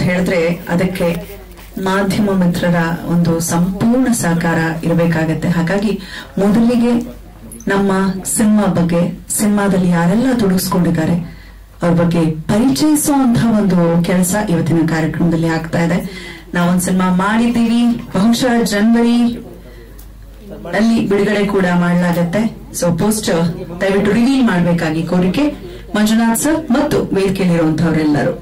ಹೇಳಿದ್ರೆ ಅದಕ್ಕೆ ಮಾಧ್ಯಮ ಮಿತ್ರರ ಒಂದು ಸಂಪೂರ್ಣ ಸಹಕಾರ ಇರಬೇಕಾಗತ್ತೆ. ಹಾಗಾಗಿ ಮೊದಲಿಗೆ ನಮ್ಮ ಸಿನಿಮಾ ಬಗ್ಗೆ, ಸಿನಿಮಾದಲ್ಲಿ ಯಾರೆಲ್ಲ ತೊಡಗಿಸ್ಕೊಂಡಿದ್ದಾರೆ ಅವ್ರ ಬಗ್ಗೆ ಪರಿಚಯಿಸುವಂತಹ ಒಂದು ಕೆಲಸ ಇವತ್ತಿನ ಕಾರ್ಯಕ್ರಮದಲ್ಲಿ ಆಗ್ತಾ ಇದೆ. ನಾವೊಂದು ಸಿನಿಮಾ ಮಾಡಿದ್ದೀವಿ, ಬಹುಶಃ ಜನವರಿ ಅಲ್ಲಿ ಬಿಡುಗಡೆ ಕೂಡ ಮಾಡಲಾಗತ್ತೆ. ಸೊ ಪೋಸ್ಟರ್ ದಯವಿಟ್ಟು ರಿವೀಲ್ ಮಾಡಬೇಕಾಗಿ ಕೋರಿಕೆ ಮಂಜುನಾಥ್ ಸರ್ ಮತ್ತು ವೇದಿಕೆಯಲ್ಲಿರುವಂತಹವರೆಲ್ಲರೂ.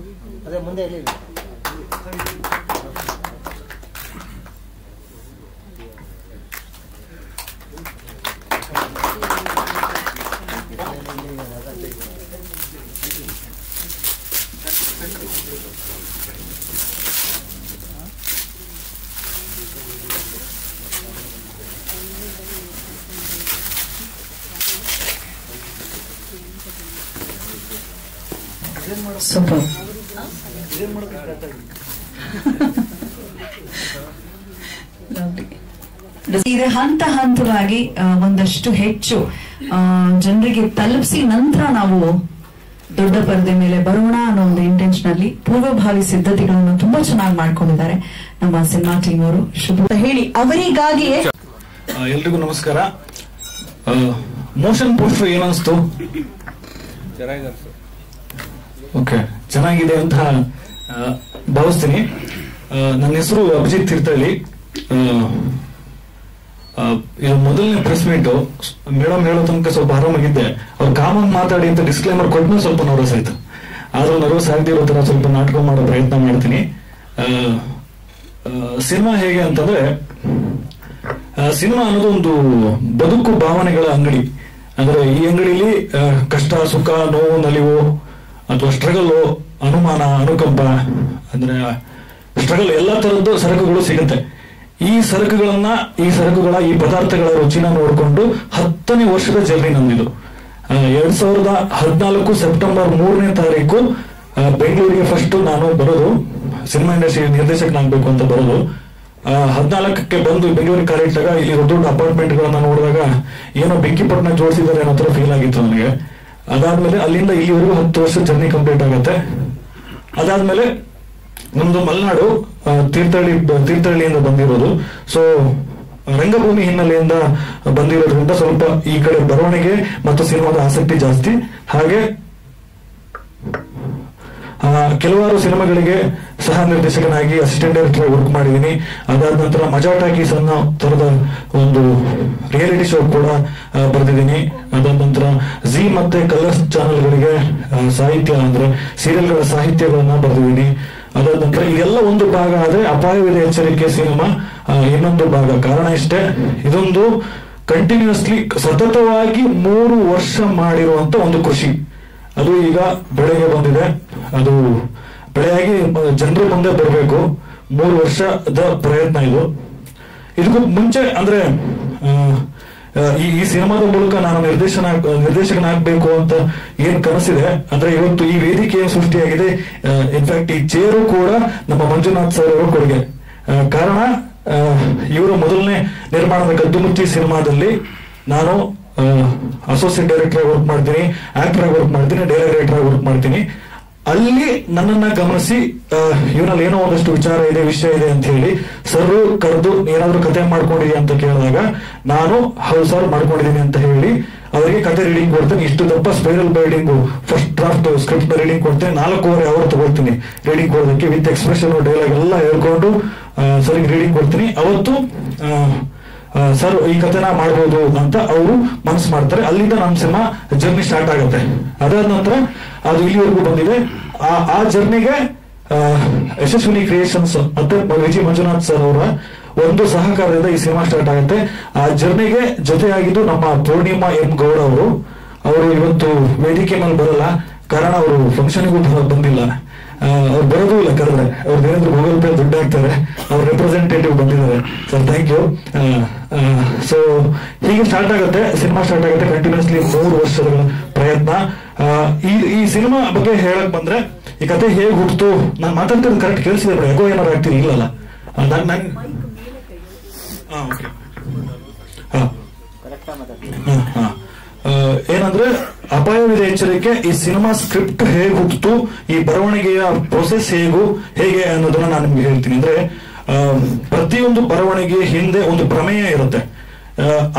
ಸೂಪರ್. ಇದು ಹಂತ ಹಂತವಾಗಿ ಒಂದಷ್ಟು ಹೆಚ್ಚು ಜನರಿಗೆ ತಲುಪಿಸಿ ನಂತರ ನಾವು ದೊಡ್ಡ ಪರದೆ ಮೇಲೆ ಬರೋಣ ಅನ್ನೋ ಒಂದು ಇಂಟೆನ್ಷನ್ ಅಲ್ಲಿ ಪೂರ್ವಭಾವಿ ಸಿದ್ಧತೆಗಳನ್ನು ತುಂಬಾ ಚೆನ್ನಾಗಿ ಮಾಡ್ಕೊಂಡಿದ್ದಾರೆ ನಮ್ಮ ಸಿನಿಮಾ ಟೀಮ್ ಅವರು. ಶುಭ ಹೇಳಿ ಅವರಿಗಾಗಿಯೇ. ಎಲ್ರಿಗೂ ನಮಸ್ಕಾರ. Motion poster ಏನನ್ಸ್ತು? ಓಕೆ, ಚೆನ್ನಾಗಿದೆ ಅಂತ ಭಾವಿಸ್ತೀನಿ. ನನ್ನ ಹೆಸರು ಅಭಿಜಿತ್ ತೀರ್ಥಹಳ್ಳಿ. ಇದು ಮೊದಲನೇ ಪ್ರೆಸ್ ಮೀಟ್. ಮೇಡಮ್ ಹೇಳೋ ತನಕ ಸ್ವಲ್ಪ ಆರಾಮಾಗಿದ್ದೆ. ಅವ್ರು ಕಾಮನ್ ಮಾತಾಡಿ ಅಂತ ಡಿಸ್ಕ್ಲೇಮರ್ ಕೊಟ್ಮೇಲೆ ಸ್ವಲ್ಪ ನರ್ವಸ್ ಆಯ್ತು. ಆದ್ರೂ ನರ್ವಸ್ ಆಗದಿರೋ ತರ ಸ್ವಲ್ಪ ನಾಟಕ ಮಾಡೋ ಪ್ರಯತ್ನ ಮಾಡ್ತೀನಿ. ಸಿನಿಮಾ ಹೇಗೆ ಅಂತಂದ್ರೆ, ಸಿನಿಮಾ ಅನ್ನೋದು ಒಂದು ಬದುಕು ಭಾವನೆಗಳ ಅಂಗಡಿ. ಅಂದ್ರೆ ಈ ಅಂಗಡಿಲಿ ಕಷ್ಟ, ಸುಖ, ನೋವು, ನಲಿವು ಅಥವಾ ಸ್ಟ್ರಗಲ್, ಅನುಮಾನ, ಅನುಕಂಪ, ಅಂದ್ರೆ ಸ್ಟ್ರಗಲ್ ಎಲ್ಲ ತರದ್ದು ಸರಕುಗಳು ಸಿಗುತ್ತೆ. ಈ ಸರಕುಗಳ ಈ ಪದಾರ್ಥಗಳ ರುಚಿನ ನೋಡಿಕೊಂಡು 10ನೇ ವರ್ಷದ ಜರ್ನಿ ನಂದಿದು. 2014 ಸೆಪ್ಟೆಂಬರ್ 3ನೇ ತಾರೀಕು ಬೆಂಗಳೂರಿಗೆ ಫಸ್ಟ್ ನಾನು ಬರೋದು, ಸಿನಿಮಾ ಇಂಡಸ್ಟ್ರಿ ನಿರ್ದೇಶಕನಾಗಬೇಕು ಅಂತ ಬರೋದು. 14ಕ್ಕೆ ಬಂದು ಬೆಂಗಳೂರಿಗೆ ಕಾಲಿಟ್ಟಾಗ ಇಲ್ಲಿ ದೊಡ್ಡ ಅಪಾರ್ಟ್ಮೆಂಟ್ ಗಳನ್ನ ನೋಡಿದಾಗ ಏನೋ ಬೆಂಕಿಪಟ್ಟಣ ಜೋಡಿಸಿದ್ದಾರೆ ಅನ್ನೋ ತರ ಫೀಲ್ ಆಗಿತ್ತು ನನಗೆ. ಅದಾದ್ಮೇಲೆ ಅಲ್ಲಿಂದ ಇಲ್ಲಿವರೆಗೂ 10 ವರ್ಷ ಜರ್ನಿ ಕಂಪ್ಲೀಟ್ ಆಗತ್ತೆ. ಅದಾದ್ಮೇಲೆ ನಮ್ದು ಮಲೆನಾಡು ತೀರ್ಥಹಳ್ಳಿಯಿಂದ ಬಂದಿರೋದು. ಸೊ ರಂಗಭೂಮಿ ಹಿನ್ನೆಲೆಯಿಂದ ಬಂದಿರೋದ್ರಿಂದ ಸ್ವಲ್ಪ ಈ ಕಡೆ ಬರವಣಿಗೆ ಮತ್ತು ಸಿನಿಮಾದ ಆಸಕ್ತಿ ಜಾಸ್ತಿ. ಹಾಗೆ ಕೆಲವಾರು ಸಿನಿಮಾಗಳಿಗೆ ಸಹ ನಿರ್ದೇಶಕನಾಗಿ ಅಸಿಸ್ಟೆಂಟ್ ಡೈರೆಕ್ಟರ್ ವರ್ಕ್ ಮಾಡಿದ್ದೀನಿ. ಅದಾದ ನಂತರ ಮಜಾ ಟಾಕೀಸ್ ಅನ್ನೋ ತರದ ಒಂದು ರಿಯಾಲಿಟಿ ಶೋ ಕೂಡ ಬರೆದಿದ್ದೀನಿ. ಅದಾದ ನಂತರ ಜಿ ಮತ್ತೆ ಕಲರ್ಸ್ ಚಾನೆಲ್ಗಳಿಗೆ ಸಾಹಿತ್ಯ ಅಂದ್ರೆ ಸೀರಿಯಲ್ಗಳ ಸಾಹಿತ್ಯಗಳನ್ನ ಬರೆದಿದ್ದೀನಿ. ಅದಾದ ನಂತರ ಇದೆಲ್ಲ ಒಂದು ಭಾಗ ಆದ್ರೆ ಅಪಾಯವಿದೆ ಎಚ್ಚರಿಕೆ ಸಿನಿಮಾ ಇನ್ನೊಂದು ಭಾಗ. ಕಾರಣ ಇಷ್ಟೇ, ಇದೊಂದು ಕಂಟಿನ್ಯೂಸ್ಲಿ ಸತತವಾಗಿ 3 ವರ್ಷ ಮಾಡಿರುವಂತ ಒಂದು ಕೃಷಿ. ಅದು ಈಗ ಬೆಳೆಗೆ ಬಂದಿದೆ. ಅದು ಬೆಳೆಯಾಗಿ ಜನರ ಮುಂದೆ ಬರಬೇಕು. 3 ವರ್ಷದ ಪ್ರಯತ್ನ ಇದು. ಇದಕ್ಕೂ ಮುಂಚೆ ಅಂದ್ರೆ ಈ ಸಿನಿಮಾದ ಮೂಲಕ ನಾನು ನಿರ್ದೇಶಕನಾಗಬೇಕು ಅಂತ ಏನ್ ಕನಸಿದೆ ಅಂದ್ರೆ ಇವತ್ತು ಈ ವೇದಿಕೆ ಏನ್ ಸೃಷ್ಟಿಯಾಗಿದೆ. ಇನ್ಫ್ಯಾಕ್ಟ್ ಈ ಚೇರು ಕೂಡ ನಮ್ಮ ಮಂಜುನಾಥ್ ಸರ್ ಅವರ ಕೊಡುಗೆ. ಕಾರಣ ಇವರು ಮೊದಲನೇ ನಿರ್ಮಾಣದ ಕದ್ದುಮುಚ್ಚಿ ಸಿನಿಮಾದಲ್ಲಿ ನಾನು ಅಸೋಸಿಯೇಟ್ ಡೈರೆಕ್ಟರ್ ಆಗಿ ವರ್ಕ್ ಮಾಡ್ತೀನಿ, ಆಕ್ಟರ್ ಆಗಿ ವರ್ಕ್ ಮಾಡ್ತೀನಿ, ಡೈರೆಕ್ಟರ್ ಆಗಿ ವರ್ಕ್ ಮಾಡ್ತೀನಿ. ಅಲ್ಲಿ ನನ್ನನ್ನ ಗಮನಿಸಿ ಇವನಲ್ಲಿ ಏನೋ ಒಂದಷ್ಟು ವಿಷಯ ಇದೆ ಅಂತ ಹೇಳಿ ಸರ್ ಕರೆದು ಏನಾದ್ರು ಕತೆ ಮಾಡ್ಕೊಂಡಿದೀಯ ಅಂತ ಕೇಳಿದಾಗ ನಾನು ಹೌದು ಸರ್ ಮಾಡ್ಕೊಂಡಿದ್ದೀನಿ ಅಂತ ಹೇಳಿ ಅವರಿಗೆ ಕತೆ ರೀಡಿಂಗ್ ಕೊಡ್ತೇನೆ. ಇಷ್ಟು ದಪ್ಪ spiral binding first draft script reading ಕೊಡ್ತೇನೆ. 4.5 ಅವರ್ ತಗೊಳ್ತೀನಿ ರೀಡಿಂಗ್ ಕೊಡೋದಕ್ಕೆ. ವಿತ್ ಎಕ್ಸ್ಪ್ರೆಷನ್ ಡೈಲಾಗ್ ಎಲ್ಲ ಹೇಳ್ಕೊಂಡು ಸರಿಗೆ ರೀಡಿಂಗ್ ಕೊಡ್ತೀನಿ. ಅವತ್ತು ಸರ್ ಈ ಕಥೆನ ಮಾಡ್ಬೋದು ಅಂತ ಅವರು ಮನಸ್ಸು ಮಾಡ್ತಾರೆ. ಅಲ್ಲಿಂದ ನಮ್ಮ ಸಿನಿಮಾ ಜರ್ನಿ ಸ್ಟಾರ್ಟ್ ಆಗುತ್ತೆ. ಅದಾದ ನಂತರ ಅದು ಇಲ್ಲಿವರೆಗೂ ಬಂದಿದೆ. ಆ ಜರ್ನಿಗೆ ಯಶಸ್ವಿನಿ ಕ್ರಿಯೇಷನ್ಸ್ ಮತ್ತೆ ವಿಜಿ ಮಂಜುನಾಥ್ ಸರ್ ಅವರ ಒಂದು ಸಹಕಾರದಿಂದ ಈ ಸಿನಿಮಾ ಸ್ಟಾರ್ಟ್ ಆಗುತ್ತೆ. ಆ ಜರ್ನಿಗೆ ಜೊತೆಯಾಗಿದ್ದು ನಮ್ಮ ಪೂರ್ಣಿಮಾ ಎಂ ಗೌಡ ಅವರು ಇವತ್ತು ವೇದಿಕೆ ಮೇಲೆ ಬರಲ್ಲ. ಕಾರಣ ಅವರು ಫಂಕ್ಷನ್ಗೂ ಬಂದಿಲ್ಲ. ಅವ್ರು ಬರೋದು ಇಲ್ಲ ಕರೆದ್ರೆ. ಅವ್ರದ್ದು ಏನಾದ್ರು ಗೂಗಲ್ ಪೇ ದುಡ್ಡು ಹಾಕ್ತಾರೆ. ಅವ್ರ ರೆಪ್ರೆಸೆಂಟೇಟಿವ್ ಬಂದಿದ್ದಾರೆ. Sir thank you. ಸೊ ಹೀಗೆ ಸ್ಟಾರ್ಟ್ ಆಗುತ್ತೆ, ಸಿನಿಮಾ ಸ್ಟಾರ್ಟ್ ಆಗುತ್ತೆ. ಕಂಟಿನ್ಯೂಸ್ಲಿ 3 ವರ್ಷದ ಪ್ರಯತ್ನ. ಈ ಸಿನಿಮಾ ಬಗ್ಗೆ ಹೇಳಕ್ ಬಂದ್ರೆ ಈ ಕತೆ ಹೇಗೆ ಹುಟ್ಟಿತು, ನಾನು ಮಾತಾಡ್ತಿರೋದು ಕರೆಕ್ಟ್ ಕೇಳಿಸಿದೆ ಬಿಡ, ಯಾಕೋ ಏನಾರು ಆಗ್ತೀನಿ ಇಲ್ಲಲ್ಲ. ಏನಂದ್ರೆ ಅಪಾಯವಿದೆ ಎಚ್ಚರಿಕೆ. ಈ ಸಿನಿಮಾ ಸ್ಕ್ರಿಪ್ಟ್ ಹೇಗೆ ಹುಟ್ಟಿತು, ಈ ಬರವಣಿಗೆಯ ಪ್ರೊಸೆಸ್ ಹೇಗೆ ಅನ್ನೋದನ್ನ ನಾನು ನಿಮ್ಗೆ ಹೇಳ್ತೀನಿ. ಅಂದ್ರೆ ಪ್ರತಿಯೊಂದು ಬರವಣಿಗೆ ಹಿಂದೆ ಒಂದು ಪ್ರಮೇಯ ಇರುತ್ತೆ.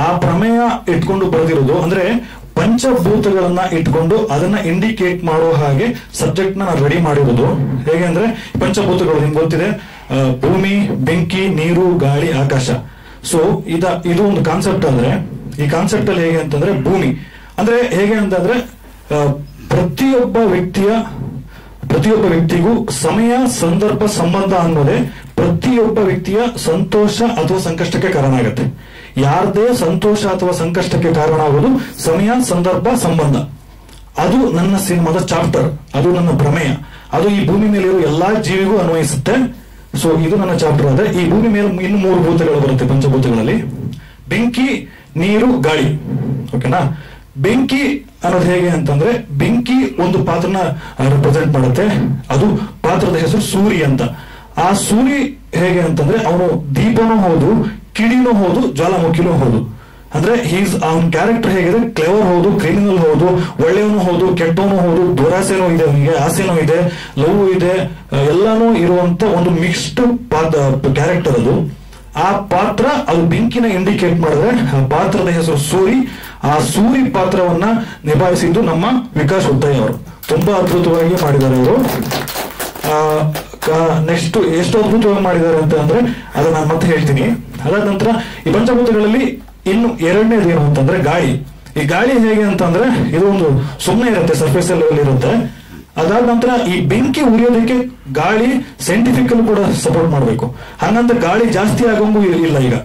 ಆ ಪ್ರಮೇಯ ಇಟ್ಕೊಂಡು ಬರೆದಿರೋದು. ಅಂದ್ರೆ ಪಂಚಭೂತಗಳನ್ನ ಇಟ್ಕೊಂಡು ಅದನ್ನ ಇಂಡಿಕೇಟ್ ಮಾಡೋ ಹಾಗೆ ಸಬ್ಜೆಕ್ಟ್ ನ ರೆಡಿ ಮಾಡಿರೋದು. ಹೇಗೆ ಅಂದ್ರೆ ಪಂಚಭೂತಗಳು ನಿಮ್ಗೆ ಗೊತ್ತಿದೆ, ಭೂಮಿ, ಬೆಂಕಿ, ನೀರು, ಗಾಳಿ, ಆಕಾಶ. ಸೊ ಇದು ಒಂದು ಕಾನ್ಸೆಪ್ಟ್. ಅಂದ್ರೆ ಈ ಕಾನ್ಸೆಪ್ಟ್ ಅಲ್ಲಿ ಹೇಗೆ ಅಂತಂದ್ರೆ ಭೂಮಿ ಅಂದ್ರೆ ಹೇಗೆ ಅಂತಂದ್ರೆ ಪ್ರತಿಯೊಬ್ಬ ವ್ಯಕ್ತಿಗೂ ಸಮಯ, ಸಂದರ್ಭ, ಸಂಬಂಧ ಅನ್ನೋದೇ ಪ್ರತಿಯೊಬ್ಬ ವ್ಯಕ್ತಿಯ ಸಂತೋಷ ಅಥವಾ ಸಂಕಷ್ಟಕ್ಕೆ ಕಾರಣ ಆಗುತ್ತೆ. ಯಾರದೇ ಸಂತೋಷ ಅಥವಾ ಸಂಕಷ್ಟಕ್ಕೆ ಕಾರಣ ಆಗೋದು ಸಮಯ, ಸಂದರ್ಭ, ಸಂಬಂಧ. ಅದು ನನ್ನ ಸಿನಿಮಾದ ಚಾಪ್ಟರ್, ಅದು ನನ್ನ ಪ್ರಮೇಯ, ಅದು ಈ ಭೂಮಿ ಮೇಲಿರೋ ಎಲ್ಲಾ ಜೀವಿಗೂ ಅನ್ವಯಿಸುತ್ತೆ. ಸೊ ಇದು ನನ್ನ ಚಾಪ್ಟರ್. ಆದ್ರೆ ಈ ಭೂಮಿ ಮೇಲೆ ಇನ್ನು 3 ಭೂತಗಳು ಬರುತ್ತೆ ಪಂಚಭೂತಗಳಲ್ಲಿ: ಬೆಂಕಿ, ನೀರು, ಗಾಳಿ. ಓಕೆನಾ? ಬೆಂಕಿ ಅನ್ನೋದು ಹೇಗೆ ಅಂತಂದ್ರೆ ಬೆಂಕಿ ಒಂದು ಪಾತ್ರನ ರೆಪ್ರೆಸೆಂಟ್ ಮಾಡುತ್ತೆ. ಅದು ಪಾತ್ರದ ಹೆಸರು ಸೂರಿ ಅಂತ. ಆ ಸೂರಿ ಹೇಗೆ ಅಂತಂದ್ರೆ ಅವನು ದೀಪನೂ ಹೌದು, ಕಿಡಿನೂ ಹೌದು, ಜ್ವಾಲಾಮುಖಿನೂ ಹೌದು. ಅಂದ್ರೆ ಅವನ ಕ್ಯಾರೆಕ್ಟರ್ ಹೇಗಿದೆ, ಕ್ಲೆವರ್ ಹೌದು, ಕ್ರಿಮಿನಲ್ ಹೌದು, ಒಳ್ಳೆಯವನು ಹೌದು, ಕೆಟ್ಟವನು ಹೌದು, ದುರಾಸೆನೂ ಇದೆ ಅವನಿಗೆ, ಆಸೆನೂ ಇದೆ, ಲವ್ ಇದೆ, ಎಲ್ಲಾನು ಇರುವಂತ ಒಂದು ಮಿಕ್ಸ್ಡ್ ಕ್ಯಾರೆಕ್ಟರ್ ಅದು. ಆ ಪಾತ್ರ ಅದು ಬೆಂಕಿನ ಇಂಡಿಕೇಟ್ ಮಾಡಿದ್ರೆ ಆ ಪಾತ್ರದ ಹೆಸರು ಸೂರಿ. ಆ ಸೂರಿ ಪಾತ್ರವನ್ನ ನಿಭಾಯಿಸಿದ್ದು ನಮ್ಮ ವಿಕಾಸ್ ಉದ್ದಯ್ಯ ಅವರು. ತುಂಬಾ ಅದ್ಭುತವಾಗಿ ಮಾಡಿದ್ದಾರೆ ಅವರು. ನೆಕ್ಸ್ಟ್ ಎಷ್ಟು ಅದ್ಭುತವಾಗಿ ಮಾಡಿದ್ದಾರೆ ಅಂತ ಅಂದ್ರೆ ಅದು ನಾನು ಮತ್ತೆ ಹೇಳ್ತೀನಿ. ಅದಾದ ನಂತರ ಈ ಪಂಚಭೂತಗಳಲ್ಲಿ ಇನ್ನು 2ನೇದು ಏನು ಅಂತಂದ್ರೆ ಗಾಳಿ. ಈ ಗಾಳಿ ಹೇಗೆ ಅಂತಂದ್ರೆ ಇದು ಒಂದು ಸುಮ್ಮನೆ ಇರುತ್ತೆ, ಸರ್ಫೇಸ್ ಲೆವೆಲ್ ಇರುತ್ತೆ. ಅದಾದ ನಂತರ ಈ ಬೆಂಕಿ ಉರಿಯೋದಕ್ಕೆ ಗಾಳಿ ಸೈಂಟಿಫಿಕಲ್ ಕೂಡ ಸಪೋರ್ಟ್ ಮಾಡಬೇಕು. ಹಂಗಂತ ಗಾಳಿ ಜಾಸ್ತಿ ಆಗೋಂಗೂ ಇಲ್ಲ. ಈಗ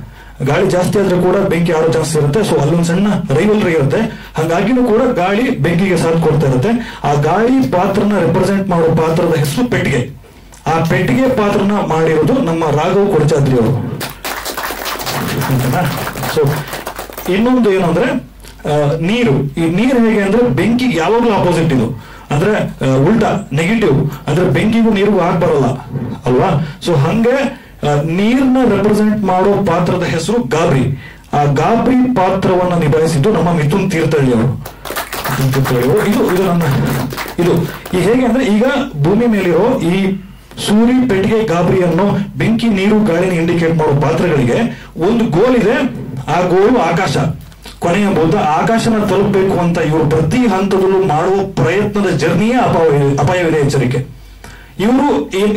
ಗಾಳಿ ಜಾಸ್ತಿ ಆದ್ರೆ ಕೂಡ ಬೆಂಕಿ ಆಡೋ ಚಾನ್ಸ್ ಇರುತ್ತೆ. ಸೊ ಅಲ್ಲೊಂದು ಸಣ್ಣ ರೈವಲ್ರಿ ಇರುತ್ತೆ. ಹಾಗಾಗಿನೂ ಕೂಡ ಗಾಳಿ ಬೆಂಕಿಗೆ ಸಾಥ್ ಕೊಡ್ತಾ ಇರುತ್ತೆ. ಆ ಗಾಳಿ ಪಾತ್ರನ ರೆಪ್ರೆಸೆಂಟ್ ಮಾಡೋ ಪಾತ್ರದ ಹೆಸರು ಪೆಟ್ಟಿಗೆ. ಆ ಪೆಟ್ಟಿಗೆ ಪಾತ್ರನ ಮಾಡಿರೋದು ನಮ್ಮ ರಾಘವ್ ಕೊಡಚಾದ್ರಿ ಅವರು. ಸೊ ಇನ್ನೊಂದು ಏನು ಅಂದ್ರೆ ನೀರು. ಈ ನೀರು ಹೇಗೆ ಅಂದ್ರೆ ಬೆಂಕಿಗೆ ಯಾವಾಗ್ಲೂ ಆಪೋಸಿಟ್ ಇದು. ಅಂದ್ರೆ ಉಲ್ಟಾ, ನೆಗೆಟಿವ್. ಅಂದ್ರೆ ಬೆಂಕಿಗೂ ನೀರಿಗೂ ಆಗ್ ಬರಲ್ಲ ಅಲ್ವಾ? ಸೊ ಹಂಗೆ ನೀರ್ನ ರೆಪ್ರೆಸೆಂಟ್ ಮಾಡೋ ಪಾತ್ರದ ಹೆಸರು ಗಾಬ್ರಿ. ಆ ಗಾಬ್ರಿ ಪಾತ್ರವನ್ನ ನಿಭಾಯಿಸಿದ್ದು ನಮ್ಮ ಮಿಥುನ್ ತೀರ್ಥಹಳ್ಳಿ ಅವರು. ಇದು ಈ ಹೇಗೆ ಅಂದ್ರೆ ಈಗ ಭೂಮಿ ಮೇಲಿರೋ ಈ ಸೂರಿ, ಪೆಟ್ಟಿಗೆ, ಗಾಬ್ರಿ ಅನ್ನೋ ಬೆಂಕಿ, ನೀರು, ಗಾಳಿನ ಇಂಡಿಕೇಟ್ ಮಾಡೋ ಪಾತ್ರಗಳಿಗೆ ಒಂದು ಗೋಲ್ ಇದೆ. ಆ ಗೋಲು ಆಕಾಶ. ಕೊನೆಯ ಬೌದ್ಧ ಆಕಾಶನ ತಲುಪಬೇಕು ಅಂತ ಇವರು ಪ್ರತಿ ಹಂತದಲ್ಲೂ ಮಾಡುವ ಪ್ರಯತ್ನದ ಜರ್ನಿಯೇ ಅಪಾಯವಿದೆ ಎಚ್ಚರಿಕೆ. ಇವರು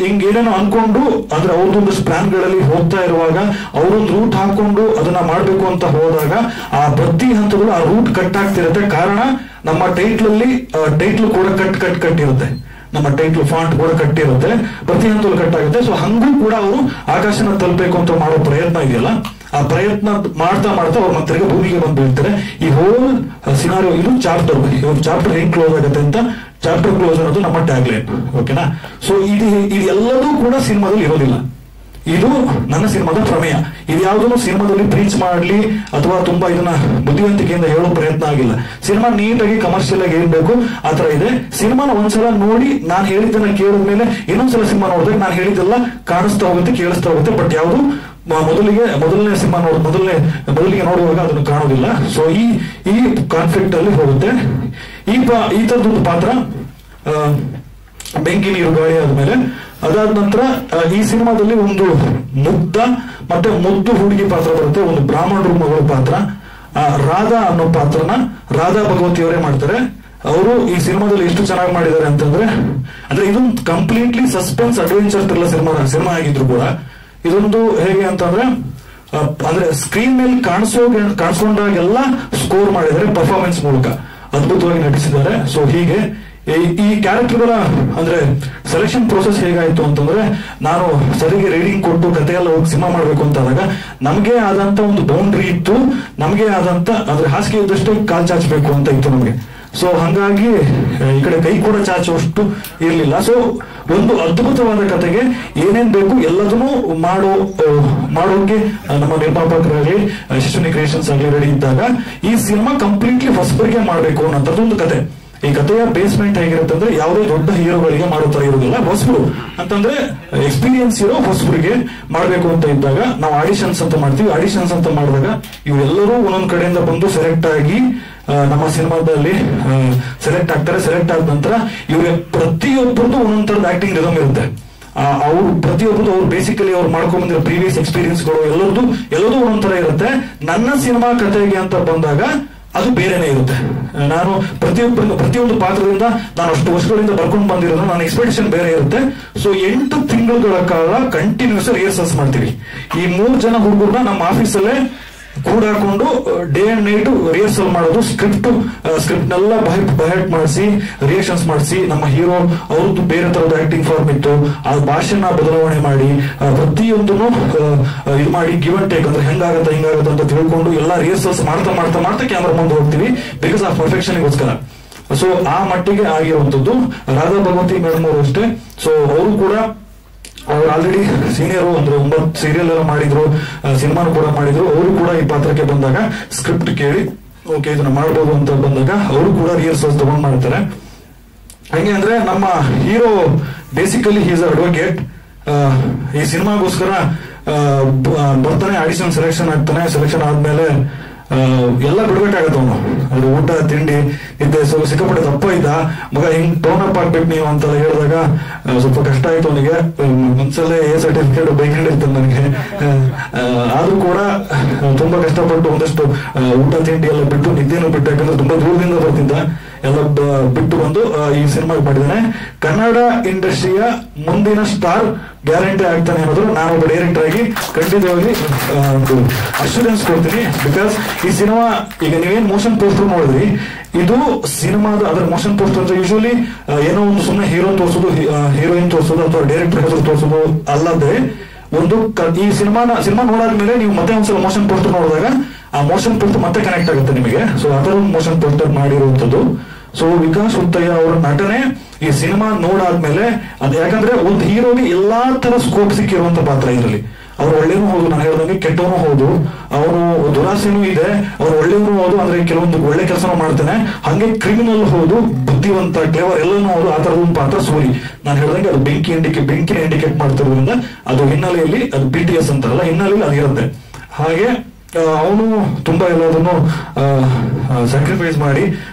ಹಿಂಗೇನೇನೋ ಅನ್ಕೊಂಡು ಅಂದ್ರೆ ಅವ್ರದೊಂದಷ್ಟು ಪ್ಲಾನ್ಗಳಲ್ಲಿ ಹೋಗ್ತಾ ಇರುವಾಗ ಅವರೊಂದು ರೂಟ್ ಹಾಕೊಂಡು ಅದನ್ನ ಮಾಡ್ಬೇಕು ಅಂತ ಹೋದಾಗ ಆ ಪ್ರತಿ ಹಂತದಲ್ಲೂ ಆ ರೂಟ್ ಕಟ್ ಆಗ್ತಿರುತ್ತೆ. ಕಾರಣ ನಮ್ಮ ಟೈಟ್ಲ್ ಕೂಡ ಕಟ್ ಇರುತ್ತೆ. ನಮ್ಮ ಟೈಟ್ಲ್ ಫಾಂಟ್ ಕೂಡ ಕಟ್ಟಿರುತ್ತೆ. ಪ್ರತಿ ಹಂತದಲ್ಲೂ ಕಟ್ ಆಗುತ್ತೆ. ಸೊ ಹಂಗೂ ಕೂಡ ಅವರು ಆಕಾಶನ ತಲುಪಬೇಕು ಅಂತ ಮಾಡೋ ಪ್ರಯತ್ನ ಇದೆಯಲ್ಲ, ಆ ಪ್ರಯತ್ನ ಮಾಡ್ತಾ ಅವ್ರು ಮತ್ತೆ ಭೂಮಿಗೆ ಬಂದು ಬೀಳ್ತಾರೆ. ಈ ಹೋಲ್ ಸಿನಾರಿಯೋ ಇದು ಚಾಪ್ಟರ್. ಚಾಪ್ಟರ್ ಹೆಂಗ್ ಕ್ಲೋಸ್ ಆಗುತ್ತೆ ಅಂತ ಚಾಪ್ಟರ್ ಕ್ಲೋಸ್ ಅನ್ನೋದು ನಮ್ಮ ಟ್ಯಾಗ್ಲೈನ್. ಓಕೆನಾ? ಸೊ ಇದು ಎಲ್ಲದೂ ಕೂಡ ಸಿನಿಮಾದಲ್ಲಿ ಇರೋದಿಲ್ಲ. ಇದು ನನ್ನ ಸಿನಿಮಾದ ಪ್ರಮೇಯ. ಇದು ಯಾವುದನ್ನು ಸಿನಿಮಾದಲ್ಲಿ ಪ್ರೀಚ್ ಮಾಡ್ಲಿ ಅಥವಾ ತುಂಬಾ ಇದನ್ನ ಬುದ್ಧಿವಂತಿಕೆಯಿಂದ ಹೇಳೋ ಪ್ರಯತ್ನ ಆಗಿಲ್ಲ. ಸಿನಿಮಾ ನೀಟಾಗಿ ಕಮರ್ಷಿಯಲ್ ಆಗಿ ಏನ್ ಬೇಕು ಆತರ ಇದೆ. ಸಿನಿಮಾನ ಒಂದ್ಸಲ ನೋಡಿ ನಾನು ಹೇಳಿದ್ದನ್ನ ಕೇಳಿದ್ಮೇಲೆ ಇನ್ನೊಂದ್ಸಲ ಸಿನಿಮಾ ನೋಡಿದಾಗ ನಾನು ಹೇಳಿದ್ದೆಲ್ಲ ಕಾಣಿಸ್ತಾ ಹೋಗುತ್ತೆ, ಕೇಳಿಸ್ತಾ ಹೋಗುತ್ತೆ. ಬಟ್ ಯಾವುದು ಮೊದಲನೇ ಸಿನಿಮಾ ಮೊದಲಿಗೆ ನೋಡುವಾಗ ಅದನ್ನು ಕಾಣೋದಿಲ್ಲ. ಸೊ ಈ ಕಾನ್ಫ್ಲಿಕ್ಟ್ ಅಲ್ಲಿ ಹೋಗುತ್ತೆ. ಈ ತರದೊಂದು ಪಾತ್ರ ಬೆಂಕಿ, ನೀರು, ಗಾಳಿ ಆದ್ಮೇಲೆ ಅದಾದ ನಂತರ ಈ ಸಿನಿಮಾದಲ್ಲಿ ಒಂದು ಮುಗ್ಧ ಮತ್ತೆ ಮುದ್ದು ಹುಡುಗಿ ಪಾತ್ರ ಬರುತ್ತೆ. ಒಂದು ಬ್ರಾಹ್ಮಣರ ಮಗಳ ಪಾತ್ರ. ರಾಧಾ ಅನ್ನೋ ಪಾತ್ರನ ರಾಧಾ ಭಗವತಿಯವರೇ ಮಾಡ್ತಾರೆ. ಅವರು ಈ ಸಿನಿಮಾದಲ್ಲಿ ಎಷ್ಟು ಚೆನ್ನಾಗಿ ಮಾಡಿದ್ದಾರೆ ಅಂತಂದ್ರೆ ಅಂದ್ರೆ ಇದೊಂದು completely suspense adventure thriller cinema ಆಗಿದ್ರು ಕೂಡ ಇದೊಂದು ಹೇಗೆ ಅಂತಂದ್ರೆ ಅಂದ್ರೆ ಸ್ಕ್ರೀನ್ ಮೇಲೆ ಕಾಣಿಸ್ಕೊಂಡಾಗೆಲ್ಲ ಸ್ಕೋರ್ ಮಾಡಿದ್ದಾರೆ. ಪರ್ಫಾರ್ಮೆನ್ಸ್ ಮೂಲಕ ಅದ್ಭುತವಾಗಿ ನಟಿಸಿದ್ದಾರೆ. ಸೊ ಹೀಗೆ ಈ ಕ್ಯಾರೆಕ್ಟರ್ಗಳ ಅಂದ್ರೆ ಸೆಲೆಕ್ಷನ್ ಪ್ರೋಸೆಸ್ ಹೇಗಾಯ್ತು ಅಂತಂದ್ರೆ ನಾನು ಸರಿಗೆ ರೀಡಿಂಗ್ ಕೊಟ್ಟು ಕಥೆಯೆಲ್ಲ ಹೋಗಿ ಸಿನಿಮಾ ಮಾಡ್ಬೇಕು ಅಂತಾದಾಗ ನಮ್ಗೆ ಆದಂತ ಒಂದು ಬೌಂಡ್ರಿ ಇತ್ತು. ನಮ್ಗೆ ಆದಂತ ಅಂದ್ರೆ ಹಾಸಿಗೆ ಇದ್ದಷ್ಟೇ ಕಾಲ್ ಚಾಚಬೇಕು ಅಂತ ಇತ್ತು ನಮ್ಗೆ. ಸೊ ಹಂಗಾಗಿ ಈ ಕಡೆ ಕೈ ಕೂಡ ಚಾಚುವಷ್ಟು ಇರ್ಲಿಲ್ಲ. ಸೊ ಒಂದು ಅದ್ಭುತವಾದ ಕಥೆಗೆ ಏನೇನ್ ಬೇಕು ಎಲ್ಲದನ್ನೂ ಮಾಡೋಕೆ ನಮ್ಮ ನಿರ್ಮಾಪಕರಾಗಲಿ ಯಶಸ್ವಿನಿ ಕ್ರಿಯೇಷನ್ಸ್ ಆಗಲಿ ರೆಡಿ ಇದ್ದಾಗ ಈ ಸಿನಿಮಾ ಕಂಪ್ಲೀಟ್ಲಿ ಹೊಸಬರಿಗೆ ಮಾಡಬೇಕು ಅನ್ನೋಂಥದ್ದೊಂದು ಕತೆ. ಈ ಕಥೆಯ ಬೇಸ್ಮೆಂಟ್ ಹೇಗಿರುತ್ತೆ ಅಂದ್ರೆ ಯಾವುದೇ ದೊಡ್ಡ ಹೀರೋಗಳಿಗೆ ಮಾಡೋ ತರ ಇರೋದಿಲ್ಲ. ಹೊಸಬರು ಅಂತಂದ್ರೆ ಎಕ್ಸ್ಪೀರಿಯನ್ಸ್ ಇರೋ ಹೊಸಬರಿಗೆ ಮಾಡ್ಬೇಕು ಅಂತ ಇದ್ದಾಗ ನಾವು ಆಡಿಷನ್ಸ್ ಅಂತ ಮಾಡ್ತೀವಿ. ಆಡಿಷನ್ಸ್ ಅಂತ ಮಾಡಿದಾಗ ಇವರೆಲ್ಲರೂ ಒಂದೊಂದ್ ಕಡೆಯಿಂದ ಬಂದು ಸೆಲೆಕ್ಟ್ ಆಗಿ ನಮ್ಮ ಸಿನಿಮಾದಲ್ಲಿ ಸೆಲೆಕ್ಟ್ ಆಗ್ತಾರೆ. ಸೆಲೆಕ್ಟ್ ಆದ ನಂತರ ಇವ್ರಿಗೆ ಪ್ರತಿಯೊಬ್ಬರದ್ದು ಒಂದೊಂದ್ ತರದ ಆಕ್ಟಿಂಗ್ ರಿದಮ್ ಇರುತ್ತೆ. ಅವ್ರು ಪ್ರತಿಯೊಬ್ಬರು ಅವ್ರು ಬೇಸಿಕಲಿ ಅವ್ರು ಮಾಡ್ಕೊಂಡ್ ಬಂದಿರೋ ಪ್ರೀವಿಯಸ್ ಎಕ್ಸ್ಪೀರಿಯನ್ಸ್ಗಳು ಎಲ್ಲದೂ ಒಂದೊಂಥರ ಇರುತ್ತೆ. ನನ್ನ ಸಿನಿಮಾ ಕಥೆಗೆ ಅಂತ ಬಂದಾಗ ಅದು ಬೇರೆನೆ ಇರುತ್ತೆ. ನಾನು ಪ್ರತಿಯೊಂದು ಪಾತ್ರದಿಂದ ನಾನು ಅಷ್ಟು ವರ್ಷಗಳಿಂದ ಬರ್ಕೊಂಡು ಬಂದಿರೋದು ನನ್ನ ಎಕ್ಸ್ಪೆಕ್ಟೇಷನ್ ಬೇರೆ ಇರುತ್ತೆ. ಸೊ 8 ತಿಂಗಳುಗಳ ಕಾಲ ಕಂಟಿನ್ಯೂಸ್ ರಿಹರ್ಸಲ್ಸ್ ಮಾಡ್ತೀವಿ. ಈ 3 ಜನ ಹುಡುಗರನ್ನ ನಮ್ಮ ಆಫೀಸಲ್ಲೇ ಕೂಡಾಕೊಂಡು ಡೇ ಅಂಡ್ ನೈಟ್ ರಿಹರ್ಸಲ್ ಮಾಡೋದು. ಸ್ಕ್ರಿಪ್ಟ್ನೆಲ್ಲ ಬೈಹರ್ಟ್ ಮಾಡಿಸಿ ರಿಯಾಕ್ಷನ್ಸ್ ಮಾಡಿಸಿ, ನಮ್ಮ ಹೀರೋ ಅವ್ರದ್ದು ಬೇರೆ ತರದ ಆಕ್ಟಿಂಗ್ ಫಾರ್ಮ್ ಇತ್ತು, ಆ ಭಾಷೆನ ಬದಲಾವಣೆ ಮಾಡಿ ಪ್ರತಿಯೊಂದನ್ನು ಇದು ಮಾಡಿ ಗಿವ್ ಅಂಡ್ ಟೇಕ್ ಅಂದ್ರೆ ಹೆಂಗಾಗತ್ತ ಹಿಂಗಾಗತ್ತ ಅಂತ ತಿಳ್ಕೊಂಡು ಎಲ್ಲ ರಿಹರ್ಸಲ್ಸ್ ಮಾಡ್ತಾ ಕ್ಯಾಮ್ರಾ ಮುಂದೆ ಹೋಗ್ತೀವಿ ಬಿಕಾಸ್ ಆ ಪರ್ಫೆಕ್ಷನ್ಗೋಸ್ಕರ. ಸೊ ಆ ಮಟ್ಟಿಗೆ ಆಗಿರುವಂತದ್ದು. ರಾಧಾ ಭಗವತಿ ಮೇಡಮ್ ಅವರು ಅಷ್ಟೇ. ಸೊ ಅವರು ಕೂಡ ಅವ್ರು ಆಲ್ರೆಡಿ ಸೀನಿಯರು, ಅಂದ್ರೆ 9 ಸೀರಿಯಲ್ ಎಲ್ಲ ಮಾಡಿದ್ರು, ಸಿನಿಮಾನು ಕೂಡ ಮಾಡಿದ್ರು. ಅವರು ಕೂಡ ಈ ಪಾತ್ರಕ್ಕೆ ಬಂದಾಗ ಸ್ಕ್ರಿಪ್ಟ್ ಕೇಳಿ ಓಕೆ ಇದನ್ನ ಮಾಡ್ಬೋದು ಅಂತ ಬಂದಾಗ ಅವರು ಕೂಡ ರಿಹರ್ಸಲ್ಸ್ ತಗೊಂಡ್ ಮಾಡ್ತಾರೆ. ಹಂಗೆ ಅಂದ್ರೆ ನಮ್ಮ ಹೀರೋ ಬೇಸಿಕಲಿ ಈಸ್ ಅಡ್ವೊಕೇಟ್. ಈ ಸಿನಿಮಾಗೋಸ್ಕರ ಬರ್ತಾನೆ, ಆಡಿಷನ್ ಸೆಲೆಕ್ಷನ್ ಆಗ್ತಾನೆ. ಸೆಲೆಕ್ಷನ್ ಆದ್ಮೇಲೆ ಎಲ್ಲ ಬಿಡ್ಬೇಕಾಗತ್ತ ಅವನು. ಅದು ಊಟ ತಿಂಡಿ ಇದ್ದೆ ಸಿಕ್ಕಾಪಟ್ಟೆ ದಪ್ಪ ಇದ್ದ ಮಗ, ಹಿಂಗ್ ಟೋನ್ ಅಪ್ ಆಗ್ಬೇಕು ನೀವು ಅಂತೆಲ್ಲ ಹೇಳಿದಾಗ ಸ್ವಲ್ಪ ಕಷ್ಟ ಆಯ್ತು ಅವನಿಗೆ. ಮುಂಚೆಲ್ಲೇ ಎ ಸರ್ಟಿಫಿಕೇಟ್ ಬೈಕ್ ಹಿಡಿರ್ತಾನೆ ನನಗೆ. ಆದ್ರೂ ಕೂಡ ತುಂಬಾ ಕಷ್ಟಪಟ್ಟು ಒಂದಷ್ಟು ಊಟ ತಿಂಡಿ ಎಲ್ಲ ಬಿಟ್ಟು, ನಿದ್ದೆನೂ ಬಿಟ್ಟು, ಯಾಕಂದ್ರೆ ತುಂಬಾ ದೂರದಿಂದ ಬರ್ತಿದ್ದ, ಎಲ್ಲ ಬಿಟ್ಟು ಬಂದು ಈ ಸಿನಿಮಾ ಮಾಡಿದ್ದಾನೆ. ಕನ್ನಡ ಇಂಡಸ್ಟ್ರಿಯ ಮುಂದಿನ ಸ್ಟಾರ್ ಗ್ಯಾರಂಟಿ ಆಗ್ತಾನೆ ಅನ್ನೋದು ನಾನೊಬ್ಬ ಡೈರೆಕ್ಟರ್ ಆಗಿ ಖಂಡಿತವಾಗಿ ಅಶ್ಯೂರೆನ್ಸ್ ಕೊಡ್ತೀನಿ. ಬಿಕಾಸ್ ಈ ಸಿನಿಮಾ ಈಗ ನೀವೇನ್ ಮೋಷನ್ ಪೋಸ್ಟರ್ ನೋಡಿದ್ರಿ, ಇದು ಸಿನಿಮಾದ ಅದರ ಮೋಷನ್ ಪೋಸ್ಟರ್ ಅಂದ್ರೆ ಯೂಶಲಿ ಏನೋ ಒಂದು ಸುಮ್ಮನೆ ಹೀರೋ ತೋರಿಸೋದು, ಹೀರೋಯಿನ್ ತೋರಿಸೋದು ಅಥವಾ ಡೈರೆಕ್ಟರ್ ಹೆಸರು ತೋರಿಸೋದು ಅಲ್ಲದೆ ಒಂದು ಈ ಸಿನಿಮಾ ನೋಡಾದ್ಮೇಲೆ ನೀವು ಮತ್ತೆ ಒಂದ್ಸಲ ಮೋಷನ್ ಪೋಸ್ಟರ್ ನೋಡಿದಾಗ ಆ ಮೋಷನ್ ಪೋಸ್ಟರ್ ಮತ್ತೆ ಕನೆಕ್ಟ್ ಆಗುತ್ತೆ ನಿಮಗೆ. ಸೊ ಅದರ ಮೋಷನ್ ಪೋಸ್ಟರ್ ಮಾಡಿರುವಂತದ್ದು. ಸೊ ವಿಕಾಸ್ ಹುತ್ತಯ್ಯ ಅವರ ನಟನೆ ಈ ಸಿನಿಮಾ ನೋಡಾದ್ಮೇಲೆ ಅದು, ಯಾಕಂದ್ರೆ ಒಂದು ಹೀರೋಗೆ ಎಲ್ಲಾ ತರ ಸ್ಕೋಪ್ ಸಿಕ್ಕಿರುವಂತ ಪಾತ್ರ ಇದರಲ್ಲಿ. ಅವ್ರು ಒಳ್ಳೆನೂ ಹೌದು, ನಾನು ಹೇಳಿದಂಗೆ ಕೆಟ್ಟವನು ಹೌದು, ಅವನು ದುರಾಸೆನೂ ಇದೆ, ಅವ್ರು ಒಳ್ಳೆಯವನು ಹೌದು, ಅಂದ್ರೆ ಕೆಲವೊಂದು ಒಳ್ಳೆ ಕೆಲಸನೂ ಮಾಡ್ತಾನೆ, ಹಂಗೆ ಕ್ರಿಮಿನಲ್ ಹೌದು, ಬುದ್ಧಿವಂತ ಕ್ಲೇವರ್ ಎಲ್ಲನೂ ಹೌದು. ಆ ತರದ ಒಂದು ಪಾತ್ರ ಸೂರಿ. ನಾನು ಹೇಳಿದಂಗೆ ಅದು ಬೆಂಕಿನ ಇಂಡಿಕೇಟ್ ಮಾಡ್ತಿರೋದ್ರಿಂದ ಅದು ಹಿನ್ನೆಲೆಯಲ್ಲಿ ಅದು BTS ಅಂತಾರಲ್ಲ, ಹಿನ್ನೆಲೆಯಲ್ಲಿ ಅದು ಇರುತ್ತೆ. ಹಾಗೆ ಅವನು ತುಂಬಾ ಎಲ್ಲದನ್ನು ಸ್ಯಾಕ್ರಿಫೈಸ್ ಮಾಡಿ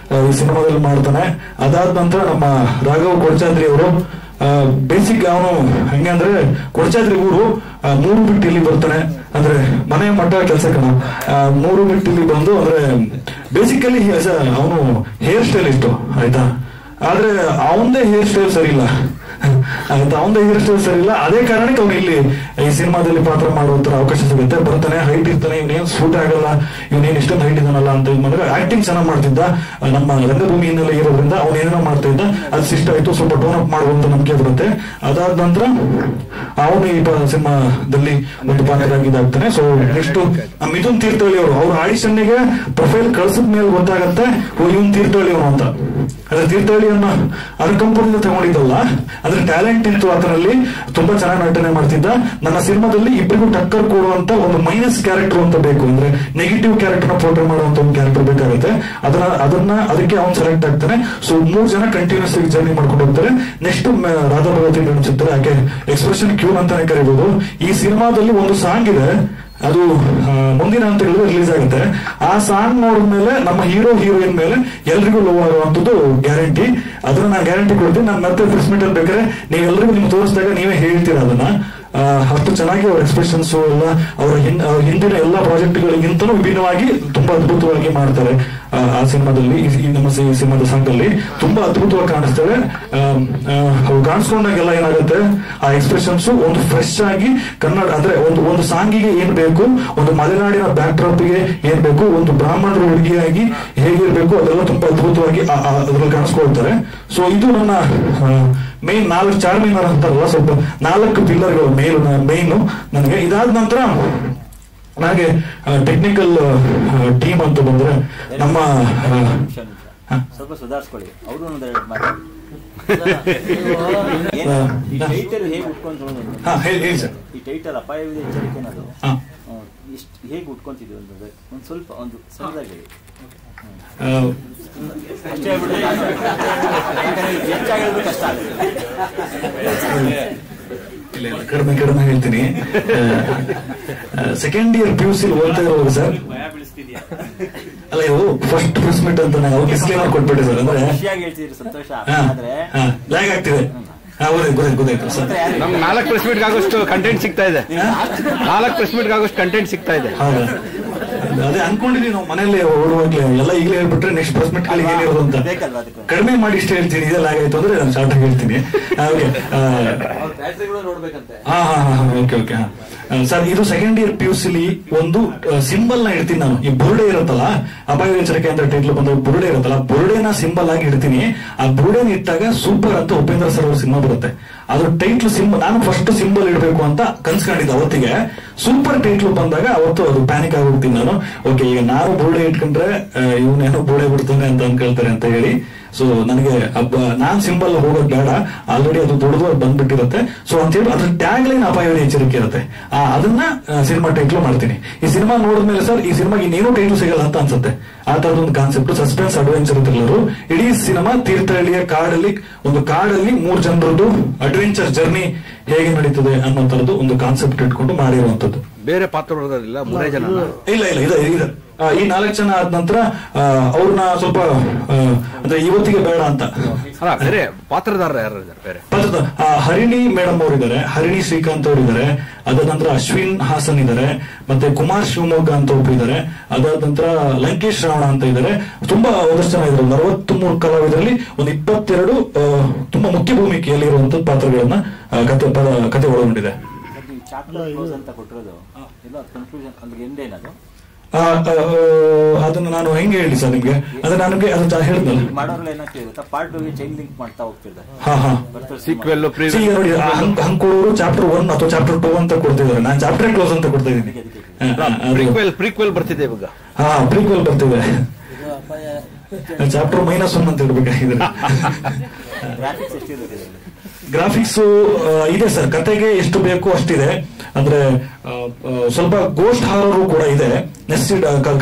ಈ ಸಿನಿಮಾದಲ್ಲಿ ಮಾಡ್ತಾನೆ. ಅದಾದ ನಂತರ ನಮ್ಮ ರಾಘವ್ ಕೊಡ್ಚಾದ್ರಿ ಅವರು ಬೇಸಿಕ್ ಅವನು ಹೆಂಗೆ ಅಂದ್ರೆ ಕೊಡ್ಚಾದ್ರಿ ಊರು 3 ಬಿಟ್ಟು ಇಲ್ಲಿ ಬರ್ತಾನೆ, ಅಂದ್ರೆ ಮನೆ ಮಠ ಕೆಲಸ ಕಣ. 3 ಬಿಟ್ಟು ಇಲ್ಲಿ ಬಂದು ಅಂದ್ರೆ ಬೇಸಿಕಲಿ ಅವನು ಹೇರ್ ಸ್ಟೈಲಿಸ್ಟ್ ಆಯ್ತಾ. ಆದ್ರೆ ಅವನದೇ ಹೇರ್ ಸ್ಟೈಲ್ ಸರಿ ಇಲ್ಲ ಆಯ್ತಾ, ಅವನದೇ ಹೇರ್ ಸ್ಟೈಲ್ ಸರಿ ಇಲ್ಲ. ಅದೇ ಕಾರಣಕ್ಕೆ ಅವ್ನು ಇಲ್ಲಿ ಈ ಸಿನಿಮಾದಲ್ಲಿ ಪಾತ್ರ ಮಾಡುವಂತ ಅವಕಾಶ ಸಿಗುತ್ತೆ. ಬರ್ತಾನೆ, ಹೈಟ್ ಇರ್ತಾನೆ, ಇವನೇನ್ ಸೂಟ್ ಆಗಲ್ಲ, ಇವನೇನ್ ಇಷ್ಟೊಂದು ಹೈಟ್ ಇದಾನಲ್ಲ ಅಂತ ಬಂದ್ರೆ ಆಕ್ಟಿಂಗ್ ಚೆನ್ನಾಗಿ ಮಾಡ್ತಿದ್ದ. ನಮ್ಮ ರಂಗಭೂಮಿ ಹಿನ್ನೆಲೆ ಇರೋದ್ರಿಂದ ಅವನೇನೋ ಮಾಡ್ತಾ ಇದ್ದ, ಅದು ಇಷ್ಟ ಆಯ್ತು, ಸ್ವಲ್ಪ ಟೋನ್ ಅಪ್ ಮಾಡುವಂತ ನಂಬಿಕೆ ಬರುತ್ತೆ. ಅದಾದ ನಂತರ ಅವನು ಈ ಸಿನಿಮಾದಲ್ಲಿ ಒಂದು ಪಾತ್ರ ಇದಾಗ್ತಾನೆ. ಸೊ ನೆಕ್ಸ್ಟ್ ಮಿಥುನ್ ತೀರ್ಥಹಳ್ಳಿ ಅವರು, ಅವ್ರ ಆಡಿಷನ್ಗೆ ಪ್ರೊಫೈಲ್ ಕಳ್ಸಿದ ಮೇಲೆ ಗೊತ್ತಾಗತ್ತೆ ಇವನ್ ತೀರ್ಥಹಳ್ಳಿ ಅವನು ಅಂತ. ಅದ್ರ ತೀರ್ಥಹಳ್ಳಿಯನ್ನ ಅನ್ಕಂಪನಿಂದ ತಗೊಂಡಿದ್ದಲ್ಲ, ಅದ್ರ ಟ್ಯಾಲೆಂಟ್ ಇತ್ತು ಆತನಲ್ಲಿ, ತುಂಬಾ ಚೆನ್ನಾಗಿ ನಟನೆ ಮಾಡ್ತಿದ್ದ. ನನ್ನ ಸಿನಿಮಾದಲ್ಲಿ ಇಬ್ಬರಿಗೂ ಟಕ್ಕರ್ ಕೊಡುವಂತ ಒಂದು ಮೈನಸ್ ಕ್ಯಾರೆಕ್ಟರ್ ಅಂತ ಬೇಕು, ಅಂದ್ರೆ ನೆಗೆಟಿವ್ ಕ್ಯಾರೆಕ್ಟರ್ ನ ಪೋರ್ಟ್ರೇ ಮಾಡುವಂತ ಒಂದು ಕ್ಯಾರೆಕ್ಟರ್ ಬೇಕಾಗುತ್ತೆ. ಅದಕ್ಕೆ ಅವ್ನು ಸೆಲೆಕ್ಟ್ ಆಗ್ತಾನೆ. ಸೊ 3 ಜನ ಕಂಟಿನ್ಯೂಸ್ ಆಗಿ ಜರ್ನಿ ಮಾಡ್ಕೊಂಡು ಹೋಗ್ತಾರೆ. ನೆಕ್ಸ್ಟ್ ರಾಧಾ ಭಗವತಿ ಅನ್ಸುತ್ತಾರೆ, ಯಾಕೆ ಎಕ್ಸ್ಪ್ರೆಷನ್ ಕ್ಯೂನ್ ಅಂತಾನೆ ಕರೀಬಹುದು. ಈ ಸಿನಿಮಾದಲ್ಲಿ ಒಂದು ಸಾಂಗ್ ಇದೆ, ಅದು ಮುಂದಿನ ಹಂತಗಳಲ್ಲಿ ರಿಲೀಸ್ ಆಗುತ್ತೆ. ಆ ಸಾಂಗ್ ನೋಡಿದ್ಮೇಲೆ ನಮ್ಮ ಹೀರೋಯಿನ್ ಮೇಲೆ ಎಲ್ರಿಗೂ ಲವ್ ಆಗುವಂಥದ್ದು ಗ್ಯಾರಂಟಿ. ಅದನ್ನ ನಾನು ಗ್ಯಾರಂಟಿ ಕೊಡ್ತೀನಿ. ನಾನು ಮತ್ತೆ ಪ್ರೆಸ್ ಮೀಟ್ ಅಲ್ಲಿ ಬೇಕಾದ್ರೆ ನೀವೆಲ್ಲರಿಗೂ ನಿಮ್ಗೆ ತೋರಿಸಿದಾಗ ನೀವೇ ಹೇಳ್ತೀರಾ ಅದನ್ನ. ಅಷ್ಟು ಚೆನ್ನಾಗಿ ಅವ್ರ ಎಕ್ಸ್ಪ್ರೆಷನ್ಸ್ ಎಲ್ಲ ಅವರ ಹಿಂದಿನ ಎಲ್ಲ ಪ್ರಾಜೆಕ್ಟ್ಗಳಿಗಿಂತಲೂ ವಿಭಿನ್ನವಾಗಿ ತುಂಬಾ ಅದ್ಭುತವಾಗಿ ಮಾಡ್ತಾರೆ. ಆ ಸಿನಿಮಾದಲ್ಲಿ ನಮ್ಮ ಸಿನಿಮಾದ ಸಾಂಗ್ ಅಲ್ಲಿ ತುಂಬಾ ಅದ್ಭುತವಾಗಿ ಕಾಣಿಸ್ತವೆ. ಅವ್ರು ಕಾಣಿಸ್ಕೊಂಡಾಗೆಲ್ಲ ಏನಾಗುತ್ತೆ, ಆ ಎಕ್ಸ್ಪ್ರೆಷನ್ಸ್ ಒಂದು ಫ್ರೆಶ್ ಆಗಿ ಕನ್ನಡ ಅಂದ್ರೆ ಒಂದು ಸಾಂಗಿಗೆ ಏನ್ ಬೇಕು, ಒಂದು ಮಲೆನಾಡಿನ ಬ್ಯಾಕ್ ಡ್ರಾಪ್ ಗೆ ಏನ್ ಬೇಕು, ಒಂದು ಬ್ರಾಹ್ಮಣರ ಹುಡುಗಿಯಾಗಿ ಹೇಗಿರ್ಬೇಕು ಅದೆಲ್ಲ ತುಂಬಾ ಅದ್ಭುತವಾಗಿ ಅದ್ರಲ್ಲಿ ಕಾಣಿಸ್ಕೊಳ್ತಾರೆ. ಸೊ ಇದು ನನ್ನ ಮೇನ್ 4 ಚಾರ್ಮಿನಾರ್ ಅಂತಾರಲ್ಲ, ಸ್ವಲ್ಪ 4 ಪಿಲ್ಲರ್ಗಳು ಮೇಯ್ನು ನನಗೆ. ಇದಾದ ನಂತರ ನನಗೆ ಟೆಕ್ನಿಕಲ್ ಟೀಮ್ ಅಂತ ಬಂದ್ರೆ ನಮ್ಮ ಸ್ವಲ್ಪ ಸುಧಾರಿಸ್ಕೊಳ್ಳಿ ಅವರು ಹೇಗೆ ಉಟ್ಕೊಂಡು ಹೇಳಿ ಸರ್. ಈ ಟೈಟಲ್ ಅಪಾಯವಿದೆ ಎಚ್ಚರಿಕೆ ಅನ್ನೋದು ಹೇಗೆ ಉಟ್ಕೊಂತಿದ್ವಿ ಅಂದ್ರೆ ಒಂದು ಸ್ವಲ್ಪ ಒಂದು ಸಣ್ಣದಾಗಿ ಅಷ್ಟೇ ಹೆಚ್ಚಾಗಿರೋದು ಕಷ್ಟ ಆಗುತ್ತೆ. ಕಡಿಮೆ ಹೇಳ್ತೀನಿ. ಸೆಕೆಂಡ್ ಇಯರ್ PUC ಓದ್ತಾ ಇರೋರು ಸರ್, ಅಲ್ಲ ಇದು ಫಸ್ಟ್ ಪ್ರೆಸ್ ಮೀಟ್ ಅಂತ ನಾವು ಡಿಸ್ಕ್ಲೇಮರ್ ಕೊಟ್ಬಿಟ್ಟೆ ಸರ್. ಅಂದ್ರೆ ಖುಷಿಯಾಗಿ ಹೇಳ್ತಿದ್ರಿ, ಸಂತೋಷ. ಆದ್ರೆ ಲ್ಯಾಗ್ ಆಗ್ತಿದೆ. ಗೊತ್ತಾಯ್ತು ಸರ್. ನಮ್ಗೆ 4 ಪ್ರೆಸ್ ಮೀಟ್ ಆಗೋಷ್ಟು ಕಂಟೆಂಟ್ ಸಿಗ್ತಾ ಇದೆ. 4 ಪ್ರೆಸ್ ಮೀಟ್ ಆಗೋಷ್ಟು ಕಂಟೆಂಟ್ ಸಿಗ್ತಾ ಇದೆ. ಹೌದಾ? ಅದೇ ಅನ್ಕೊಂಡಿದೀವಿ ನಾವು ಮನೇಲಿ ಓಡುವಾಗ್ಲೇ ಎಲ್ಲ ಈಗಲೇ ಹೇಳ್ಬಿಟ್ರೆ ನೆಕ್ಸ್ಟ್ ಪ್ರೆಸ್ ಮೀಟ್ ಗಳಿಗೆ ಏನಿರೋದು ಅಂತ ಕಡಿಮೆ ಮಾಡಿ ಇಷ್ಟ ಹೇಳ್ತೀನಿ. ಇದೆಲ್ಲ ಆಗಾಯ್ತು ಅಂದ್ರೆ ನಾನು ಶಾರ್ಟ್ ಆಗಿ ಹೇಳ್ತೀನಿ. ಓಕೆ ಸರ್, ಇದು ಸೆಕೆಂಡ್ ಇಯರ್ PUC ಒಂದು ಸಿಂಬಲ್ ನ ಇಡ್ತೀನಿ ನಾನು. ಈ ಬುರುಡೆ ಇರುತ್ತಲ್ಲ, ಅಪಾಯ ಎಚ್ಚರಿಕೆ ಅಂತ ಟೈಟ್ಲ್ ಬಂದ ಬುರುಡೆ ಇರುತ್ತಲ್ಲ, ಬುರುಡೆನ ಸಿಂಬಲ್ ಆಗಿ ಇಡ್ತೀನಿ. ಆ ಬುರುಡೆನ ಇಟ್ಟಾಗ ಸೂಪರ್ ಅಂತ ಉಪೇಂದ್ರ ಸರ್ ಅವ್ರ ಸಿನಿಮಾ ಬರುತ್ತೆ. ಅದು ಟೈಟ್ಲ್ ಸಿಂಬಲ್ ನಾನು ಫಸ್ಟ್ ಸಿಂಬಲ್ ಇಡಬೇಕು ಅಂತ ಕನ್ಸ್ಕೊಂಡಿದ್ದೆ ಅವತ್ತಿಗೆ. ಸೂಪರ್ ಟೈಟ್ಲ್ ಬಂದಾಗ ಅವತ್ತು ಅದು ಪ್ಯಾನಿಕ್ ಆಗೋಗ್ತೀನಿ ನಾನು. ಓಕೆ, ಈಗ ನಾನು ಬುರುಡೆ ಇಟ್ಕೊಂಡ್ರೆ ಇವನೇನೋ ಬುರುಡೆ ಬಿಡ್ತಾನೆ ಅಂತ ಅನ್ಕೊಳ್ತಾರೆ ಅಂತ ಹೇಳಿ, ಸೊ ನನಗೆ ನಾನ್ ಸಿಂಬಲ್ ಹೋಗೋದು ಬೇಡ, ಆಲ್ರೆಡಿ ಅದು ದೊಡ್ಡದು ಬಂದ್ಬಿಟ್ಟಿರುತ್ತೆ. ಸೊ ಅಂತ ಹೇಳಿ ಅದ್ರ ಟ್ಯಾಗ್ ಲೈನ್ ಅಪಾಯವಾದಿ ಎಚ್ಚರಿಕೆ ಇರುತ್ತೆ, ಅದನ್ನ ಸಿನಿಮಾ ಟೈಟ್ಲ್ ಮಾಡ್ತೀನಿ. ಈ ಸಿನಿಮಾ ನೋಡಿದ್ಮೇಲೆ ಸರ್ ಈ ಸಿನಿಮಾಗೆ ಇನ್ನೇನು ಟೈಟ್ಲ್ ಸಿಗಲ್ಲ ಅಂತ ಅನ್ಸುತ್ತೆ. ಆ ತರದೊಂದು ಕಾನ್ಸೆಪ್ಟ್, ಸಸ್ಪೆನ್ಸ್ ಅಡ್ವೆಂಚರ್ ಥ್ರಿಲ್ಲರ್. ಇಡೀ ಸಿನಿಮಾ ತೀರ್ಥಹಳ್ಳಿಯ ಕಾಡಲ್ಲಿ 3 ಜನರದ್ದು ಅಡ್ವೆಂಚರ್ ಜರ್ನಿ ಹೇಗೆ ನಡೀತದೆ ಅನ್ನೋ ತರದ್ದು ಒಂದು ಕಾನ್ಸೆಪ್ಟ್ ಇಟ್ಕೊಂಡು ಮಾಡಿರುವಂತದ್ದು. ಬೇರೆ ಪಾತ್ರಗಳಿಲ್ಲ, 3 ಜನ ಇಲ್ಲ ಇದೆ. ಈ 4 ಜನ ಆದ ನಂತರ ಅವ್ರನ್ನ ಸ್ವಲ್ಪ ಅಂದ್ರೆ ಇವತ್ತಿಗೆ ಬೇಡ ಅಂತ ಬೇರೆ ಪಾತ್ರದಾರ ಯಾರು ಬೇರೆ ಹರಿಣಿ ಮೇಡಮ್ ಅವರಿದ್ದಾರೆ, ಹರಿಣಿ ಶ್ರೀಕಾಂತ್ ಅವರಿದ್ದಾರೆ, ಅದಾದ ನಂತರ ಅಶ್ವಿನ್ ಹಾಸನ್ ಇದ್ದಾರೆ, ಮತ್ತೆ ಕುಮಾರ್ ಶಿವಮೊಗ್ಗ ಅಂತ ಒಬ್ರು ಇದ್ದಾರೆ, ಅದಾದ ನಂತರ ಲಂಕೇಶ್ ರಾವಣ ಅಂತ ಇದ್ದಾರೆ. ತುಂಬಾ ಒಂದಷ್ಟು ಜನ ಇದ್ದಾರೆ. 63 ಕಲಾವಿದರಲ್ಲಿ ಒಂದು 22 ತುಂಬಾ ಮುಖ್ಯ ಭೂಮಿಕೆಯಲ್ಲಿ ಇರುವಂತಹ ಪಾತ್ರಗಳನ್ನ ಕತೆ ಒಳಗೊಂಡಿದೆ. ಅದನ್ನ ನಾನು ಹೆಂಗೆ ಹೇಳಿ ಸರ್ ನಿಮ್ಗೆ? ಅದೇ ನನಗೆ ಅದು ಹೇಳಿದ್ನಲ್ಲ, ಹಂಕೋರು ಚಾಪ್ಟರ್ 1 ಅಥವಾ ಚಾಪ್ಟರ್ 2 ಅಂತ ಕೊಡ್ತಿದ್ದಾರೆ. ನಾನು ಚಾಪ್ಟರ್ ಕ್ಲೋಸ್ ಅಂತ ಕೊಡ್ತಾ ಇದ್ದೀನಿ. ಪ್ರೀಕ್ವೆಲ್ ಬರ್ತಿದೆ ಇವಾಗ. ಪ್ರೀಕ್ವೆಲ್ ಬರ್ತಿದೆ. ಚಾಪ್ಟರ್ -1 ಅಂತ ಇಡ್ಬೇಕಾಗಿದೆ. ಗ್ರಾಫಿಕ್ಸ್ ಇದೆ ಸರ್, ಕತೆಗೆ ಎಷ್ಟು ಬೇಕು ಅಷ್ಟಿದೆ. ಅಂದ್ರೆ ಸ್ವಲ್ಪ ಗೋಸ್ಟ್ ಹಾರರು ಕೂಡ ಇದೆ.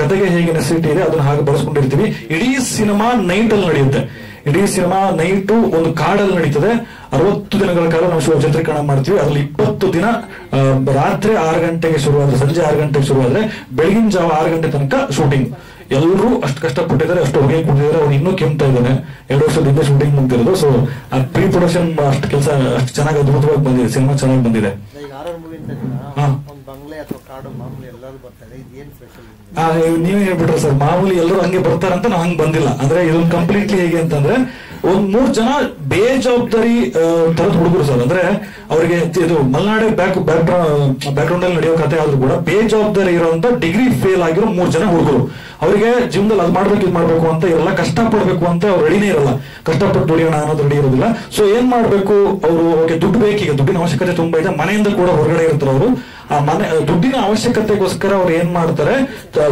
ಕತೆಗೆ ಹೇಗೆ ನೆಸಿಟಿ ಇದೆ ಅದನ್ನ ಹಾಗೆ ಬಳಸ್ಕೊಂಡಿರ್ತೀವಿ. ಇಡೀ ಸಿನಿಮಾ ನೈಟ್ ಅಲ್ಲಿ ನಡೆಯುತ್ತೆ. ಇಡೀ ಸಿನಿಮಾ ನೈಟು ಒಂದು ಕಾಡಲ್ಲಿ ನಡೀತದೆ. 60 ದಿನಗಳ ಕಾಲ ನಾವು ಚಿತ್ರೀಕರಣ ಮಾಡ್ತೀವಿ. ಅದ್ರಲ್ಲಿ 20 ದಿನ ರಾತ್ರಿ 6 ಗಂಟೆಗೆ ಶುರುವಾದ್ರೆ, ಸಂಜೆ 6 ಗಂಟೆಗೆ ಶುರುವಾದ್ರೆ ಬೆಳಗಿನ ಜಾವ 6 ಗಂಟೆ ತನಕ ಶೂಟಿಂಗ್. ಎಲ್ಲರೂ ಅಷ್ಟು ಕಷ್ಟಪಟ್ಟಿದ್ದಾರೆ, ಅಷ್ಟು ಹೊಗೆ ಕುಡಿದಿದ್ದಾರೆ. ಅವ್ರು ಇನ್ನೂ ಕೆಮ್ತಾ ಇದ್ದಾನೆ. 2 ವರ್ಷದಿಂದ ಶೂಟಿಂಗ್ ಮುಗ್ದಿರೋದು. ಸೊ ಆ ಪ್ರೀ ಪ್ರೊಡಕ್ಷನ್ ಅಷ್ಟು ಕೆಲಸ ಅಷ್ಟು ಚೆನ್ನಾಗಿ ಅದ್ಭುತವಾಗಿ ಬಂದಿದೆ. ಸಿನಿಮಾ ಚೆನ್ನಾಗಿ ಬಂದಿದೆ. ನೀವೇ ಹೇಳ್ಬಿಟ್ರೆ ಸರ್, ಮಾಮೂಲಿ ಎಲ್ಲರೂ ಹಂಗೆ ಬರ್ತಾರಂತ ನಾವು ಹಂಗೆ ಬಂದಿಲ್ಲ. ಅಂದ್ರೆ ಇದೊಂದು ಕಂಪ್ಲೀಟ್ಲಿ ಹೇಗೆ ಅಂತಂದ್ರೆ ಒಂದ್ 3 ಜನ ಬೇಜವಾಬ್ದಾರಿ ತರದ ಹುಡುಗರು ಸರ್. ಅಂದ್ರೆ ಅವ್ರಿಗೆ ಇದು ಮಲ್ನಾಡೆ ಬ್ಯಾಕ್ ಗ್ರೌಂಡ್ ಅಲ್ಲಿ ನಡೆಯೋ ಕತೆ ಆದ್ರೂ ಕೂಡ ಬೇಜವಾಬ್ದಾರಿ ಇರುವಂತ ಡಿಗ್ರಿ ಫೇಲ್ ಆಗಿರೋ 3 ಜನ ಹುಡುಗರು. ಅವರಿಗೆ ಜೀವನದಲ್ಲಿ ಅದು ಮಾಡ್ಬೇಕು ಇದು ಮಾಡ್ಬೇಕು ಅಂತ ಎಲ್ಲ ಕಷ್ಟ ಪಡ್ಬೇಕು ಅಂತ ಅವ್ರು ರೆಡಿನೇ ಇರಲ್ಲ. ಕಷ್ಟಪಟ್ಟು ದುಡಿಯೋಣ ಅನ್ನೋದು ರೆಡಿ ಇರೋದಿಲ್ಲ. ಸೊ ಏನ್ ಮಾಡ್ಬೇಕು ಅವರು? ದುಡ್ಡು ಬೇಕೀಗ, ದುಡ್ಡಿನ ಅವಶ್ಯಕತೆ ತುಂಬಾ ಇದೆ. ಮನೆಯಿಂದ ಕೂಡ ಹೊರಗಡೆ ಇರ್ತಾರೆ ಅವರು. ಆ ದುಡ್ಡಿನ ಅವಶ್ಯಕತೆಗೋಸ್ಕರ ಅವ್ರು ಏನ್ ಮಾಡ್ತಾರೆ,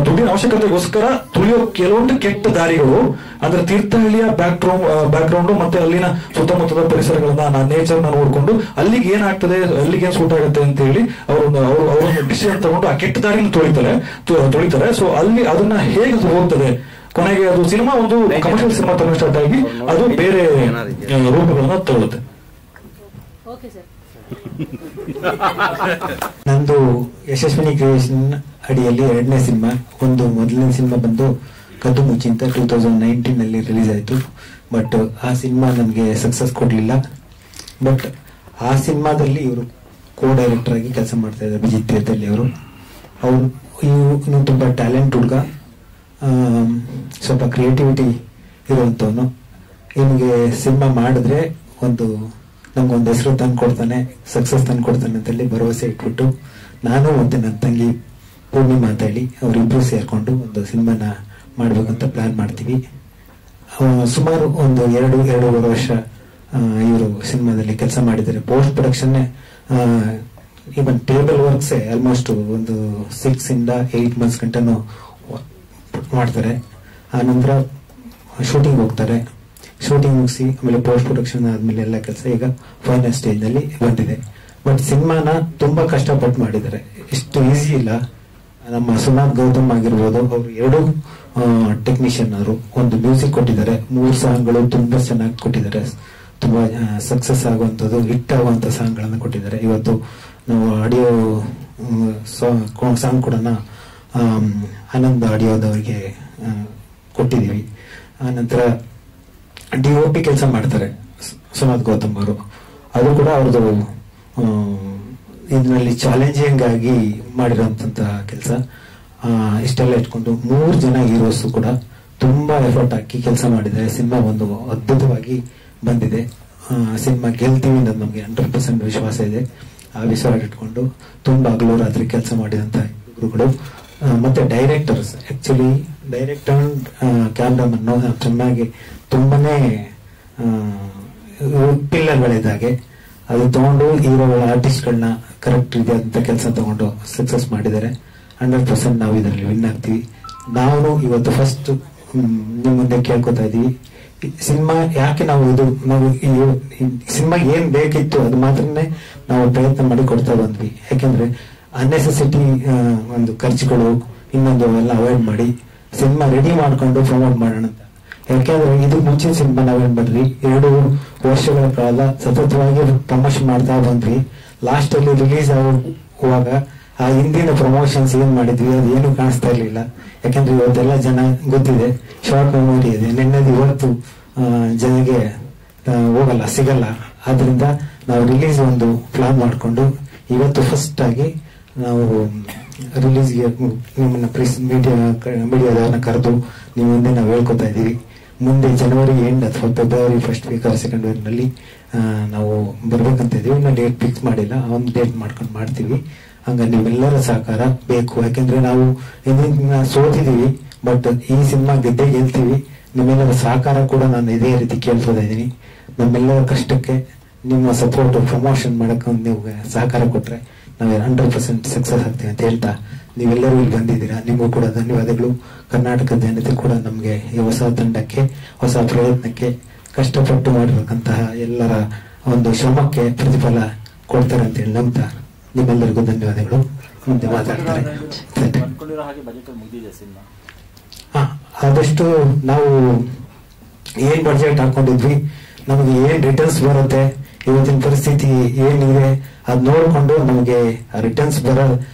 ದುಡ್ಡಿನ ಅವಶ್ಯಕತೆಗೋಸ್ಕರ ತುಳಿಯೋ ಕೆಲವೊಂದು ಕೆಟ್ಟ ದಾರಿಗಳು ಅಂದ್ರೆ ತೀರ್ಥಹಳ್ಳಿಯ ಬ್ಯಾಕ್ಗ್ರೌಂಡ್ ಮತ್ತೆ ಅಲ್ಲಿನ ಸುತ್ತಮುತ್ತದ ಪರಿಸರಗಳನ್ನ ನೇಚರ್ ನ ನೋಡ್ಕೊಂಡು ಅಲ್ಲಿಗೆ ಏನಾಗ್ತದೆ, ಅಲ್ಲಿಗೆ ಏನ್ ಸೂಟ್ ಆಗುತ್ತೆ ಅಂತ ಹೇಳಿ ಅವ್ರ ಡಿಸಿಷನ್ ತಗೊಂಡು ಆ ಕೆಟ್ಟ ದಾರಿನ ತುಳಿತಾರೆ. ಸೊ ಅಲ್ಲಿ ಅದನ್ನ ಹೇಗೆ ಹೋಗ್ತದೆ, ಕೊನೆಗೆ ಅದು ಸಿನಿಮಾ ಒಂದು ಕಮರ್ಷಿಯಲ್ ಸಿನಿಮಾ ತರ ಸ್ಟಾರ್ಟ್ ಆಗಿ ಅದು ಬೇರೆ ರೂಪಗಳನ್ನ ತಗೊಳುತ್ತೆ. ನಂದು ಯಶಸ್ವಿನಿ ಕ್ರಿಯೇಷನ್ ಅಡಿಯಲ್ಲಿ 2ನೇ ಸಿನಿಮಾ. ಮೊದಲನೇ ಸಿನಿಮಾ ಬಂದು ಕದ್ದು ಮುಚ್ಚಿ ಅಂತ 2019 ನಲ್ಲಿ ರಿಲೀಸ್ ಆಯ್ತು. ಬಟ್ ಆ ಸಿನಿಮಾ ನಮಗೆ ಸಕ್ಸಸ್ ಕೊಡ್ಲಿಲ್ಲ. ಬಟ್ ಆ ಸಿನಿಮಾದಲ್ಲಿ ಇವರು ಕೋ ಡೈರೆಕ್ಟರ್ ಆಗಿ ಕೆಲಸ ಮಾಡ್ತಾ ಇದ್ದಾರೆ, ವಿಜಿತ್ ತೀರ್ಥಹಳ್ಳಿ ಅವರು. ಇವನು ತುಂಬಾ ಟ್ಯಾಲೆಂಟ್ ಹುಡುಗ, ಸ್ವಲ್ಪ ಕ್ರಿಯೇಟಿವಿಟಿ ಇರುವಂತವನು. ಇವನಿಗೆ ಸಿನಿಮಾ ಮಾಡಿದ್ರೆ ನಮ್ಗೊಂದು ಹೆಸರು ತಂದು ಕೊಡ್ತಾನೆ, ಸಕ್ಸಸ್ ತಂದು ಕೊಡ್ತಾನೆ ಅಂತೇಳಿ ಭರವಸೆ ಇಟ್ಬಿಟ್ಟು ನಾನು ಮತ್ತೆ ನನ್ನ ತಂಗಿ ಪೂರ್ಣಿಮಾ ಅಂತ ಹೇಳಿ ಅವರಿಬ್ರು ಸೇರ್ಕೊಂಡು ಒಂದು ಸಿನಿಮಾನ ಮಾಡ್ಬೇಕಂತ ಪ್ಲಾನ್ ಮಾಡ್ತೀವಿ. ಸುಮಾರು ಒಂದು 2-2.5 ವರ್ಷ ಇವರು ಸಿನಿಮಾದಲ್ಲಿ ಕೆಲಸ ಮಾಡಿದ್ದಾರೆ. Post production even table works almost ಒಂದು 6 ಇಂದ 8 ಮಂತ್ಸ್ ಗಂಟನೂ ಮಾಡ್ತಾರೆ. ಆ ನಂತರ ಶೂಟಿಂಗ್ ಹೋಗ್ತಾರೆ. ಶೂಟಿಂಗ್ ಮುಗಿಸಿ ಆಮೇಲೆ ಪೋಸ್ಟ್ ಪ್ರೊಡಕ್ಷನ್ ಆದ್ಮೇಲೆ ಎಲ್ಲ ಕೆಲಸ ಈಗ ಫೈನಲ್ ಸ್ಟೇಜ್ ನಲ್ಲಿ ಬಂದಿದೆ. ಬಟ್ ಸಿನಿಮಾನ ತುಂಬಾ ಕಷ್ಟಪಟ್ಟು ಮಾಡಿದ್ದಾರೆ, ಇಷ್ಟು ಈಸಿ ಇಲ್ಲ. ನಮ್ಮ ಸುನಾಥ್ ಗೌತಮ್ ಆಗಿರ್ಬೋದು, ಅವರು 2 ಟೆಕ್ನಿಷಿಯನ್ ಅವರು ಒಂದು ಮ್ಯೂಸಿಕ್ ಕೊಟ್ಟಿದ್ದಾರೆ. 3 ಸಾಂಗ್ಗಳು ತುಂಬಾ ಚೆನ್ನಾಗಿ ಕೊಟ್ಟಿದ್ದಾರೆ. ತುಂಬಾ ಸಕ್ಸಸ್ ಆಗುವಂಥದ್ದು, ಹಿಟ್ ಆಗುವಂತ ಸಾಂಗ್ ಗಳನ್ನ ಕೊಟ್ಟಿದ್ದಾರೆ. ಇವತ್ತು ನಾವು ಆಡಿಯೋ ಸಾಂಗ್ ಕೂಡ ಆನಂದ್ ಆಡಿಯೋದವ್ರಿಗೆ ಕೊಟ್ಟಿದ್ದೀವಿ. ಆನಂತರ DOP ಕೆಲಸ ಮಾಡ್ತಾರೆ ಸುನಾಥ್ ಗೌತಮ್ ಅವರು, ಅದು ಕೂಡ ಅವ್ರದ್ದು ಇದರಲ್ಲಿ ಚಾಲೆಂಜಿಂಗ್ ಆಗಿ ಮಾಡಿರೋಂಥ ಕೆಲಸ. ಇಷ್ಟೆಲ್ಲ ಇಟ್ಕೊಂಡು 3 ಜನ ಹೀರೋಸ್ ಕೂಡ ತುಂಬಾ ಎಫರ್ಟ್ ಹಾಕಿ ಕೆಲಸ ಮಾಡಿದ್ದಾರೆ. ಸಿನಿಮಾ ಒಂದು ಅದ್ಭುತವಾಗಿ ಬಂದಿದೆ. ಸಿನಿಮಾ ಗೆಲ್ತೀವಿ ಅನ್ನೋದು ನಮಗೆ 100% ವಿಶ್ವಾಸ ಇದೆ. ಆ ವಿಶ್ವಾಸ ಇಟ್ಕೊಂಡು ತುಂಬಾ ಹಗಲು ರಾತ್ರಿ ಕೆಲಸ ಮಾಡಿದಂತ ಗುರುಗಳು. ಮತ್ತೆ ಡೈರೆಕ್ಟರ್ಸ್, ಆಕ್ಚುಲಿ ಡೈರೆಕ್ಟರ್ ಕ್ಯಾಮ್ರಾಮನ್ ಚೆನ್ನಾಗಿ ತುಂಬಾನೇ ಪಿಲ್ಲರ್ಗಳಿದ್ದಾಗೆ ಅದು ತಗೊಂಡು ಹೀರೋಗಳ ಆರ್ಟಿಸ್ಟ್ಗಳನ್ನ ಕರೆಕ್ಟ್ ಇದೆ ಅಂತ ಕೆಲಸ ತಗೊಂಡು ಸಕ್ಸಸ್ ಮಾಡಿದ್ದಾರೆ. 100% ನಾವು ಇದರಲ್ಲಿ ವಿನ್ ಆಗ್ತೀವಿ. ನಾವು ಇವತ್ತು ಫಸ್ಟ್ ನಿಮ್ಮ ಮುಂದೆ ಕೇಳ್ಕೊತಾ ಇದೀವಿ, ಸಿನಿಮಾ ಯಾಕೆ ನಾವು ಸಿನಿಮಾ ಏನ್ ಬೇಕಿತ್ತು ಅದು ಮಾತ್ರನೇ ನಾವು ಪ್ರಯತ್ನ ಮಾಡಿ ಕೊಡ್ತಾ ಬಂದ್ವಿ. ಯಾಕೆಂದ್ರೆ ಅನ್ನೆಸೆಸಿಟಿ ಒಂದು ಖರ್ಚುಗಳು ಇನ್ನೊಂದು ಎಲ್ಲ ಅವಾಯ್ಡ್ ಮಾಡಿ ಸಿನಿಮಾ ರೆಡಿ ಮಾಡ್ಕೊಂಡು ಪ್ರಮೋಟ್ ಮಾಡೋಣ ಅಂತ. ಯಾಕೆಂದ್ರೆ ಇದು ಮುಂಚಿನ ಸಿನಿಮಾ ನಾವೇನ್ ಮಾಡ್ರಿ 2 ವರ್ಷಗಳ ಕಾಲ ಸತತವಾಗಿ ಪ್ರಮೋಷನ್ ಮಾಡ್ತಾ ಬಂದ್ವಿ. ಲಾಸ್ಟ್ ಅಲ್ಲಿ ರಿಲೀಸ್ ಆಗುವಾಗ ಆ ಹಿಂದಿನ ಪ್ರಮೋಷನ್ಸ್ ಏನ್ ಮಾಡಿದ್ವಿ ಅದು ಏನು ಕಾಣಿಸ್ತಾ ಇರ್ಲಿಲ್ಲ. ಯಾಕಂದ್ರೆ ಇವತ್ತೆಲ್ಲ ಜನ ಗೊತ್ತಿದೆ, ಶಾರ್ಟ್ ಮೆಮೊರಿ ಇದೆ, ನಿನ್ನೆದು ಇವತ್ತು ಜನಗೆ ಹೋಗಲ್ಲ, ಸಿಗಲ್ಲ. ಆದ್ರಿಂದ ನಾವು ರಿಲೀಸ್ ಒಂದು ಪ್ಲಾನ್ ಮಾಡಿಕೊಂಡು ಇವತ್ತು ಫಸ್ಟ್ ಆಗಿ ನಾವು ರಿಲೀಸ್ಗೆ ನಿಮ್ಮನ್ನ ಮೀಡಿಯಾದವ್ರನ್ನ ಕರೆದು ನಿಮ್ಮ ಮುಂದೆ ನಾವು ಹೇಳ್ಕೊತಾ ಇದೀವಿ. ಮುಂದೆ ಜನವರಿ ಎಂಡ್ ಅಥವಾ ಫೆಬ್ರವರಿ first week or second week ನಲ್ಲಿ ನಾವು ಬರ್ಬೇಕಂತ ಇದೀವಿ. ಇನ್ನು ಡೇಟ್ ಫಿಕ್ಸ್ ಮಾಡಿಲ್ಲ, ಒಂದು ಡೇಟ್ ಮಾಡ್ಕೊಂಡು ಮಾಡ್ತೀವಿ. ಹಂಗ ನೀವೆಲ್ಲರ ಸಹಕಾರ ಬೇಕು. ಯಾಕೆಂದ್ರೆ ನಾವು ಇದನ್ನ ಸೋತಿದೀವಿ, ಬಟ್ ಈ ಸಿನಿಮಾ ಗೆಲ್ತೀವಿ. ನಿಮ್ಮೆಲ್ಲರ ಸಹಕಾರ ಕೂಡ ನಾನು ಇದೇ ರೀತಿ ಕೇಳ್ತಾ ಇದ್ದೀನಿ. ನಮ್ಮೆಲ್ಲರ ಕಷ್ಟಕ್ಕೆ ನಿಮ್ಮ ಸಪೋರ್ಟ್ ಪ್ರಮೋಷನ್ ಮಾಡಕ್ಕೆ ನೀವು ಸಹಕಾರ ಕೊಟ್ರೆ ನಾವು 100% ಸಕ್ಸಸ್ ಆಗ್ತೀವಿ ಅಂತ ಹೇಳ್ತಾ ನೀವೆಲ್ಲರೂ ಇಲ್ಲಿ ಬಂದಿದ್ದೀರಾ. ನಿಮಗೂ ಕೂಡ ಧನ್ಯವಾದಗಳು. ಕರ್ನಾಟಕದ ಜನತೆ ಕೂಡ ನಮಗೆ ಈ ಹೊಸ ತಂಡಕ್ಕೆ, ಹೊಸ ಪ್ರಯತ್ನಕ್ಕೆ ಕಷ್ಟಪಟ್ಟು ಮಾಡಿರತಕ್ಕಂತಹ ಎಲ್ಲರ ಒಂದು ಶ್ರಮಕ್ಕೆ ಪ್ರತಿಫಲ ಕೊಡ್ತಾರೆ ಅಂತ ಹೇಳಿ ನಂಬ್ತಾ ನಿಮ್ಮೆಲ್ಲರಿಗೂ ಧನ್ಯವಾದಗಳು. ಮುಂದೆ ಮಾತಾಡ್ತಾರೆ. ಆದಷ್ಟು ನಾವು ಏನ್ ಬಡ್ಜೆಟ್ ಹಾಕೊಂಡಿದ್ವಿ, ನಮಗೆ ಏನ್ ರಿಟರ್ನ್ಸ್ ಬರುತ್ತೆ, ಇವತ್ತಿನ ಪರಿಸ್ಥಿತಿ ಏನಿದೆ ಅದ್ ನೋಡ್ಕೊಂಡು ನಮಗೆ ರಿಟರ್ನ್ಸ್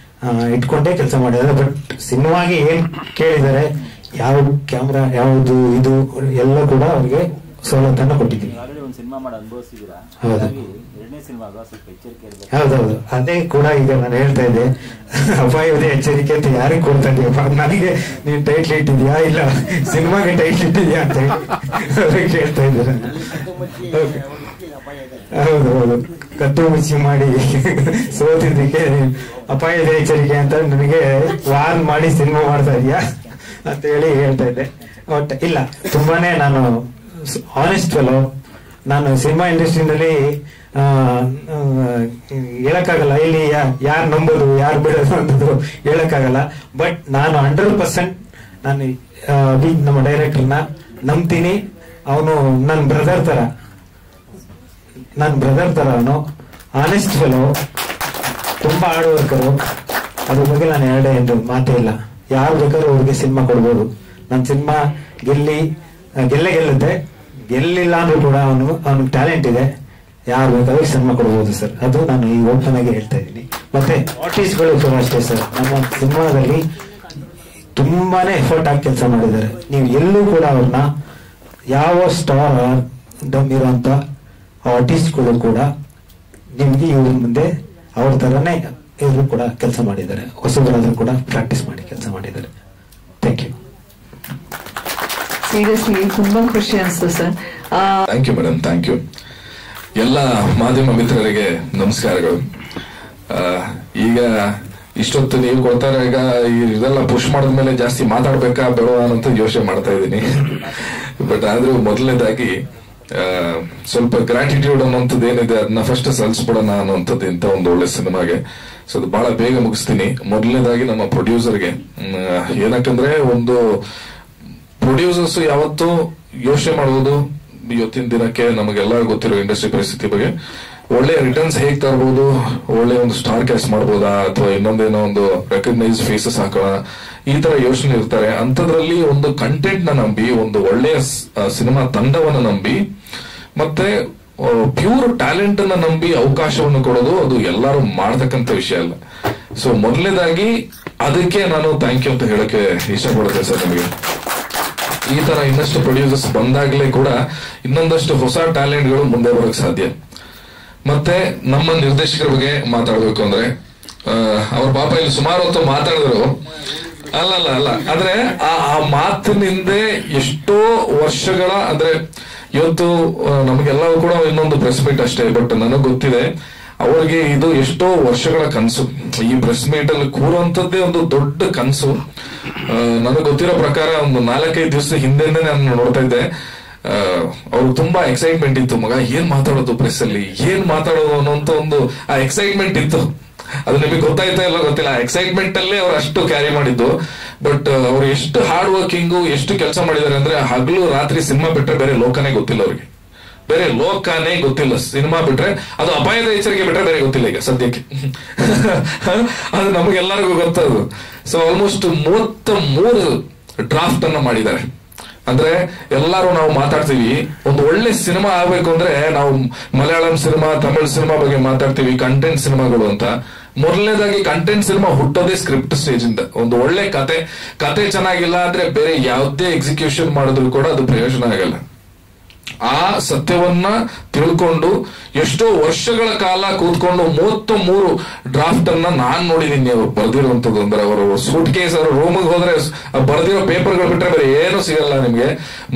ಇಟ್ಕೊಂಡೇ ಕೆಲಸ ಮಾಡಿದ್ದಾರೆ. ಬಟ್ ಸಿನಿಮಾಗೆ ಏನ್ ಕೇಳಿದ್ದಾರೆ, ಯಾವ ಕ್ಯಾಮ್ರಾ ಯಾವ್ದು ಇದು ಎಲ್ಲ ಕೂಡ ಅವ್ರಿಗೆ ಸವಲತ್ತನ್ನ ಕೊಟ್ಟಿದ್ದೀವಿ. ಹೌದೌದು, ಅದೇ ಕೂಡ ಈಗ ನಾನು ಹೇಳ್ತಾ ಇದ್ದೆ, ಅಪಾಯದ ಎಚ್ಚರಿಕೆ ಅಂತ ಯಾರಿಗೆ ಕೊಡ್ತಾ ಇದೀಯಪ್ಪ, ನನಗೆ ನೀನ್ ಟೈಟ್ಲ್ ಇಟ್ಟಿದ್ಯಾ ಇಲ್ಲ ಸಿನಿಮಾಗೆ ಟೈಟ್ಲ್ ಇಟ್ಟಿದ್ಯಾ ಅಂತ ಕೇಳ್ತಾ ಇದ್ದಾರೆ. ಹೌದೌದು, ಕತ್ತು ಮುಚ್ಚಿ ಮಾಡಿ ಸೋತಿದ್ದಕ್ಕೆ ಅಪಾಯದ ಎಚ್ಚರಿಕೆ ಅಂತ ನನಗೆ ವಾರ್ನ್ ಮಾಡಿ ಸಿನಿಮಾ ಮಾಡ್ತಾ ಇದೀಯಾ ಅಂತ ಹೇಳಿ ಹೇಳ್ತಾ ಇದ್ದೆ. ಬಟ್ ಇಲ್ಲ, ತುಂಬಾನೇ ನಾನು ಆನೆಸ್ಟ್ ಫೆಲೋ. ನಾನು ಸಿನಿಮಾ ಇಂಡಸ್ಟ್ರಿನಲ್ಲಿ ಹೇಳಕ್ಕಾಗಲ್ಲ, ಇಲ್ಲಿ ಯಾರು ನಂಬೋದು ಯಾರು ಬಿಡೋದು ಅಂತಂದ್ರು ಹೇಳಕ್ಕಾಗಲ್ಲ. ಬಟ್ ನಾನು 100% ನಾನು ನಮ್ಮ ಡೈರೆಕ್ಟರ್ನ ನಂಬ್ತೀನಿ. ಅವನು ನನ್ನ ಬ್ರದರ್ ತರ ಅವನು ಆನೆಸ್ಟ್ ಫೆಲೋ, ತುಂಬಾ ಹಾರ್ಡ್ ವರ್ಕರು. ಅದ್ರ ಬಗ್ಗೆ ನಾನು ಎರಡು ಮಾತೇ ಇಲ್ಲ. ಯಾರು ಬೇಕಾದ್ರೂ ಅವ್ರಿಗೆ ಸಿನಿಮಾ ಕೊಡ್ಬೋದು. ನನ್ನ ಸಿನಿಮಾ ಗೆಲ್ಲುತ್ತೆ. ಗೆಲ್ಲಿಲ್ಲ ಅಂದ್ರೂ ಕೂಡ ಅವನಿಗೆ ಟ್ಯಾಲೆಂಟ್ ಇದೆ, ಯಾರು ಬೇಕಾದ್ರೂ ಸಿನಿಮಾ ಕೊಡ್ಬೋದು ಸರ್. ಅದು ನಾನು ಈ ಓಪನ್ ಆಗಿ ಹೇಳ್ತಾ ಇದ್ದೀನಿ. ಮತ್ತೆ ಆರ್ಟಿಸ್ಟ್ಗಳು ಕೂಡ ಅಷ್ಟೇ ಸರ್, ನಮ್ಮ ಸಿನಿಮಾದಲ್ಲಿ ತುಂಬಾನೇ ಎಫರ್ಟ್ ಆಗಿ ಕೆಲಸ ಮಾಡಿದ್ದಾರೆ. ನೀವು ಎಲ್ಲೂ ಕೂಡ ಅವ್ರನ್ನ ಯಾವ ಸ್ಟಾರ್ ದಮ್ ಇರೋಂತ ಆರ್ಟಿಸ್ಟ್ಗಳು ಕೂಡ ನಿಮ್ಗೆ ಇವ್ರ ಮುಂದೆ ಅವ್ರ ತರನೇ ಇವರು ಕೂಡ ಕೆಲಸ ಮಾಡಿದ್ದಾರೆ. ಹೊಸಬರಾದ್ರೂ ಕೂಡ ಪ್ರಾಕ್ಟೀಸ್ ಮಾಡಿ ಕೆಲಸ ಮಾಡಿದ್ದಾರೆ. Thank you. ಸೀರಿಯಸ್ಲಿ ತುಂಬಾ ಖುಷಿ ಅನಿಸ್ತು sir. Thank you madam, thank you. ಎಲ್ಲ ಮಾಧ್ಯಮ ಮಿತ್ರರಿಗೆ ನಮಸ್ಕಾರಗಳು. ಈಗ ಇಷ್ಟೊತ್ತು ನೀವು ಕೊಡ್ತಾರೆ, ಈಗ ಇದೆಲ್ಲ ಪುಷ್ ಮಾಡಿದ್ಮೇಲೆ ಜಾಸ್ತಿ ಮಾತಾಡ್ಬೇಕಾ ಬೇಡ ಅಂತ ಯೋಚನೆ ಮಾಡ್ತಾ ಇದ್ದೀನಿ. ಬಟ್ ಆದ್ರೂ ಮೊದಲನೇದಾಗಿ ಸ್ವಲ್ಪ ಗ್ರಾಟಿಟ್ಯೂಡ್ ಅನ್ನೋಂಥದ್ದು ಏನಿದೆ ಅದನ್ನ ಫಸ್ಟ್ ಸಲ್ಲಿಸ್ಬಿಡೋಣ ಅನ್ನೋಂಥದ್ದು ಇಂಥ ಒಂದು ಒಳ್ಳೆ ಸಿನಿಮಾಗೆ. ಸೊ ಅದು ಬಹಳ ಬೇಗ ಮುಗಿಸ್ತೀನಿ. ಮೊದಲನೇದಾಗಿ ನಮ್ಮ ಪ್ರೊಡ್ಯೂಸರ್ಗೆ, ಏನಕ್ಕಂದ್ರೆ ಒಂದು ಪ್ರೊಡ್ಯೂಸರ್ಸ್ ಯಾವತ್ತೂ ಯೋಚನೆ ಮಾಡುವುದು ಇವತ್ತಿನ ದಿನಕ್ಕೆ ನಮಗೆಲ್ಲ ಗೊತ್ತಿರೋ ಇಂಡಸ್ಟ್ರಿ ಪರಿಸ್ಥಿತಿ ಬಗ್ಗೆ ಒಳ್ಳೆ ರಿಟರ್ನ್ಸ್ ಹೇಗ್ ತರಬಹುದು, ಒಳ್ಳೆ ಒಂದು ಸ್ಟಾರ್ ಕ್ಯಾಸ್ಟ್ ಮಾಡಬಹುದಾ ಅಥವಾ ಇನ್ನೊಂದೇನೋ ಒಂದು ರೆಕಗ್ನೈಸ್ ಫೇಸಸ್ ಹಾಕೋಣ, ಈ ತರ ಯೋಚನೆ ಇರ್ತಾರೆ. ಅಂತದ್ರಲ್ಲಿ ಒಂದು ಕಂಟೆಂಟ್ ನ ನಂಬಿ, ಒಂದು ಒಳ್ಳೆಯ ಸಿನಿಮಾ ತಂಡವನ್ನ ನಂಬಿ, ಮತ್ತೆ ಪ್ಯೂರ್ ಟ್ಯಾಲೆಂಟ್ ಅನ್ನ ನಂಬಿ ಅವಕಾಶವನ್ನು ಕೊಡೋದು ಅದು ಎಲ್ಲರೂ ಮಾಡತಕ್ಕಂತ ವಿಷಯ ಅಲ್ಲ. ಸೊ ಮೊದಲನೇದಾಗಿ ಅದಕ್ಕೆ ನಾನು ಥ್ಯಾಂಕ್ ಯು ಅಂತ ಹೇಳಕ್ಕೆ ಇಷ್ಟಪಡುತ್ತೆ ಸರ್. ನಿಮಗೆ ಈ ತರ ಇನ್ನಷ್ಟು ಪ್ರೊಡ್ಯೂಸರ್ಸ್ ಬಂದಾಗ್ಲೇ ಕೂಡ ಇನ್ನೊಂದಷ್ಟು ಹೊಸ ಟ್ಯಾಲೆಂಟ್ಗಳು ಮುಂದೆ ಬರೋಕ್ ಸಾಧ್ಯ. ಮತ್ತೆ ನಮ್ಮ ನಿರ್ದೇಶಕರ ಬಗ್ಗೆ ಮಾತಾಡ್ಬೇಕು ಅಂದ್ರೆ ಅವ್ರ ಪಾಪ ಇಲ್ಲಿ ಸುಮಾರು ಹೊತ್ತು ಮಾತಾಡಿದ್ರು. ಅಲ್ಲ ಆದ್ರೆ ಆ ಮಾತಿನಿಂದ ಎಷ್ಟೋ ವರ್ಷಗಳ, ಅಂದ್ರೆ ಇವತ್ತು ನಮಗೆಲ್ಲವೂ ಕೂಡ ಇನ್ನೊಂದು ಪ್ರೆಸ್ ಮೀಟ್ ಅಷ್ಟೇ, ಬಟ್ ನನಗ್ ಗೊತ್ತಿದೆ ಅವ್ರಿಗೆ ಇದು ಎಷ್ಟೋ ವರ್ಷಗಳ ಕನಸು. ಈ ಪ್ರೆಸ್ ಮೀಟ್ ಅಲ್ಲಿ ಕೂರುವಂತದ್ದೇ ಒಂದು ದೊಡ್ಡ ಕನಸು. ನನಗೆ ಗೊತ್ತಿರೋ ಪ್ರಕಾರ ಒಂದು 4-5 ದಿವಸ ಹಿಂದೆನೆ ನಾನು ನೋಡ್ತಾ ಇದ್ದೆ, ಅವ್ರು ತುಂಬಾ ಎಕ್ಸೈಟ್ಮೆಂಟ್ ಇತ್ತು. ಮಗ ಏನ್ ಮಾತಾಡೋದು ಪ್ರೆಸ್ ಅಲ್ಲಿ, ಏನ್ ಮಾತಾಡೋದು ಅನ್ನೋಂತ ಒಂದು ಆ ಎಕ್ಸೈಟ್ಮೆಂಟ್ ಇತ್ತು. ಅದು ನಿಮಗೆ ಗೊತ್ತಾಯ್ತಾ ಇಲ್ಲ ಗೊತ್ತಿಲ್ಲ, ಆ ಎಕ್ಸೈಟ್ಮೆಂಟ್ ಅಲ್ಲೇ ಅವ್ರು ಅಷ್ಟು ಕ್ಯಾರಿ ಮಾಡಿದ್ದು. ಬಟ್ ಅವ್ರು ಎಷ್ಟು ಹಾರ್ಡ್ ವರ್ಕಿಂಗು, ಎಷ್ಟು ಕೆಲಸ ಮಾಡಿದ್ದಾರೆ ಅಂದ್ರೆ ಹಗಲು ರಾತ್ರಿ ಸಿನಿಮಾ ಬಿಟ್ರೆ ಬೇರೆ ಲೋಕನೇ ಗೊತ್ತಿಲ್ಲ ಅವ್ರಿಗೆ, ಬೇರೆ ಲೋಕನೇ ಗೊತ್ತಿಲ್ಲ. ಸಿನಿಮಾ ಬಿಟ್ರೆ ಅದು ಅಪಾಯದ ಎಚ್ಚರಿಕೆ ಬಿಟ್ರೆ ಬೇರೆ ಗೊತ್ತಿಲ್ಲ ಈಗ ಸದ್ಯಕ್ಕೆ. ಅದು ನಮಗೆಲ್ಲರಿಗೂ ಗೊತ್ತದು. ಸೊ ಆಲ್ಮೋಸ್ಟ್ 33 ಡ್ರಾಫ್ಟ್ ಅನ್ನ ಮಾಡಿದ್ದಾರೆ. ಅಂದ್ರೆ ಎಲ್ಲರೂ ನಾವು ಮಾತಾಡ್ತೀವಿ, ಒಂದು ಒಳ್ಳೆ ಸಿನಿಮಾ ಆಗ್ಬೇಕು ಅಂದ್ರೆ ನಾವು ಮಲಯಾಳಂ ಸಿನಿಮಾ, ತಮಿಳ್ ಸಿನಿಮಾ ಬಗ್ಗೆ ಮಾತಾಡ್ತೀವಿ, ಕಂಟೆಂಟ್ ಸಿನಿಮಾಗಳು ಅಂತ. ಮೊದಲನೇದಾಗಿ ಕಂಟೆಂಟ್ ಸಿನಿಮಾ ಹುಟ್ಟೋದೇ ಸ್ಕ್ರಿಪ್ಟ್ ಸ್ಟೇಜ್ ಇಂದ. ಒಂದು ಒಳ್ಳೆ ಕತೆ ಚೆನ್ನಾಗಿಲ್ಲ ಅಂದ್ರೆ ಬೇರೆ ಯಾವುದೇ ಎಕ್ಸಿಕ್ಯೂಷನ್ ಮಾಡಿದ್ರು ಕೂಡ ಅದು ಪ್ರಯೋಜನ ಆಗಲ್ಲ. ಆ ಸತ್ಯವನ್ನ ತಿಳ್ಕೊಂಡು ಎಷ್ಟೋ ವರ್ಷಗಳ ಕಾಲ ಕೂತ್ಕೊಂಡು 33 ಡ್ರಾಫ್ಟ್ ಅನ್ನ ನಾನ್ ನೋಡಿದೀನಿ ಅವ್ರು ಬರ್ದಿರುವಂತದ್ದು. ಅಂದ್ರೆ ಅವರು ಸೂಟ್ ಕೇಸ್ ಅವರು ರೂಮಿಗೆ ಹೋದ್ರೆ ಬರ್ದಿರೋ ಪೇಪರ್ಗಳು ಬಿಟ್ರೆ ಬೇರೆ ಏನು ಸಿಗಲ್ಲ ನಿಮ್ಗೆ.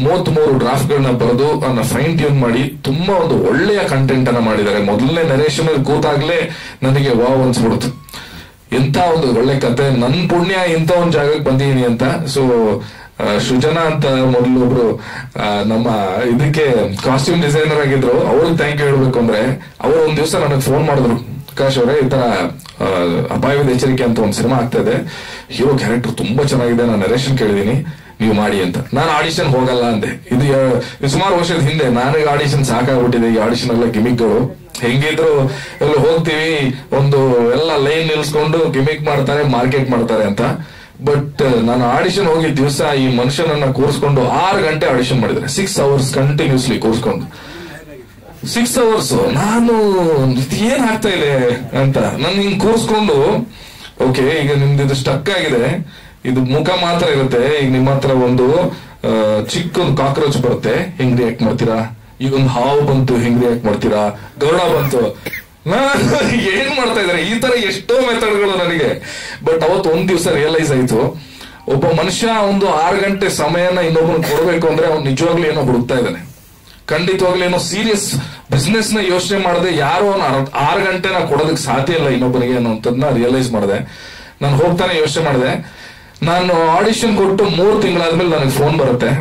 33 ಡ್ರಾಫ್ಟ್ ಗಳನ್ನ ಬರೆದು ಅದನ್ನ ಫೈನ್ ಟ್ಯೂನ್ ಮಾಡಿ ತುಂಬಾ ಒಂದು ಒಳ್ಳೆಯ ಕಂಟೆಂಟ್ ಅನ್ನ ಮಾಡಿದ್ದಾರೆ. ಮೊದಲನೇ ನರೇಶನ್ ಕೂತಾಗ್ಲೇ ನನಗೆ ವಾವ್ ಅನ್ಸ್ಬಿಡ್ತು, ಎಂತ ಒಂದು ಒಳ್ಳೆ ಕತೆ, ನನ್ ಪುಣ್ಯ ಇಂತ ಒಂದ್ ಜಾಗಕ್ಕೆ ಬಂದಿದೀನಿ ಅಂತ. ಸೊ ಸೃಜನಾ ಅಂತ ಮೊದಲೊಬ್ರು ನಮ್ಮ ಇದಕ್ಕೆ ಕಾಸ್ಟ್ಯೂಮ್ ಡಿಸೈನರ್ ಆಗಿದ್ರು, ಅವ್ರಿಗೆ ಥ್ಯಾಂಕ್ ಯು ಹೇಳ್ಬೇಕು. ಅಂದ್ರೆ ಅವ್ರು ಒಂದ್ ದಿವಸ ನನಗೆ ಫೋನ್ ಮಾಡಿದ್ರು, ಪ್ರಕಾಶ್ ಅವರೇ ಈ ತರ ಅಪಾಯದ ಎಚ್ಚರಿಕೆ ಅಂತ ಒಂದ್ ಸಿನಿಮಾ ಆಗ್ತಾ ಇದೆ, ಹೀರೋ ಕ್ಯಾರೆಕ್ಟರ್ ತುಂಬಾ ಚೆನ್ನಾಗಿದೆ, ನಾನು ನರೇಶನ್ ಕೇಳಿದೀನಿ, ನೀವು ಮಾಡಿ ಅಂತ. ನಾನು ಆಡಿಷನ್ ಹೋಗಲ್ಲ ಅಂದೆ. ಇದು ಸುಮಾರು ವರ್ಷದ ಹಿಂದೆ. ನನಗೆ ಆಡಿಷನ್ ಸಾಕಾಗ್ಬಿಟ್ಟಿದೆ, ಈ ಆಡಿಷನ್ ಎಲ್ಲ ಗಿಮಿಕ್ಗಳು. ಹೆಂಗಿದ್ರು ಎಲ್ಲ ಹೋಗ್ತೀವಿ, ಒಂದು ಎಲ್ಲ ಲೈನ್ ನಿಲ್ಸ್ಕೊಂಡು ಗಿಮಿಕ್ ಮಾಡ್ತಾರೆ, ಮಾರ್ಕೆಟ್ ಮಾಡ್ತಾರೆ ಅಂತ. ಬಟ್ ನಾನು ಆಡಿಷನ್ ಹೋಗಿದ್ದ ದಿವಸ ಈ ಮನುಷ್ಯನನ್ನ ಕೂರಿಸ್ಕೊಂಡು 6 ಗಂಟೆ ಆಡಿಷನ್ ಮಾಡಿದ್ರೆ, 6 hours ಕಂಟಿನ್ಯೂಸ್ಲಿ ಕೂರಿಸ್ಕೊಂಡು 6 hours. ನಾನು ಏನ್ ಆಗ್ತಾ ಇದೆ ಅಂತ ನಾನು ಹಿಂಗ್ ಕೂರಿಸ್ಕೊಂಡು, ಓಕೆ ಈಗ ನಿಮ್ದು ಇದು ಸ್ಟಕ್ ಆಗಿದೆ, ಇದು ಮುಖ ಮಾತ್ರ ಇರುತ್ತೆ, ಈಗ ನಿಮ್ಮ ಹತ್ರ ಒಂದು ಚಿಕ್ಕೊಂದು ಕಾಕ್ರೋಚ್ ಬರುತ್ತೆ, ಹೆಂಗ್ ರಿಯಾಕ್ಟ್ ಮಾಡ್ತೀರಾ? ಈಗ ಒಂದು ಹಾವು ಬಂತು, ಹೆಂಗ್ ರಿಯಾಕ್ಟ್ ಮಾಡ್ತೀರಾ? ಗರುಡ ಬಂತು, ಏನ್ ಮಾಡ್ತಾ ಇದಾರೆ? ಈ ತರ ಎಷ್ಟೋ ಮೆಥಡ್ಗಳು ನನಗೆ. ಬಟ್ ಅವತ್ತು ಒಂದ್ ದಿವಸ ರಿಯಲೈಸ್ ಆಯ್ತು, ಒಬ್ಬ ಮನುಷ್ಯ ಒಂದು 6 ಗಂಟೆ ಸಮಯನ ಇನ್ನೊಬ್ಬನ ಕೊಡ್ಬೇಕು ಅಂದ್ರೆ ಅವ್ನು ನಿಜವಾಗ್ಲೂ ಏನೋ ಹುಡುಕ್ತಾ ಇದ್ದಾನೆ. ಖಂಡಿತವಾಗ್ಲೂ ಏನೋ ಸೀರಿಯಸ್ ಬಿಸ್ನೆಸ್ ನ ಯೋಚನೆ ಮಾಡದೆ ಯಾರೋ 6 ಗಂಟೆನ ಕೊಡೋದಕ್ಕೆ ಸಾಧ್ಯ ಇಲ್ಲ ಇನ್ನೊಬ್ಬನಿಗೆ ಅನ್ನೋಂಥದ್ದನ್ನ ರಿಯಲೈಸ್ ಮಾಡಿದೆ. ನಾನು ಹೋಗ್ತಾನೆ ಯೋಚನೆ ಮಾಡಿದೆ. ನಾನು ಆಡಿಷನ್ ಕೊಟ್ಟು 3 ತಿಂಗಳಾದ್ಮೇಲೆ ನನಗೆ ಫೋನ್ ಬರುತ್ತೆ.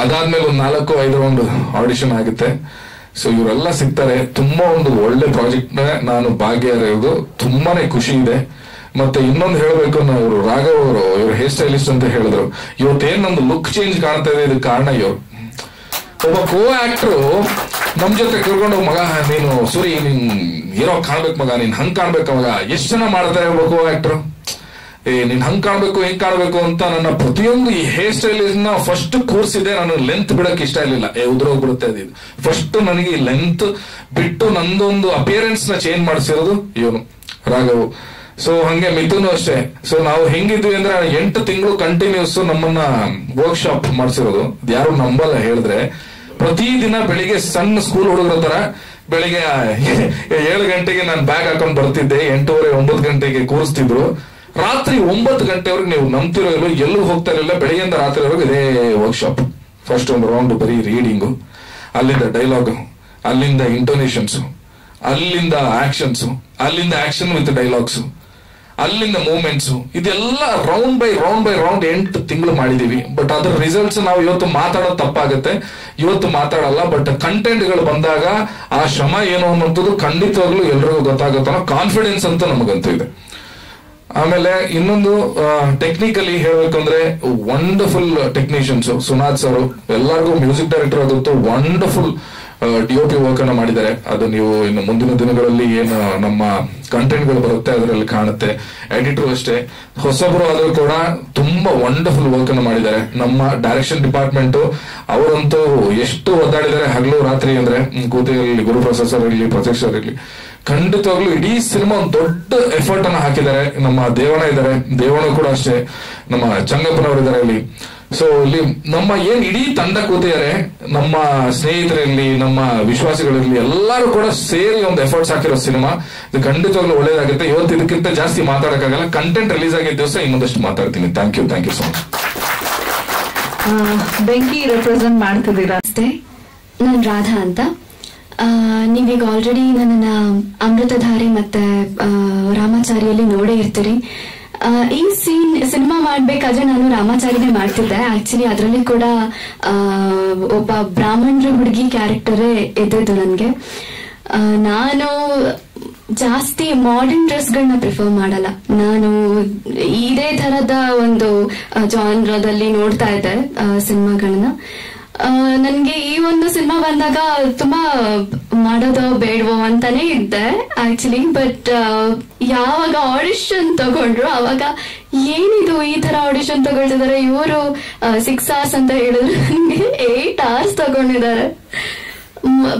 ಅದಾದ್ಮೇಲೆ ಒಂದು 4-5 ರೌಂಡ್ ಆಡಿಷನ್ ಆಗುತ್ತೆ. ಸೊ ಇವರೆಲ್ಲ ಸಿಗ್ತಾರೆ. ತುಂಬಾ ಒಂದು ಒಳ್ಳೆ ಪ್ರಾಜೆಕ್ಟ್ ನ ನಾನು ಭಾಗಿಯಾಗಿರೋದು ತುಂಬಾನೇ ಖುಷಿ ಇದೆ. ಮತ್ತೆ ಇನ್ನೊಂದು ಹೇಳ್ಬೇಕು, ಇವರು ರಾಘವ್ ಅವರು, ಇವ್ರು ಹೇರ್ ಸ್ಟೈಲಿಸ್ಟ್ ಅಂತ ಹೇಳಿದ್ರು. ಇವತ್ತೇನ್ ನಂದು ಲುಕ್ ಚೇಂಜ್ ಕಾಣ್ತಾ ಇದೆ, ಇದಕ್ಕೆ ಕಾರಣ ಇವ್ರು. ಒಬ್ಬ ಕೋ ಆಕ್ಟರ್ ನಮ್ ಜೊತೆ ಕರ್ಕೊಂಡು, ಮಗ ನೀನು ಸೂರಿ ನೀನ್ ಹೀರೋ ಕಾಣ್ಬೇಕು ಮಗ, ನೀನ್ ಹಂಗ್ ಕಾಣ್ಬೇಕ ಮಗ, ಎಷ್ಟ್ ಜನ ಮಾಡ್ತಾರೆ ಒಬ್ಬ ಕೋ ಆಕ್ಟರ್, ನೀನ್ ಹಂಗ್ ಕಾಣ್ಬೇಕು ಹಿಂಗ್ ಕಾಣ್ಬೇಕು ಅಂತ. ನನ್ನ ಪ್ರತಿಯೊಂದು ಈ ಹೇರ್ ಸ್ಟೈಲಿಸ್ಟ್ ನ ಫಸ್ಟ್ ಕೂರ್ಸಿದೆ. ನಾನು ಲೆಂತ್ ಬಿಡಕ್ ಇಷ್ಟ ಇರ್ಲಿಲ್ಲ, ಉದುರೋಗ್ಬಿಡುತ್ತೆ ಅದು. ಫಸ್ಟ್ ನನಗೆ ಈ ಲೆಂತ್ ಬಿಟ್ಟು ನಂದೊಂದು ಅಪಿಯರೆನ್ಸ್ ನ ಚೇಂಜ್ ಮಾಡಿಸಿರೋದು ಇವನು ರಾಘವ್. ಸೊ ಹಂಗೆ ಮಿಥುನು ಅಷ್ಟೇ. ಸೊ ನಾವು ಹೆಂಗಿದ್ವಿ ಅಂದ್ರೆ 8 ತಿಂಗಳು ಕಂಟಿನ್ಯೂಸ್ ನಮ್ಮನ್ನ ವರ್ಕ್ಶಾಪ್ ಮಾಡಿಸಿರೋದು. ಯಾರು ನಂಬಲ್ಲ ಹೇಳಿದ್ರೆ, ಪ್ರತಿದಿನ ಬೆಳಿಗ್ಗೆ ಸಣ್ಣ ಸ್ಕೂಲ್ ಹುಡುಗರ ತರ ಬೆಳಿಗ್ಗೆ 7 ಗಂಟೆಗೆ ನಾನು ಬ್ಯಾಗ್ ಹಾಕೊಂಡ್ ಬರ್ತಿದ್ದೆ, 8:30-9 ಗಂಟೆಗೆ ಕೂರಿಸ್ತಿದ್ರು. ರಾತ್ರಿ 9 ಗಂಟೆವರೆಗೆ ನೀವು ನಂಬ್ತಿರೋ ಇಲ್ಲೋ ಎಲ್ಲೂ ಹೋಗ್ತಾ ಇರಲಿಲ್ಲ. ಬೆಳಗ್ಗೆಯಿಂದ ರಾತ್ರಿವರೆಗೂ ಇದೇ ವರ್ಕ್ಶಾಪ್. ಫಸ್ಟ್ ಒಂದು ರೌಂಡ್ ಬರೀ ರೀಡಿಂಗು, ಅಲ್ಲಿಂದ ಡೈಲಾಗ್, ಅಲ್ಲಿಂದ ಇಂಟೋನೇಷನ್ಸ್, ಅಲ್ಲಿಂದ ಆಕ್ಷನ್ಸ್, ಅಲ್ಲಿಂದ ಆಕ್ಷನ್ ವಿತ್ ಡೈಲಾಗ್ಸ್, ಅಲ್ಲಿಂದ ಮೂವ್ಮೆಂಟ್ಸ್, ಇದೆಲ್ಲ ರೌಂಡ್ ಬೈ ರೌಂಡ್ 8 ತಿಂಗಳು ಮಾಡಿದೀವಿ. ಬಟ್ ಅದ್ರ ರಿಸಲ್ಟ್ಸ್ ನಾವು ಇವತ್ತು ಮಾತಾಡೋದು ತಪ್ಪಾಗುತ್ತೆ, ಇವತ್ತು ಮಾತಾಡಲ್ಲ. ಬಟ್ ಕಂಟೆಂಟ್ಗಳು ಬಂದಾಗ ಆ ಶ್ರಮ ಏನು ಅನ್ನೋದು ಖಂಡಿತವಾಗ್ಲೂ ಎಲ್ರಿಗೂ ಗೊತ್ತಾಗುತ್ತೋ ಕಾನ್ಫಿಡೆನ್ಸ್ ಅಂತ ನಮಗಂತೂ ಇದೆ. ಆಮೇಲೆ ಇನ್ನೊಂದು ಟೆಕ್ನಿಕಲಿ ಹೇಳ್ಬೇಕಂದ್ರೆ ವಂಡರ್ಫುಲ್ ಟೆಕ್ನಿಷಿಯನ್ಸ್. ಸುನಾಥ್ ಸರ್ ಎಲ್ಲರಿಗೂ ಮ್ಯೂಸಿಕ್ ಡೈರೆಕ್ಟರ್ ಆಗುತ್ತೋ ವಂಡರ್ಫುಲ್ DOP ವರ್ಕ್ ಅನ್ನ ಮಾಡಿದ್ದಾರೆ. ಅದು ನೀವು ಇನ್ನು ಮುಂದಿನ ದಿನಗಳಲ್ಲಿ ಏನು ನಮ್ಮ ಕಂಟೆಂಟ್ ಗಳು ಬರುತ್ತೆ ಅದರಲ್ಲಿ ಕಾಣುತ್ತೆ. ಎಡಿಟರ್ ಅಷ್ಟೇ, ಹೊಸಬರು ಆದ್ರೂ ಕೂಡ ತುಂಬಾ ವಂಡರ್ಫುಲ್ ವರ್ಕ್ ಅನ್ನು ಮಾಡಿದ್ದಾರೆ. ನಮ್ಮ ಡೈರೆಕ್ಷನ್ ಡಿಪಾರ್ಟ್ಮೆಂಟ್ ಅವರಂತೂ ಎಷ್ಟು ಒದ್ದಾಡಿದ್ದಾರೆ ಹಗಲು ರಾತ್ರಿ ಅಂದ್ರೆ, ಕೂತಿರಲಿ ಗುರುಪ್ರಸಾದ್ ಸರ್ ಇರಲಿ, ಪ್ರತ್ಯಕ್ಷ ಸರ್ ಇರಲಿ, ಖಂಡಿತವಾಗ್ಲೂ ಇಡೀ ಸಿನಿಮಾ ಒಂದು ದೊಡ್ಡ ಎಫರ್ಟ್ ಅನ್ನ ಹಾಕಿದ್ದಾರೆ. ನಮ್ಮ ದೇವಣ್ಣ ಇದ್ದಾರೆ, ದೇವಣ್ಣ ಕೂಡ ಅಷ್ಟೇ, ನಮ್ಮ ಚಂಗಪ್ಪನವರು ಇದ್ದಾರೆ ಇಲ್ಲಿ. ಸೊ ಇಲ್ಲಿ ನಮ್ಮ ಏನ್ ಇಡೀ ತಂಡ ಕೂತಿದ್ದಾರೆ, ನಮ್ಮ ಸ್ನೇಹಿತರಿರ್ಲಿ, ನಮ್ಮ ವಿಶ್ವಾಸಿಗಳಿರ್ಲಿ, ಎಲ್ಲರೂ ಕೂಡ ಸೇರಿ ಒಂದು ಎಫರ್ಟ್ಸ್ ಹಾಕಿರೋ ಸಿನಿಮಾ. ಇದು ಖಂಡಿತವಾಗ್ಲೂ ಒಳ್ಳೇದಾಗುತ್ತೆ. ಇವತ್ತು ಇದಕ್ಕಿಂತ ಜಾಸ್ತಿ ಮಾತಾಡಕ್ಕಾಗಲ್ಲ. ಕಂಟೆಂಟ್ ರಿಲೀಸ್ ಆಗಿದ್ದ ದಿವಸ ಇನ್ನೊಂದಷ್ಟು ಮಾತಾಡ್ತೀನಿ. Thank you so much. ಬೆಂಕಿ ರೆಪ್ರೆಸೆಂಟ್ ಮಾಡ್ತಿದ್ದೀರಾ? ನಾನು ರಾಧಾ ಅಂತ. ನೀವೀಗ ಆಲ್ರೆಡಿ ನನ್ನನ್ನ ಅಮೃತಧಾರಿ ಮತ್ತೆ ರಾಮಾಚಾರಿಯಲ್ಲಿ ನೋಡೇ ಇರ್ತೀರಿ. ಈ ಸಿನಿಮಾ ಮಾಡ್ಬೇಕಾದ್ರೆ ನಾನು ರಾಮಾಚಾರಿನೇ ಮಾಡ್ತಿದ್ದೆ. ಆಕ್ಚುಲಿ ಅದರಲ್ಲಿ ಕೂಡ ಒಬ್ಬ ಬ್ರಾಹ್ಮಣರ ಹುಡುಗಿ ಕ್ಯಾರೆಕ್ಟರೇ ಇದ್ದಿದ್ದು ನನಗೆ. ನಾನು ಜಾಸ್ತಿ ಮಾಡರ್ನ್ ಡ್ರೆಸ್ಗಳನ್ನ ಪ್ರಿಫರ್ ಮಾಡಲ್ಲ. ನಾನು ಇದೇ ತರದ ಒಂದು ಜಾನ್ರದಲ್ಲಿ ನೋಡ್ತಾ ಇದ್ದೆ ಸಿನಿಮಾಗಳನ್ನ. ನನ್ಗೆ ಈ ಒಂದು ಸಿನಿಮಾ ಬಂದಾಗ ತುಂಬಾ ಮಾಡೋದೋ ಬೇಡವೋ ಅಂತಾನೆ ಇದ್ದೆ ಆಕ್ಚುಲಿ. ಬಟ್ ಯಾವಾಗ ಆಡಿಷನ್ ತಗೊಂಡ್ರು ಅವಾಗ ಏನಿದು ಈ ತರ ಆಡಿಷನ್ ತಗೊಳ್ತಿದ್ದಾರೆ ಇವರು, 6 hours ಅಂತ ಹೇಳಿದ್ರು, ನನ್ಗೆ 8 hours ತಗೊಂಡಿದ್ದಾರೆ.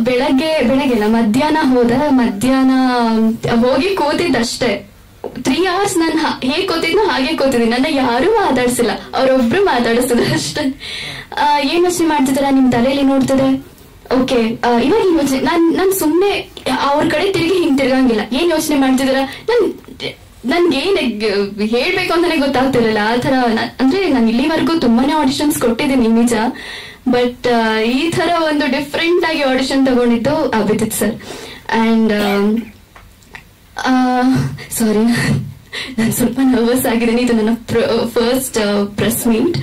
ಬೆಳಗ್ಗೆ ಅಲ್ಲ, ಮಧ್ಯಾಹ್ನ ಹೋಗಿ ಕೂತಿದ್ದಷ್ಟೇ. 3 hours ನಾನು ಹೇಗೆ ಕೂತಿದ್ನೋ ಹಾಗೆ ಕೂತಿದ್ದೀನಿ. ನನ್ನ ಯಾರು ಮಾತಾಡ್ಸಿಲ್ಲ, ಅವರೊಬ್ರು ಮಾತಾಡಿಸಿದ್ರು ಅಷ್ಟೇ. ಏನ್ ಯೋಚನೆ ಮಾಡ್ತಿದಾರ ನಿಮ್ ತಲೆಯಲ್ಲಿ ನೋಡ್ತಿದೆ, ಓಕೆ ಇವಾಗ ಏನ್ ಯೋಚನೆ, ನಾನ್ ಸುಮ್ನೆ ಅವ್ರ ಕಡೆ ತಿರುಗಿ ಹಿಂಗ್ ತಿರ್ಗಂಗಿಲ್ಲ. ಏನ್ ಯೋಚನೆ ಮಾಡ್ತಿದಾರ, ನನ್ಗೇನ್ ಹೇಳ್ಬೇಕು ಅಂತಾನೆ ಗೊತ್ತಾಗ್ತಿರ್ಲಿಲ್ಲ ಆ ತರ. ಅಂದ್ರೆ ನಾನು ಇಲ್ಲಿವರೆಗೂ ತುಂಬಾನೇ ಆಡಿಷನ್ಸ್ ಕೊಟ್ಟಿದ್ದೀನಿ ನಿಜ, ಬಟ್ ಈ ತರ ಒಂದು ಡಿಫ್ರೆಂಟ್ ಆಗಿ ಆಡಿಷನ್ ತಗೊಂಡಿದ್ದು ಅಭಿಜಿತ್ ಸರ್. ಅಂಡ್ ಸಾರಿ, ನಾನು ಸ್ವಲ್ಪ ನರ್ವಸ್ ಆಗಿದ್ದೀನಿ. ಇದು ನನ್ನ ಫಸ್ಟ್ ಪ್ರೆಸ್ ಮೀಟ್.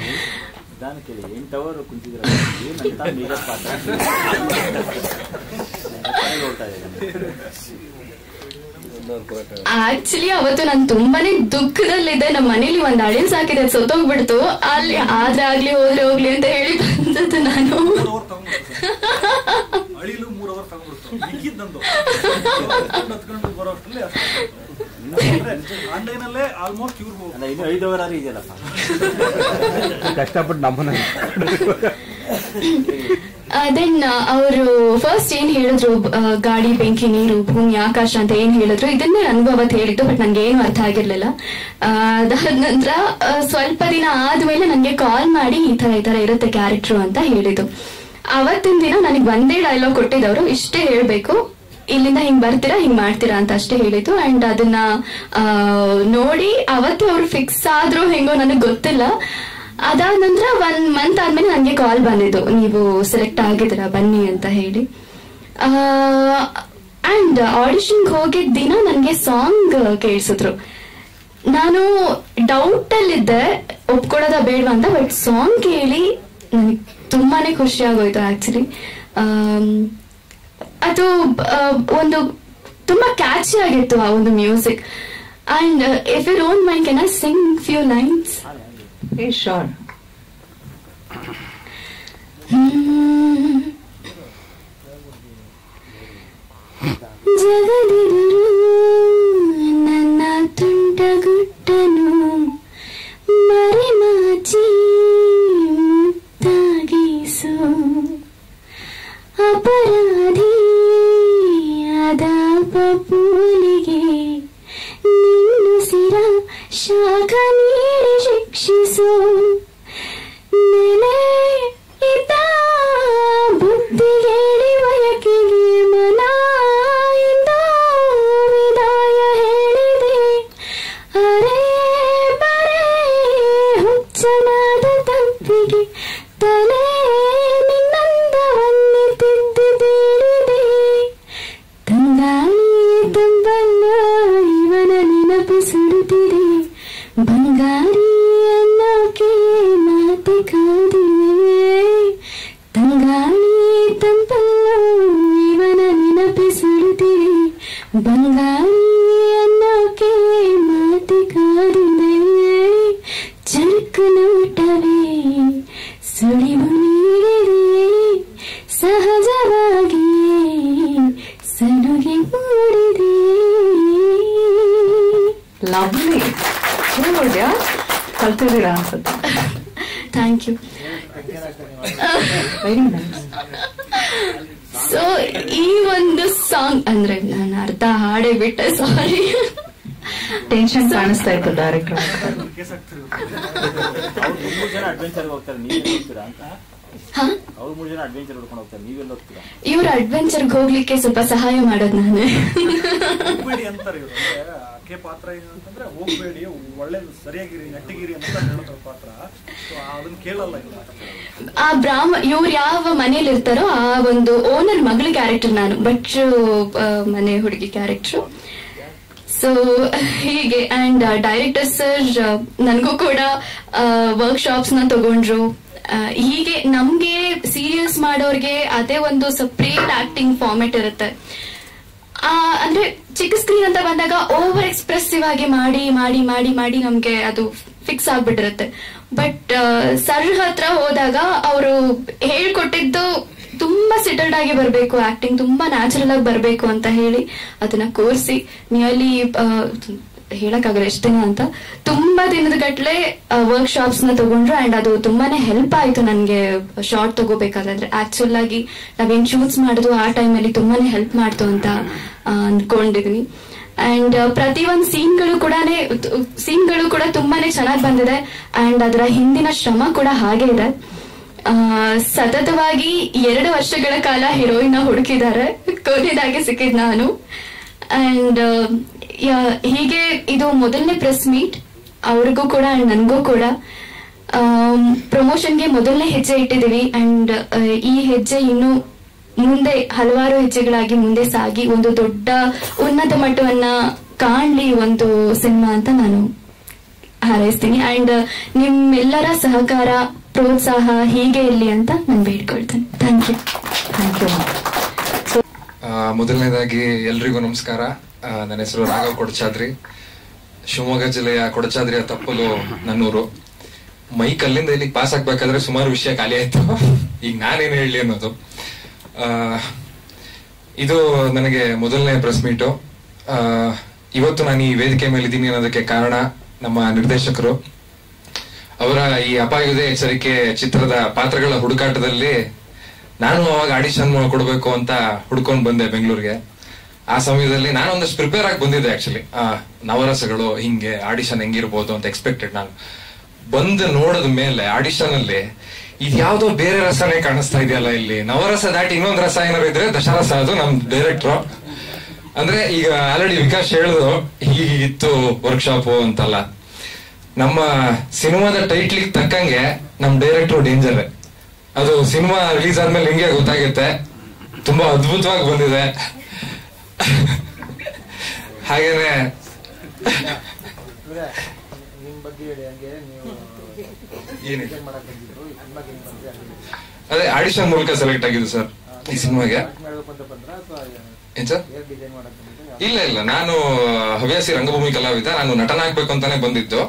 ಆಕ್ಚುಲಿ ಅವತ್ತು ನಾನು ತುಂಬಾನೇ ದುಃಖದಲ್ಲಿದ್ದೆ. ನಮ್ಮ ಮನೇಲಿ ಒಂದ್ ಅಳಿಲ್ ಸಾಕಿದೆ, ಸೊತ್ತೋಗ್ಬಿಡ್ತು. ಅಲ್ಲಿ ಆದ್ರೆ ಆಗ್ಲಿ ಹೋದ್ರೆ ಹೋಗ್ಲಿ ಅಂತ ಹೇಳಿ ಬಂದದ್ದು ನಾನು. ಕಷ್ಟಪಟ್ಟು ನಮ್ಮನ್ನ ದೆನ್ ಅವರು ಫಸ್ಟ್ ಏನ್ ಹೇಳಿದ್ರು, ಗಾಳಿ, ಬೆಂಕಿ, ನೀರು, ಭೂಮಿ, ಆಕಾಶ ಅಂತ ಏನ್ ಹೇಳಿದ್ರು, ಇದನ್ನೇ ಅನುಭವತ್ ಹೇಳಿದ್ದು. ಬಟ್ ನನ್ಗೆ ಏನು ಅರ್ಥ ಆಗಿರ್ಲಿಲ್ಲ. ಅದಾದ ನಂತರ ಸ್ವಲ್ಪ ದಿನ ಆದ್ಮೇಲೆ ನನ್ಗೆ ಕಾಲ್ ಮಾಡಿ ಈ ತರ ಇರುತ್ತೆ ಕ್ಯಾರೆಕ್ಟರ್ ಅಂತ ಹೇಳಿದ್ದು. ಅವತ್ತಿನ ದಿನ ನನಗೆ ಒಂದೇ ಡೈಲಾಗ್ ಕೊಟ್ಟಿದ್ದವರು, ಇಷ್ಟೇ ಹೇಳ್ಬೇಕು, ಇಲ್ಲಿಂದ ಹಿಂಗ್ ಬರ್ತೀರಾ, ಹಿಂಗ್ ಮಾಡ್ತೀರಾ ಅಂತ ಅಷ್ಟೇ ಹೇಳಿದ್ದು. ಅಂಡ್ ಅದನ್ನ ನೋಡಿ ಅವತ್ತು ಅವ್ರು ಫಿಕ್ಸ್ ಆದ್ರೂ ಹೆಂಗೋ ನನಗ್ ಗೊತ್ತಿಲ್ಲ. ಅದಾದ ನಂತರ 1 month ಆದ್ಮೇಲೆ ನನ್ಗೆ ಕಾಲ್ ಬಂದಿದ್ದು, ನೀವು ಸೆಲೆಕ್ಟ್ ಆಗಿದ್ದೀರಾ ಬನ್ನಿ ಅಂತ ಹೇಳಿ. ಅಂಡ್ ಆಡಿಷನ್ಗೆ ಹೋಗಿದ್ದ ದಿನ ನನ್ಗೆ ಸಾಂಗ್ ಕೇಳಿಸಿದ್ರು. ನಾನು ಡೌಟ್ ಅಲ್ಲಿದ್ದೆ ಒಪ್ಕೊಳ್ಳೋದ ಬೇಡವಾ ಅಂತ. ಬಟ್ ಸಾಂಗ್ ಕೇಳಿ ನನಗೆ ತುಂಬಾನೇ ಖುಷಿ ಆಗೋಯ್ತು ಆಕ್ಚುಲಿ. ಅದು ಒಂದು ತುಂಬಾ ಕ್ಯಾಚಿ ಆಗಿತ್ತು ಆ ಒಂದು music. And if you don't mind, can I sing few lines? Sure. ಜಗದಿರು ನನ್ನ ತುಂಟಗುಟ್ಟನು ಮರೆಮಾಚಿ ಮುತ್ತಾಗಿಸು, ಅಪರಾಧಿ ಆದ ಪೂಲಿಗೆ ನಿನ್ನು ಸಿರ ಶಾಖ ನೀಡಿ ಶಿಕ್ಷಿಸು. ನೆಲೆ ಇದ್ದ ಬುದ್ಧಿಗೇಡಿ ಬಯಕೆಗೆ ಮನ ಇಂದು ವಿದಾಯ ಹೇಳಿದೆ. ಅರೆ ಬರೆ ಹುಚ್ಚನಾದ ತಪ್ಪಿಗೆ ತಲೆ ನಿನ್ನಂದವನ್ನೇ ತಿದ್ದಿದ್ದೇಳಿದೆ. ತಂಗಾಳಿ ತಂಬಲ್ಲ ಇವನ ನೆನಪಿಸುಡುತ್ತಿದೆ. ಬಂಗಾರಿ ಅನ್ನೋಕೆ ಮಾತೆ ಕಾದಿವೆ. ತಂಗಾಳಿ ತಂಪಲ್ಲ ಇವನ ನೆನಪಿಸುಡುತ್ತಿದೆ. ಬಂಗಾರಿ ಅನ್ನೋಕೆ ಮಾತೆ ಕಾದಿದೆ. ಚರುಕು ನೋಟವೇ ಸುಳಿವು ನೀಡಿದೆ. ಸಹಜವಾಗಿ ಸಲುಗೆ ಮೂಡಿದೆ. ಲವ್ಲಿ. ನೋಡ್ಯಾ ಕಲ್ತಿದ್ದೀರಾ ಅನ್ಸುತ್ತೆ. Thank you. Very nice. So ಈ ಒಂದು ಸಾಂಗ್ ಅಂದ್ರೆ ನಾನು ಅರ್ಧ ಹಾಡೇ ಬಿಟ್ಟೆ, ಸಾರಿ. ಟೆನ್ಷನ್ ಕಾಣಿಸ್ತಾ ಇತ್ತು ಡೈರೆಕ್ಟರ್. ಅವ್ರು 3 ಜನ ಅಡ್ವೆಂಚರ್ ಹೋಗ್ತಾರೆ, ನೀವೆಲ್ಲ ಹೋಗ್ತೀರಾ ಅಂತ? ಅವ್ರು 3 ಜನ ಅಡ್ವೆಂಚರ್ ಹುಡ್ಕೊಂಡು ಹೋಗ್ತಾರೆ, ನೀವೆಲ್ಲ ಹೋಗ್ತೀರಾ? ಇವ್ರ ಅಡ್ವೆಂಚರ್ಗೆ ಹೋಗ್ಲಿಕ್ಕೆ ಸ್ವಲ್ಪ ಸಹಾಯ ಮಾಡೋದು ನಾನೇ. ಹೋಗ್ಬೇಡಿ ಅಂತಾರೆ ಇವರು. ಕೆ ಪಾತ್ರ ಏನಂತಂದ್ರೆ ಹೋಗ್ಬೇಡಿ, ಒಳ್ಳೆ ಸರಿಯಾಗಿರಿ, ನೆಟ್ಟಗಿರಿ ಅಂತ ಹೇಳ್ತಾರೆ ಪಾತ್ರ. ಅದನ್ನ ಕೇಳಲ್ಲ ಇಲ್ಲ. ಆ ಇವ್ರು ಯಾವ ಮನೇಲಿ ಇರ್ತಾರೋ ಆ ಒಂದು ಓನರ್ ಮಗಳ ಕ್ಯಾರೆಕ್ಟರ್ ನಾನು, ಭಟ್ರು ಮನೆ ಹುಡುಗಿ ಕ್ಯಾರೆಕ್ಟರ್. ಸೊ ಹೀಗೆ. ಅಂಡ್ ಡೈರೆಕ್ಟರ್ ಸರ್ ನನಗೂ ಕೂಡ ವರ್ಕ್ಶಾಪ್ಸ್ ನ ತಗೊಂಡ್ರು. ಹೀಗೆ ನಮ್ಗೆ ಸೀರಿಯಲ್ಸ್ ಮಾಡೋರ್ಗೆ ಅದೇ ಒಂದು ಸಪ್ರೇಟ್ ಆಕ್ಟಿಂಗ್ ಫಾರ್ಮೆಟ್ ಇರುತ್ತೆ. ಅಂದ್ರೆ ಚಿಕ್ಕ ಸ್ಕ್ರೀನ್ ಅಂತ ಬಂದಾಗ ಓವರ್ ಎಕ್ಸ್ಪ್ರೆಸಿವ್ ಆಗಿ ಮಾಡಿ ಮಾಡಿ ಮಾಡಿ ಮಾಡಿ ನಮ್ಗೆ ಅದು ಫಿಕ್ಸ್ ಆಗ್ಬಿಟ್ಟಿರುತ್ತೆ. ಬಟ್ ಸರ್ ಹತ್ರ ಹೋದಾಗ ಅವರು ಹೇಳ್ಕೊಟ್ಟಿದ್ದು ತುಂಬಾ ಸೆಟಲ್ಡ್ ಆಗಿ ಬರ್ಬೇಕು, ಆಕ್ಟಿಂಗ್ ತುಂಬಾ ನ್ಯಾಚುರಲ್ ಆಗಿ ಬರ್ಬೇಕು ಅಂತ ಹೇಳಿ ಅದನ್ನ ಕೋರ್ಸಿ ನಿಯರ್ಲಿ ಹೇಳಕ್ಕಾಗಲ್ಲ ಎಷ್ಟು ದಿನ ಅಂತ, ತುಂಬಾ ದಿನದ ಗಟ್ಲೆ ವರ್ಕ್ಶಾಪ್ಸ್ ನ ತಗೊಂಡ್ರು. ಅಂಡ್ ಅದು ತುಂಬಾನೇ ಹೆಲ್ಪ್ ಆಯ್ತು ನನ್ಗೆ ಶಾರ್ಟ್ ತಗೋಬೇಕಾದ್ರೆ. ಆಕ್ಚುಲ್ ಆಗಿ ನಾವೇನ್ ಶೂಟ್ಸ್ ಮಾಡುದು ಆ ಟೈಮಲ್ಲಿ ತುಂಬಾನೇ ಹೆಲ್ಪ್ ಮಾಡ್ತು ಅಂತ ಅನ್ಕೊಂಡಿದೀನಿ. ಅಂಡ್ ಪ್ರತಿಯೊಂದು ಸೀನ್ಗಳು ಕೂಡ ತುಂಬಾನೇ ಚೆನ್ನಾಗಿ ಬಂದಿದೆ. ಅಂಡ್ ಅದರ ಹಿಂದಿನ ಶ್ರಮ ಕೂಡ ಹಾಗೆ ಇದೆ. ಸತತವಾಗಿ 2 ವರ್ಷಗಳ ಕಾಲ ಹೀರೋಯಿನ್ ಹುಡುಕಿದ್ದಾರೆ, ಕೊನೆಯದಾಗಿ ಸಿಕ್ಕಿದ್ ನಾನು. ಅಂಡ್ ಹೀಗೆ ಇದು ಮೊದಲನೇ ಪ್ರೆಸ್ ಮೀಟ್ ಅವ್ರಿಗೂ ಕೂಡ ಅಂಡ್ ನನಗೂ ಕೂಡ. ಪ್ರಮೋಷನ್ಗೆ ಮೊದಲನೇ ಹೆಜ್ಜೆ ಇಟ್ಟಿದ್ದೀವಿ. ಅಂಡ್ ಈ ಹೆಜ್ಜೆ ಇನ್ನು ಮುಂದೆ ಹಲವಾರು ಹೆಜ್ಜೆಗಳಾಗಿ ಮುಂದೆ ಸಾಗಿ ಒಂದು ದೊಡ್ಡ ಉನ್ನತ ಮಟ್ಟವನ್ನ ಕಾಣ್ಲಿ ಒಂದು ಸಿನಿಮಾ ಅಂತ ನಾನು ಹಾರೈಸ್ತೀನಿ. ಅಂಡ್ ನಿಮ್ಮೆಲ್ಲರ ಸಹಕಾರ ಪ್ರೋತ್ಸಾಹ ಹೀಗೆ ಇರ್ಲಿ ಅಂತ ನಾನು ಬೇಡ್ಕೊಳ್ತೇನೆ. Thank you. ಮೊದಲನೇದಾಗಿ ಎಲ್ರಿಗೂ ನಮಸ್ಕಾರ. ನನ್ನ ಹೆಸರು ರಾಘವ್ ಕೊಡಚಾದ್ರಿ. ಶಿವಮೊಗ್ಗ ಜಿಲ್ಲೆಯ ಕೊಡಚಾದ್ರಿಯ ತಪ್ಪಲು ನನ್ನೂರು. ಮೈಕ್ ಅಲ್ಲಿಂದ ಇಲ್ಲಿಗೆ ಪಾಸ್ ಆಗ್ಬೇಕಾದ್ರೆ ಸುಮಾರು ವಿಷಯ ಖಾಲಿ ಆಯ್ತು. ಈಗ ನಾನೇನು ಹೇಳಲಿ ಅನ್ನೋದು. ಇದು ನನಗೆ ಮೊದಲನೇ ಪ್ರೆಸ್ ಮೀಟು. ಇವತ್ತು ನಾನು ಈ ವೇದಿಕೆ ಮೇಲೆ ಇದ್ದೀನಿ ಅನ್ನೋದಕ್ಕೆ ಕಾರಣ ನಮ್ಮ ನಿರ್ದೇಶಕರು. ಅವರ ಈ ಅಪಾಯುಧೆ ಎಚ್ಚರಿಕೆ ಚಿತ್ರದ ಪಾತ್ರಗಳ ಹುಡುಕಾಟದಲ್ಲಿ ನಾನು ಅವಾಗ ಆಡಿಷನ್ ಕೊಡಬೇಕು ಅಂತ ಹುಡ್ಕೊಂಡ್ ಬಂದೆ ಬೆಂಗಳೂರಿಗೆ. ಆ ಸಮಯದಲ್ಲಿ ನಾನು ಒಂದಷ್ಟು ಪ್ರಿಪೇರ್ ಆಗಿ ಬಂದಿದ್ದೆ. ಆಕ್ಚುಲಿ ನವರಸಗಳು ಹಿಂಗೆ ಆಡಿಷನ್ ಹೆಂಗಿರ್ಬೋದು ಅಂತ ಎಕ್ಸ್ಪೆಕ್ಟೆಡ್. ನಾನು ಬಂದು ನೋಡಿದ ಮೇಲೆ ಆಡಿಷನ್ ಅಲ್ಲಿ ಇದ್ಯಾವುದೋ ಬೇರೆ ರಸನೇ ಕಾಣಿಸ್ತಾ ಇದೆಯಲ್ಲ, ಇಲ್ಲಿ ನವರಸ ದಾಟಿ ಇನ್ನೊಂದು ರಸ ಏನಾರು ಇದ್ರೆ ದಶರಸ. ಅದು ನಮ್ ಡೈರೆಕ್ಟ್ರು. ಅಂದ್ರೆ ಈಗ ಆಲ್ರೆಡಿ ವಿಕಾಸ್ ಹೇಳಿದ್ರು ಹೀಗಿತ್ತು ವರ್ಕ್ಶಾಪು ಅಂತಲ್ಲ. ನಮ್ಮ ಸಿನಿಮಾದ ಟೈಟ್ಲಿಗೆ ತಕ್ಕಂಗೆ ನಮ್ ಡೈರೆಕ್ಟ್ರು ಡೇಂಜರ್. ಅದು ಸಿನಿಮಾ ರಿಲೀಸ್ ಆದ್ಮೇಲೆ ನಿಮ್ಗೆ ಗೊತ್ತಾಗುತ್ತೆ. ತುಂಬಾ ಅದ್ಭುತವಾಗಿ ಬಂದಿದೆ. ಹಾಗೇನೆ ಅದೇ ಆಡಿಷನ್ ಮೂಲಕ ಸೆಲೆಕ್ಟ್ ಆಗಿದ್ದು ಸರ್ ಈ ಸಿನಿಮಾಗೆ. ಏನ್ ಸರ್? ಇಲ್ಲ, ನಾನು ಹವ್ಯಾಸಿ ರಂಗಭೂಮಿ ಕಲಾವಿದ. ನಾನು ನಟನಾಗ್ಬೇಕು ಅಂತಾನೆ ಬಂದಿದ್ದು.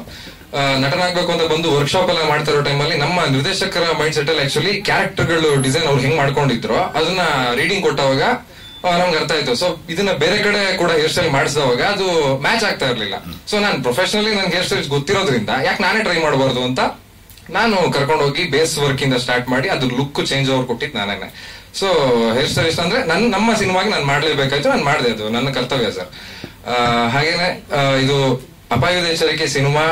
ನಟನಾಗ್ಬೇಕು ಅಂತ ಬಂದು ವರ್ಕ್ಶಾಪ್ ಎಲ್ಲ ಮಾಡ್ತಾ ಇರೋ ಟೈಮಲ್ಲಿ ನಮ್ಮ ನಿರ್ದೇಶಕರ ಮೈಂಡ್ ಸೆಟ್ ಅಲ್ಲಿ ಆಕ್ಚುಲಿ ಕ್ಯಾರೆಕ್ಟರ್ಗಳು ಡಿಸೈನ್ ಅವ್ರು ಹೆಂಗ್ ಮಾಡ್ಕೊಂಡಿದ್ರು ಅದನ್ನ ರೀಡಿಂಗ್ ಕೊಟ್ಟವಾಗ ನಮ್ಗೆ ಅರ್ಥ ಆಯ್ತು. ಸೊ ಇದನ್ನ ಬೇರೆ ಕಡೆ ಕೂಡ ಹೇರ್ ಸ್ಟೈಲ್ ಮಾಡಿಸಿದವಾಗ ಅದು ಮ್ಯಾಚ್ ಆಗ್ತಾ ಇರ್ಲಿಲ್ಲ. ಸೊ ನಾನು ಪ್ರೊಫೆಷನಲಿ ನನ್ಗೆ ಹೇರ್ ಸ್ಟೈಲ್ಸ್ ಗೊತ್ತಿರೋದ್ರಿಂದ ಯಾಕೆ ನಾನೇ ಟ್ರೈ ಮಾಡಬಾರ್ದು ಅಂತ ನಾನು ಕರ್ಕೊಂಡು ಹೋಗಿ ಬೇಸ್ ವರ್ಕ್ ಇಂದ ಸ್ಟಾರ್ಟ್ ಮಾಡಿ ಅದ್ರ ಲುಕ್ ಚೇಂಜ್ ಓವರ್ ಕೊಟ್ಟಿದ್ದು ನಾನೇನೆ. ಸೊ ಹೇರ್ ಸ್ಟೈಲಿಸ್ಟ್ ಅಂದ್ರೆ ನಮ್ಮ ಸಿನಿಮಾಗೆ ನಾನು ಮಾಡ್ಲೇಬೇಕಾಯ್ತು. ನಾನು ಮಾಡಿದೆ, ಅದು ನನ್ನ ಕರ್ತವ್ಯ ಸರ್. ಹಾಗೇನೆ ಇದು ಅಪಾಯುಧ ಎಚ್ಚರಿಕೆ ಸಿನಿಮಾ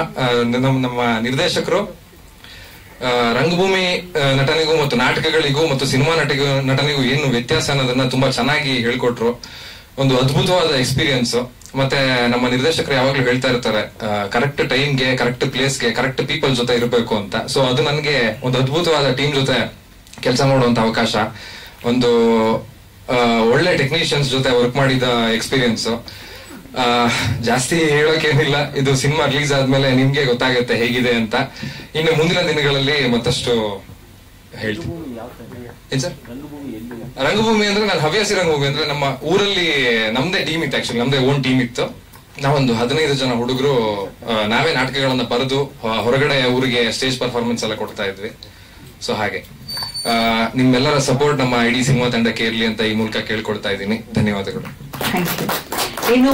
ನಮ್ಮ ನಿರ್ದೇಶಕರು ರಂಗಭೂಮಿ ನಟನಿಗೂ ಮತ್ತು ನಾಟಕಗಳಿಗೂ ಮತ್ತು ಸಿನಿಮಾ ನಟನಿಗೂ ಏನು ವ್ಯತ್ಯಾಸ ಅನ್ನೋದನ್ನ ತುಂಬಾ ಚೆನ್ನಾಗಿ ಹೇಳ್ಕೊಟ್ರು. ಒಂದು ಅದ್ಭುತವಾದ ಎಕ್ಸ್ಪೀರಿಯನ್ಸ್. ಮತ್ತೆ ನಮ್ಮ ನಿರ್ದೇಶಕರು ಯಾವಾಗ್ಲೂ ಹೇಳ್ತಾ ಇರ್ತಾರೆ ಕರೆಕ್ಟ್ ಟೈಮ್ಗೆ, ಕರೆಕ್ಟ್ ಪ್ಲೇಸ್ಗೆ, ಕರೆಕ್ಟ್ ಪೀಪಲ್ ಜೊತೆ ಇರಬೇಕು ಅಂತ. ಸೊ ಅದು ನನಗೆ ಒಂದು ಅದ್ಭುತವಾದ ಟೀಮ್ ಜೊತೆ ಕೆಲಸ ಮಾಡುವಂತ ಅವಕಾಶ, ಒಂದು ಒಳ್ಳೆ ಟೆಕ್ನಿಷಿಯನ್ಸ್ ಜೊತೆ ವರ್ಕ್ ಮಾಡಿದ ಎಕ್ಸ್ಪೀರಿಯನ್ಸ್. ಜಾಸ್ತಿ ಹೇಳೋಕೇನಿಲ್ಲ. ಇದು ಸಿನಿಮಾ ರಿಲೀಸ್ ಆದ್ಮೇಲೆ ನಿಮ್ಗೆ ಗೊತ್ತಾಗುತ್ತೆ ಹೇಗಿದೆ ಅಂತ. ಇನ್ನು ಮುಂದಿನ ದಿನಗಳಲ್ಲಿ ಮತ್ತಷ್ಟು ಹೇಳ್ತೀನಿ. ಏನ್ ಸರ್? ರಂಗಭೂಮಿ ಅಂದ್ರೆ ನಾನು ಹವ್ಯಾಸಿ ರಂಗಭೂಮಿ ಅಂದ್ರೆ ನಮ್ಮ ಊರಲ್ಲಿ ನಮ್ದೇ ಟೀಮ್ ಇತ್ತು. ಆಕ್ಚುಲಿ ನಮ್ದೇ ಓನ್ ಟೀಮ್ ಇತ್ತು. ನಾವೊಂದು 15 ಜನ ಹುಡುಗರು ನಾವೇ ನಾಟಕಗಳನ್ನ ಬರೆದು ಹೊರಗಡೆ ಊರಿಗೆ ಸ್ಟೇಜ್ ಪರ್ಫಾರ್ಮೆನ್ಸ್ ಎಲ್ಲ ಕೊಡ್ತಾ ಇದ್ವಿ. ಸೊ ಹಾಗೆ ನಿಮ್ಮೆಲ್ಲರ ಸಪೋರ್ಟ್ ನಮ್ಮ ಇಡೀ ಸಿನಿಮಾ ತಂಡಕ್ಕೆ ಇರ್ಲಿ ಅಂತ ಈ ಮೂಲಕ ಕೇಳ್ಕೊಳ್ತಾ ಇದ್ದೀನಿ. ಧನ್ಯವಾದಗಳು. Thank you. ಏನು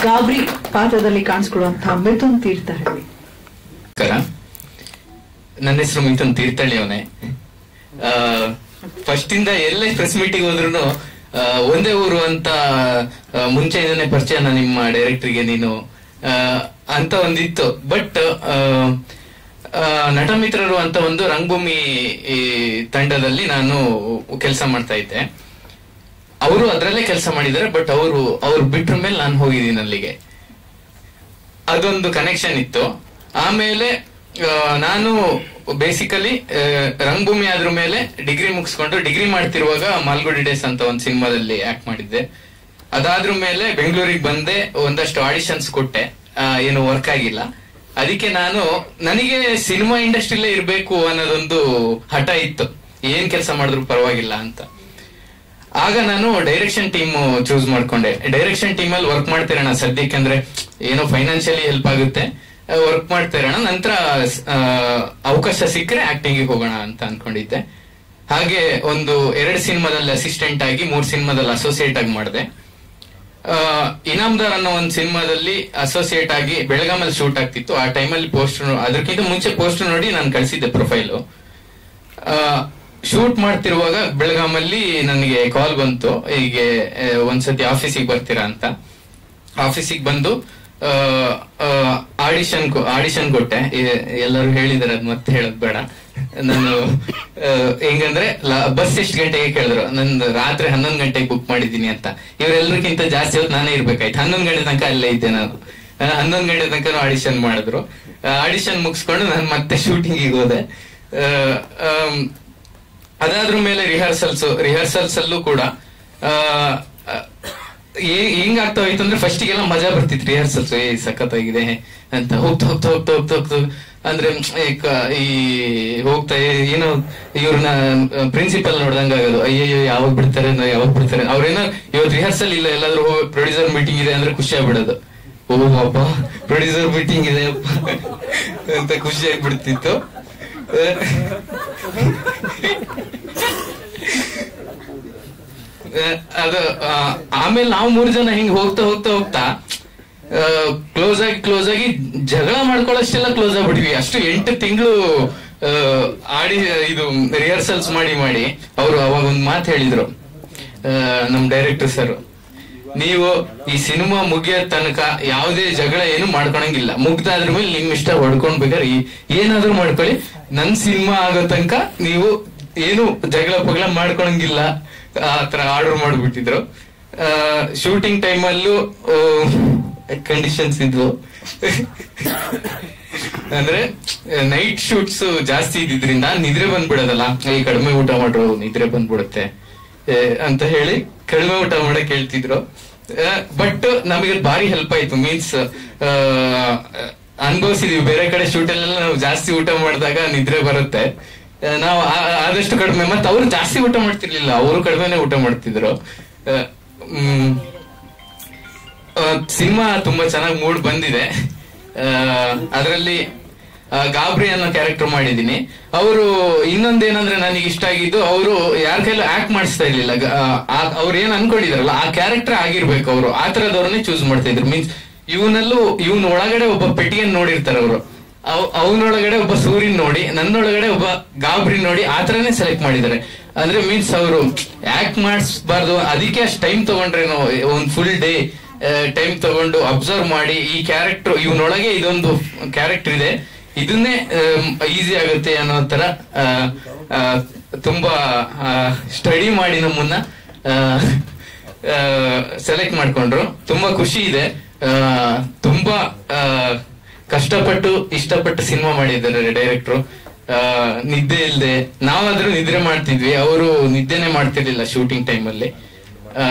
ಗಾಬರಿ ಪಾತ್ರದಲ್ಲಿ ಕಾಣಿಸ್ಕೊಳ್ಳುವಂತಹ ಮಿಥುನ್ ತೀರ್ಥಹಳ್ಳಿ. ನನ್ನ ಹೆಸರು ಮಿಥುನ್ ತೀರ್ಥಹಳ್ಳಿ ಅವನೇ. ಫಸ್ಟ್ ಇಂದ ಎಲ್ಲೇ ಪ್ರೆಸ್ ಮೀಟಿಂಗ್ ಹೋದ್ರು ಒಂದೇ ಊರು ಅಂತ ಮುಂಚೆಯಿಂದನೇ ಪರಿಚಯ ನಿಮ್ಮ ಡೈರೆಕ್ಟರ್ಗೆ ನೀನು ಅಂತ ಒಂದಿತ್ತು. ಬಟ್ ನಟ ಮಿತ್ರರು ಅಂತ ಒಂದು ರಂಗಭೂಮಿ ತಂಡದಲ್ಲಿ ನಾನು ಕೆಲಸ ಮಾಡ್ತಾ ಇದ್ದೆ. ಅವರು ಅದರಲ್ಲೇ ಕೆಲಸ ಮಾಡಿದ್ದಾರೆ. ಬಟ್ ಅವ್ರು ಬಿಟ್ರ ಮೇಲೆ ನಾನು ಹೋಗಿದ್ದೀನಿ ಅಲ್ಲಿಗೆ. ಅದೊಂದು ಕನೆಕ್ಷನ್ ಇತ್ತು. ಆಮೇಲೆ ನಾನು ಬೇಸಿಕಲಿ ರಂಗಭೂಮಿ ಆದ್ರ ಮೇಲೆ ಡಿಗ್ರಿ ಮುಗಿಸ್ಕೊಂಡು ಡಿಗ್ರಿ ಮಾಡ್ತಿರುವಾಗ ಮಾಲ್ಗುಡಿ ಡೇಸ್ ಅಂತ ಒಂದು ಸಿನಿಮಾದಲ್ಲಿ ಆಕ್ಟ್ ಮಾಡಿದ್ದೆ. ಅದಾದ್ರ ಮೇಲೆ ಬೆಂಗಳೂರಿಗೆ ಬಂದೆ, ಒಂದಷ್ಟು ಆಡಿಷನ್ಸ್ ಕೊಟ್ಟೆ, ಏನು ವರ್ಕ್ ಆಗಿಲ್ಲ. ಅದಕ್ಕೆ ನನಗೆ ಸಿನಿಮಾ ಇಂಡಸ್ಟ್ರಿಲೇ ಇರ್ಬೇಕು ಅನ್ನೋದೊಂದು ಹಠ ಇತ್ತು, ಏನ್ ಕೆಲಸ ಮಾಡಿದ್ರು ಪರವಾಗಿಲ್ಲ ಅಂತ. ಆಗ ನಾನು ಡೈರೆಕ್ಷನ್ ಟೀಮ್ ಚೂಸ್ ಮಾಡ್ಕೊಂಡೆ. ಡೈರೆಕ್ಷನ್ ಟೀಮ್ ಅಲ್ಲಿ ವರ್ಕ್ ಮಾಡ್ತಿರೋಣ ಸದ್ಯಕ್ಕೆ, ಅಂದ್ರೆ ಏನೋ ಫೈನಾನ್ಷಿಯಲಿ ಹೆಲ್ಪ್ ಆಗುತ್ತೆ, ವರ್ಕ್ ಮಾಡ್ತಾ ಇರೋಣ, ನಂತರ ಅವಕಾಶ ಸಿಕ್ಕರೆ ಆಕ್ಟಿಂಗ್ ಹೋಗೋಣ ಅಂತ ಅನ್ಕೊಂಡಿದ್ದೆ. ಹಾಗೆ ಒಂದು 2 ಸಿನಿಮಾದಲ್ಲಿ ಅಸಿಸ್ಟೆಂಟ್ ಆಗಿ, 3 ಸಿನಿಮಾದಲ್ಲಿ ಅಸೋಸಿಯೇಟ್ ಆಗಿ ಮಾಡಿದೆ. ಇನಾಮ್ದಾರ್ ಅನ್ನೋ ಒಂದು ಸಿನಿಮಾದಲ್ಲಿ ಅಸೋಸಿಯೇಟ್ ಆಗಿ ಬೆಳಗಾಮಲ್ಲಿ ಶೂಟ್ ಆಗ್ತಿತ್ತು. ಆ ಟೈಮಲ್ಲಿ ಪೋಸ್ಟರ್, ಅದಕ್ಕಿಂತ ಮುಂಚೆ ಪೋಸ್ಟರ್ ನೋಡಿ ನಾನು ಕಳಿಸಿದ್ದೆ ಪ್ರೊಫೈಲು. ಶೂಟ್ ಮಾಡ್ತಿರುವಾಗ ಬೆಳಗಾಮಲ್ಲಿ ನನಗೆ ಕಾಲ್ ಬಂತು, ಹೀಗೆ ಒಂದ್ಸತಿ ಆಫೀಸಿಗೆ ಬರ್ತೀರಾ ಅಂತ. ಆಫೀಸಿಗೆ ಬಂದು ಆಡಿಷನ್ ಕೊಟ್ಟೆ. ಎಲ್ಲರೂ ಹೇಳಿದಾರೆ, ಅದ್ ಮತ್ತೆ ಹೇಳೋದ್ ಬೇಡ. ನಾನು ಹೆಂಗಂದ್ರೆ ಬಸ್ ಎಷ್ಟು ಗಂಟೆಗೆ ಕೇಳಿದ್ರು, ನಂದು ರಾತ್ರಿ 11 ಗಂಟೆಗೆ ಬುಕ್ ಮಾಡಿದ್ದೀನಿ ಅಂತ. ಇವರೆಲ್ಲರಿಗಿಂತ ಜಾಸ್ತಿ ಹೊತ್ತು ನಾನೇ ಇರ್ಬೇಕಾಯ್ತು. 11 ಗಂಟೆ ತನಕ ಅಲ್ಲೇ ಇದ್ದೆ ನಾನು. 11 ಗಂಟೆ ತನಕ ಆಡಿಷನ್ ಮಾಡಿದ್ರು. ಆಡಿಷನ್ ಮುಗಿಸ್ಕೊಂಡು ನಾನು ಮತ್ತೆ ಶೂಟಿಂಗಿಗೆ ಹೋದೆ. ಅದಾದ್ರ ಮೇಲೆ ರಿಹರ್ಸಲ್ಸ್ ಅಲ್ಲೂ ಕೂಡ ಹೆಂಗಾಗ್ತಾ ಹೋಯ್ತು ಅಂದ್ರೆ ಫಸ್ಟಿಗೆಲ್ಲ ಮಜಾ ಬರ್ತಿತ್ತು ರಿಹರ್ಸಲ್ಸ್, ಸಖತ್ತಾಗಿದೆ ಅಂತ. ಹೋಗ್ತಾ ಅಂದ್ರೆ ಈ ಹೋಗ್ತಾ ಏನೋ ಇವ್ರನ್ನ ಪ್ರಿನ್ಸಿಪಲ್ ನೋಡ್ದಂಗ ಆಗೋದು. ಅಯ್ಯಯ್ಯೋ ಯಾವಾಗ ಬಿಡ್ತಾರೆ ಅವ್ರೇನೋ ಇವತ್ತು ರಿಹರ್ಸಲ್ ಇಲ್ಲ, ಎಲ್ಲಾದ್ರೂ ಪ್ರೊಡ್ಯೂಸರ್ ಮೀಟಿಂಗ್ ಇದೆ ಅಂದ್ರೆ ಖುಷಿ ಆಗ್ಬಿಡೋದು. ಓ ಅಪ್ಪ ಪ್ರೊಡ್ಯೂಸರ್ ಮೀಟಿಂಗ್ ಇದೆ ಅಂತ ಖುಷಿ ಆಗ್ಬಿಡ್ತಿತ್ತು. ಅದು ಆಮೇಲೆ ನಾವು 3 ಜನ ಹಿಂಗ್ ಹೋಗ್ತಾ ಕ್ಲೋಸ್ ಆಗಿ ಜಗಳ ಮಾಡ್ಕೊಳ್ಳೋಷ್ಟೆಲ್ಲ ಕ್ಲೋಸ್ ಆಗ್ಬಿಟ್ವಿ. ಅಷ್ಟು 8 ತಿಂಗಳು ಇದು ರಿಹರ್ಸಲ್ಸ್ ಮಾಡಿ ಅವರು ಅವಾಗ ಒಂದ್ ಮಾತು ಹೇಳಿದ್ರು ನಮ್ ಡೈರೆಕ್ಟರ್ ಸರ್, ನೀವು ಈ ಸಿನಿಮಾ ಮುಗಿಯೋ ತನಕ ಯಾವುದೇ ಜಗಳ ಏನು ಮಾಡ್ಕೊಳಂಗಿಲ್ಲ, ಮುಗ್ದಾದ್ರ ಮೇಲೆ ನಿಮ್ ಇಷ್ಟ ಹೊಡ್ಕೊಂಡ್ ಬೇಕಾದ್ರೆ ಏನಾದ್ರೂ ಮಾಡ್ಕೊಳ್ಳಿ, ನನ್ ಸಿನಿಮಾ ಆಗೋ ತನಕ ನೀವು ಏನು ಜಗಳ ಮಾಡ್ಕೊಳಂಗಿಲ್ಲ ಆತರ ಆರ್ಡರ್ ಮಾಡ್ಬಿಟ್ಟಿದ್ರು. ಶೂಟಿಂಗ್ ಟೈಮಲ್ಲೂ ಕಂಡೀಷನ್ಸ್ ಇದ್ವು. ಅಂದ್ರೆ ನೈಟ್ ಶೂಟ್ಸ್ ಜಾಸ್ತಿ ಇದ್ದಿದ್ರಿಂದ ನಿದ್ರೆ ಬಂದ್ಬಿಡೋದಲ್ಲ, ಈ ಕಡಿಮೆ ಊಟ ಮಾಡ್ರು ನಿದ್ರೆ ಬಂದ್ಬಿಡುತ್ತೆ ಅಂತ ಹೇಳಿ ಕಡಿಮೆ ಊಟ ಮಾಡಕ್ ಹೇಳ್ತಿದ್ರು. ಬಟ್ ನಮಗೆ ಭಾರಿ ಹೆಲ್ಪ್ ಆಯ್ತು. ಮೀನ್ಸ್ ಅನುಭವಿಸಿದೀವಿ, ಬೇರೆ ಕಡೆ ಶೂಟಲ್ಲೆಲ್ಲ ನಾವು ಜಾಸ್ತಿ ಊಟ ಮಾಡಿದಾಗ ನಿದ್ರೆ ಬರುತ್ತೆ. ನಾವು ಆದಷ್ಟು ಕಡಿಮೆ, ಮತ್ತೆ ಅವ್ರು ಜಾಸ್ತಿ ಊಟ ಮಾಡ್ತಿರ್ಲಿಲ್ಲ, ಅವರು ಕಡಿಮೆನೆ ಊಟ ಮಾಡ್ತಿದ್ರು. ಸಿನಿಮಾ ತುಂಬಾ ಚೆನ್ನಾಗಿ ಮೂಡ್ ಬಂದಿದೆ. ಅದರಲ್ಲಿ ಗಾಬ್ರಿ ಅನ್ನೋ ಕ್ಯಾರೆಕ್ಟರ್ ಮಾಡಿದೀನಿ. ಅವರು ಇನ್ನೊಂದೇನಂದ್ರೆ ನನಗೆ ಇಷ್ಟ ಆಗಿದ್ದು, ಅವರು ಯಾರ ಕೈಲೂ ಆಕ್ಟ್ ಮಾಡಿಸ್ತಾ ಇರ್ಲಿಲ್ಲ. ಅವ್ರು ಏನ್ ಅನ್ಕೊಂಡಿದಾರಲ್ಲ ಆ ಕ್ಯಾರೆಕ್ಟರ್ ಆಗಿರ್ಬೇಕು, ಅವರು ಆ ತರದವ್ರನ್ನೇ ಚೂಸ್ ಮಾಡ್ತಾ ಇದ್ರು. ಮೀನ್ಸ್ ಇವನ್ ಒಳಗಡೆ ಒಬ್ಬ ಪೆಟ್ಟಿಗೆನ್ ನೋಡಿರ್ತಾರೆ ಅವರು, ಅವನೊಳಗಡೆ ಒಬ್ಬ ಸೂರ್ಯನ್ ನೋಡಿ, ನನ್ನೊಳಗಡೆ ಒಬ್ಬ ಗಾಬ್ರಿ ನೋಡಿ ಆ ತರನೇ ಸೆಲೆಕ್ಟ್ ಮಾಡಿದ್ದಾರೆ. ಅಂದ್ರೆ ಮೀನ್ಸ್ ಅವರು ಆಕ್ಟ್ ಮಾಡಿಸ್ಬಾರ್ದು, ಅದಕ್ಕೆ ಅಷ್ಟು ಟೈಮ್ ತಗೊಂಡ್ರೇನೋ, ಒಂದ್ ಫುಲ್ ಡೇ ಟೈಮ್ ತಗೊಂಡು ಅಬ್ಸರ್ವ್ ಮಾಡಿ ಈ ಕ್ಯಾರೆಕ್ಟರ್ ಇವನೊಳಗೆ ಇದೊಂದು ಕ್ಯಾರೆಕ್ಟರ್ ಇದೆ, ಇದನ್ನೇ ಈಸಿ ಆಗುತ್ತೆ ಅನ್ನೋ ತರ ತುಂಬಾ ಸ್ಟಡಿ ಮಾಡಿ ನಮ್ಮನ್ನ ಸೆಲೆಕ್ಟ್ ಮಾಡ್ಕೊಂಡ್ರು. ತುಂಬಾ ಖುಷಿ ಇದೆ. ತುಂಬಾ ಕಷ್ಟಪಟ್ಟು ಇಷ್ಟಪಟ್ಟು ಸಿನಿಮಾ ಮಾಡಿದ್ದಾರೆ ಡೈರೆಕ್ಟ್ರು. ನಿದ್ದೆ ಇಲ್ಲದೆ, ನಾವಾದ್ರೂ ನಿದ್ರೆ ಮಾಡ್ತಿದ್ವಿ, ಅವರು ನಿದ್ದೆನೆ ಮಾಡ್ತಿರ್ಲಿಲ್ಲ ಶೂಟಿಂಗ್ ಟೈಮ್ ಅಲ್ಲಿ.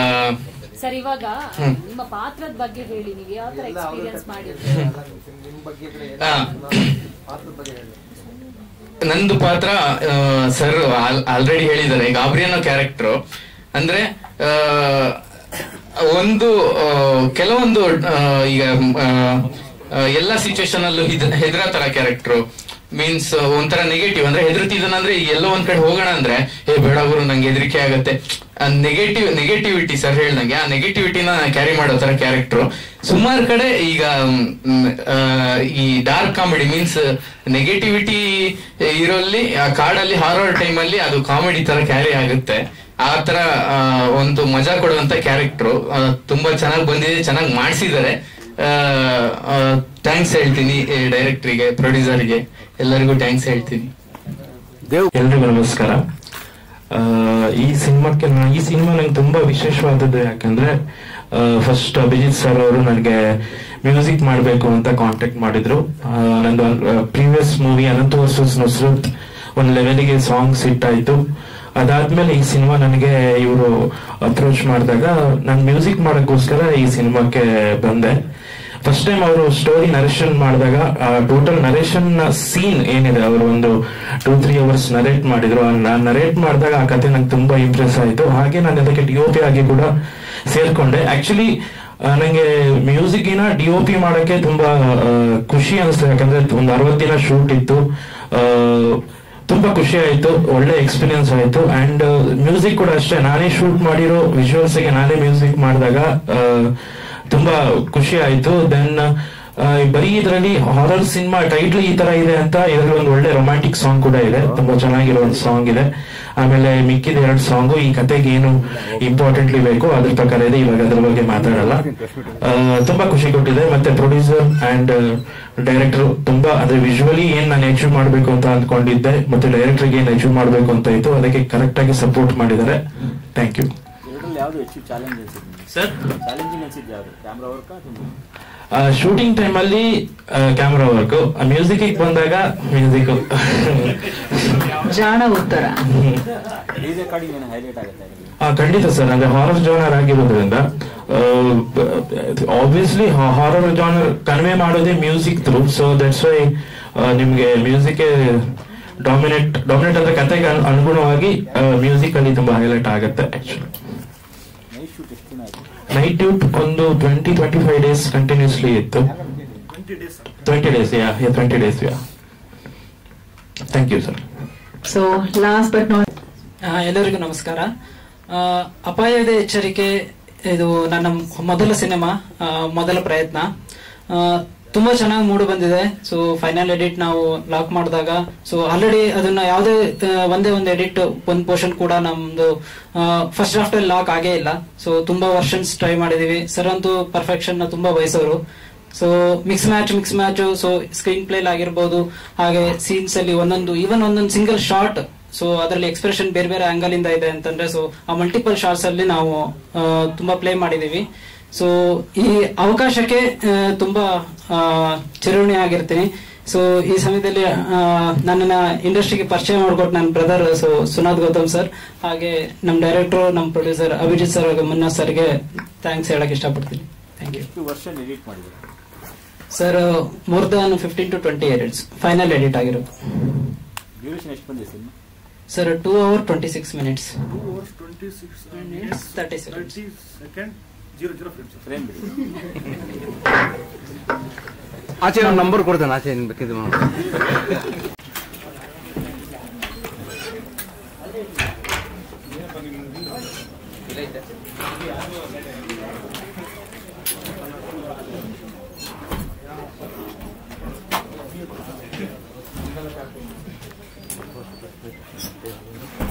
ಸರ್, ಇವಾಗ ನಿಮ್ಮ ಪಾತ್ರದ ಬಗ್ಗೆ ಹೇಳಿ, ನೀವು ಯಾವ ತರ ಎಕ್ಸ್ಪೀರಿಯನ್ಸ್ ಮಾಡಿದ್ರಿ? ನಂದು ಪಾತ್ರ ಸರ್ ಆಲ್ರೆಡಿ ಹೇಳಿದ್ದಾರೆ, ಗಾಬ್ರಿ ಅನ್ನೋ ಕ್ಯಾರೆಕ್ಟರ್. ಅಂದ್ರೆ ಕೆಲವೊಂದು ಈಗ ಎಲ್ಲಾ ಸಿಚುವೇಶನ್ ಅಲ್ಲೂ ಹೆದರ ತರ ಕ್ಯಾರೆಕ್ಟರ್. ಮೀನ್ಸ್ ಒಂಥರ ನೆಗೆಟಿವ್ ಅಂದ್ರೆ ಹೆದರ್ತಿದ್ದಾನಂದ್ರೆ ಈಗ ಎಲ್ಲೋ ಒಂದ್ ಕಡೆ ಹೋಗೋಣ ಅಂದ್ರೆ ಬೇಡ ಗುರು ನಂಗೆ ಹೆದರಿಕೆ ಆಗತ್ತೆ ನೆಗೆಟಿವಿಟಿ ಸರ್ ಹೇಳ್ದಂಗೆ ಆ ನೆಗೆಟಿವಿಟಿನ ಕ್ಯಾರಿ ಮಾಡೋ ತರ ಕ್ಯಾರೆಕ್ಟರ್. ಸುಮಾರು ಕಡೆ ಈಗ ಈ ಡಾರ್ಕ್ ಕಾಮಿಡಿ ಮೀನ್ಸ್ ನೆಗೆಟಿವಿಟಿ ಇರೋಲ್ಲಿ ಆ ಕಾಡಲ್ಲಿ ಹಾರರ್ ಟೈಮ್ ಅಲ್ಲಿ ಅದು ಕಾಮಿಡಿ ತರ ಕ್ಯಾರಿ ಆಗುತ್ತೆ. ಆ ತರ ಒಂದು ಮಜಾ ಕೊಡುವಂತ ಕ್ಯಾರೆಕ್ಟರ್ ತುಂಬಾ ಚೆನ್ನಾಗಿ ಬಂದಿದೆ, ಚೆನ್ನಾಗಿ ಮಾಡಿಸಿದ್ದಾರೆ. ಥ್ಯಾಂಕ್ಸ್ ಹೇಳ್ತೀನಿ ಡೈರೆಕ್ಟರ್ಗೆ, ಪ್ರೊಡ್ಯೂಸರ್ಗೆ, ಎಲ್ಲರಿಗೂ ಥ್ಯಾಂಕ್ಸ್ ಹೇಳ್ತೀನಿ. ಎಲ್ರಿಗೂ ನಮಸ್ಕಾರ. ಈ ಸಿನಿಮಾ ನಂಗೆ ತುಂಬಾ ವಿಶೇಷವಾದದ್ದು ಯಾಕಂದ್ರೆ ಫಸ್ಟ್ ಅಭಿಜಿತ್ ಸರ್ ಅವರು ನನಗೆ ಮ್ಯೂಸಿಕ್ ಮಾಡಬೇಕು ಅಂತ ಕಾಂಟ್ಯಾಕ್ಟ್ ಮಾಡಿದ್ರು. ನಂದು ಪ್ರೀವಿಯಸ್ ಮೂವಿ ಅನಂತ ವರ್ಸಸ್ ನುಸ್ರತ್ ಒಂದ್ ಲೆವೆಲ್ಗೆ ಸಾಂಗ್ಸ್ ಹಿಟ್ ಆಯ್ತು. ಅದಾದ್ಮೇಲೆ ಈ ಸಿನಿಮಾ ನನಗೆ ಇವರು ಅಪ್ರೋಚ್ ಮಾಡಿದಾಗ ನಾನು ಮ್ಯೂಸಿಕ್ ಮಾಡೋಕ್ಕೋಸ್ಕರ ಈ ಸಿನಿಮಾಕ್ಕೆ ಬಂದೆ. ಫಸ್ಟ್ ಟೈಮ್ ಅವರು ಸ್ಟೋರಿ ನರೇಷನ್ ಮಾಡಿದಾಗ ಟೋಟಲ್ ನರೇಷನ್ ಸೀನ್ ಏನಿದೆ ಅವರು ಒಂದು 2-3 hours ನರೇಟ್ ಮಾಡಿದ್ರು. ನಾನು ನರೇಟ್ ಮಾಡಿದಾಗ ಆ ಕತೆ ನಂಗೆ ತುಂಬಾ ಇಂಪ್ರೆಸ್ ಆಯ್ತು. ಹಾಗೆ ನಾನು ಅದಕ್ಕೆ DOP ಆಗಿ ಕೂಡ ಸೇರ್ಕೊಂಡೆ. ಆಕ್ಚುಲಿ ನಂಗೆ ಮ್ಯೂಸಿಕ್ಗಿನ DOP ಮಾಡಕ್ಕೆ ತುಂಬಾ ಖುಷಿ ಅನಿಸ್ತು. ಯಾಕಂದ್ರೆ ಒಂದು 60 ದಿನ ಶೂಟ್ ಇತ್ತು, ತುಂಬಾ ಖುಷಿ ಆಯ್ತು, ಒಳ್ಳೆ ಎಕ್ಸ್ಪೀರಿಯನ್ಸ್ ಆಯ್ತು. ಅಂಡ್ ಮ್ಯೂಸಿಕ್ ಕೂಡ ಅಷ್ಟೇ, ನಾನೇ ಶೂಟ್ ಮಾಡಿರೋ ವಿಜುವಲ್ಸ್ ಗೆ ನಾನೇ ಮ್ಯೂಸಿಕ್ ಮಾಡಿದಾಗ ತುಂಬಾ ಖುಷಿ ಆಯ್ತು. ದೆನ್ ಬರೀ ಇದರಲ್ಲಿ ಹಾರರ್ ಸಿನಿಮಾ ಟೈಟ್ಲ್ ಈ ತರ ಇದೆ ಅಂತ ಇದರಲ್ಲಿ ಒಂದು ಒಳ್ಳೆ ರೊಮ್ಯಾಂಟಿಕ್ ಸಾಂಗ್ ಕೂಡ ಇದೆ, ತುಂಬಾ ಚೆನ್ನಾಗಿರೋ ಒಂದು ಸಾಂಗ್ ಇದೆ. ಆಮೇಲೆ ಮಿಕ್ಕಿದ 2 ಸಾಂಗು ಈ ಕತೆಗೆ ಏನು ಇಂಪಾರ್ಟೆಂಟ್ಲಿ ಬೇಕು ಅದ್ರ ಪ್ರಕಾರ ಇದೆ, ಇವಾಗ ಅದ್ರ ಬಗ್ಗೆ ಮಾತಾಡಲ್ಲ. ತುಂಬಾ ಖುಷಿ ಕೊಟ್ಟಿದೆ. ಮತ್ತೆ ಪ್ರೊಡ್ಯೂಸರ್ ಅಂಡ್ ಡೈರೆಕ್ಟರ್ ತುಂಬಾ ಅಂದ್ರೆ ವಿಜುವಲಿ ಏನ್ ನಾನು ಅಚೀವ್ ಮಾಡ್ಬೇಕು ಅಂತ ಅಂದ್ಕೊಂಡಿದ್ದೆ ಮತ್ತೆ ಡೈರೆಕ್ಟರ್ಗೆ ಏನ್ ಅಚೀವ್ ಮಾಡ್ಬೇಕು ಅಂತ ಇತ್ತು ಅದಕ್ಕೆ ಕರೆಕ್ಟ್ ಆಗಿ ಸಪೋರ್ಟ್ ಮಾಡಿದ್ದಾರೆ. Thank you. ಶೂಟಿಂಗ್ ಟೈಮ್ ಅಲ್ಲಿ ಕ್ಯಾಮ್ರಾ ವರ್ಕ್, ಮ್ಯೂಸಿಕ್ ಬಂದಾಗ ಮ್ಯೂಸಿಕ್. ಜಾಣ ಉತ್ತರ. ಖಂಡಿತ ಸರ್, ಅಂದ್ರೆ ಹಾರರ್ ಜಾನರ್ ಆಗಿರೋದ್ರಿಂದ ಆಬ್ವಿಯಸ್ಲಿ ಹಾರರ್ ಜಾನರ್ ಕನ್ವೆ ಮಾಡೋದೇ music through. So that's why ನಿಮ್ಗೆ ಮ್ಯೂಸಿಕ್ ಡಾಮಿನೇಟ್ ಅಂದ್ರೆ ಕತೆಗೆ ಅನುಗುಣವಾಗಿ ಮ್ಯೂಸಿಕ್ ಅಲ್ಲಿ ತುಂಬಾ ಹೈಲೈಟ್ ಆಗುತ್ತೆ. ಆಕ್ಚುಲಿ ನೈಟ್ ಡ್ಯೂಟ್ ಒಂದು 20-25 days ಕಂಟಿನ್ಯೂಸ್ಲಿ ಇತ್ತು. 20 days, yeah, 20 days, yeah. Thank you, sir. So last but not ಎಲ್ಲರಿಗೂ ನಮಸ್ಕಾರ. ಅಪಾಯದ ಎಚ್ಚರಿಕೆ ಇದು ನನ್ನ ಮೊದಲ ಸಿನಿಮಾ, ಮೊದಲ ಪ್ರಯತ್ನ. ತುಂಬಾ ಚೆನ್ನಾಗಿ ಮೂಡಿ ಬಂದಿದೆ. ಸೊ ಫೈನಲ್ ಎಡಿಟ್ ನಾವು ಲಾಕ್ ಮಾಡಿದಾಗ ಸೊ ಆಲ್ರೆಡಿ ಅದನ್ನ ಯಾವುದೇ ಒಂದೇ ಒಂದು ಎಡಿಟ್ ಒಂದು ಪೋರ್ಷನ್ ಕೂಡ ನಮ್ದು ಫಸ್ಟ್ ಡ್ರಾಫ್ಟ್ ಅಲ್ಲಿ ಲಾಕ್ ಆಗೇ ಇಲ್ಲ. ಸೊ ತುಂಬಾ ವರ್ಷನ್ಸ್ ಟ್ರೈ ಮಾಡಿದೀವಿ. ಸರ್ ಅಂತೂ ಪರ್ಫೆಕ್ಷನ್ ನ ತುಂಬಾ ಬಯಸೋರು. So mix match so screen play ಆಗಿರ್ಬೋದು, ಹಾಗೆ ಸೀನ್ಸ್ ಅಲ್ಲಿ ಒಂದೊಂದು ಸಿಂಗಲ್ ಶಾರ್ಟ್, ಸೊ ಅದರಲ್ಲಿ ಎಕ್ಸ್ಪ್ರೆಷನ್ ಬೇರೆ ಬೇರೆ ಆಂಗಲ್ ಇಂದ ಇದೆ ಅಂತಂದ್ರೆ ಸೊ ಆ ಮಲ್ಟಿಪಲ್ ಶಾರ್ಟ್ಸ್ ಅಲ್ಲಿ ನಾವು ತುಂಬಾ ಪ್ಲೇ ಮಾಡಿದೀವಿ. ಸೊ ಈ ಅವಕಾಶಕ್ಕೆ ತುಂಬಾ ಚಿರಋಣಿ ಆಗಿರ್ತೀನಿ. ಸೊ ಈ ಸಮಯದಲ್ಲಿ ನನ್ನನ್ನ ಇಂಡಸ್ಟ್ರಿಗೆ ಪರಿಚಯ ಮಾಡಿಕೊಟ್ಟು ನನ್ನ brother so Sunad Gautam sir, ಹಾಗೆ ನಮ್ಮ ಡೈರೆಕ್ಟರ್, ನಮ್ಮ ಪ್ರೊಡ್ಯೂಸರ್ ಅಭಿಜಿತ್ ಸರ್ ಹಾಗೆ ಮುನ್ನಾ ಸರ್ಗೆ ಥ್ಯಾಂಕ್ಸ್ ಹೇಳಕ್ ಇಷ್ಟಪಡ್ತೀನಿ. Thank you. Sir more than 15 to 20 edits final edit ಆಗಿರೋದು. Sir 2 hours 26 minutes. 30 seconds. ಆಚೆ ಒಂದು ನಂಬರ್ ಕೊಡ್ತಾನೆ, ಆಚೆ ಏನ್ ಬೇಕಿದ್ದು Thank you.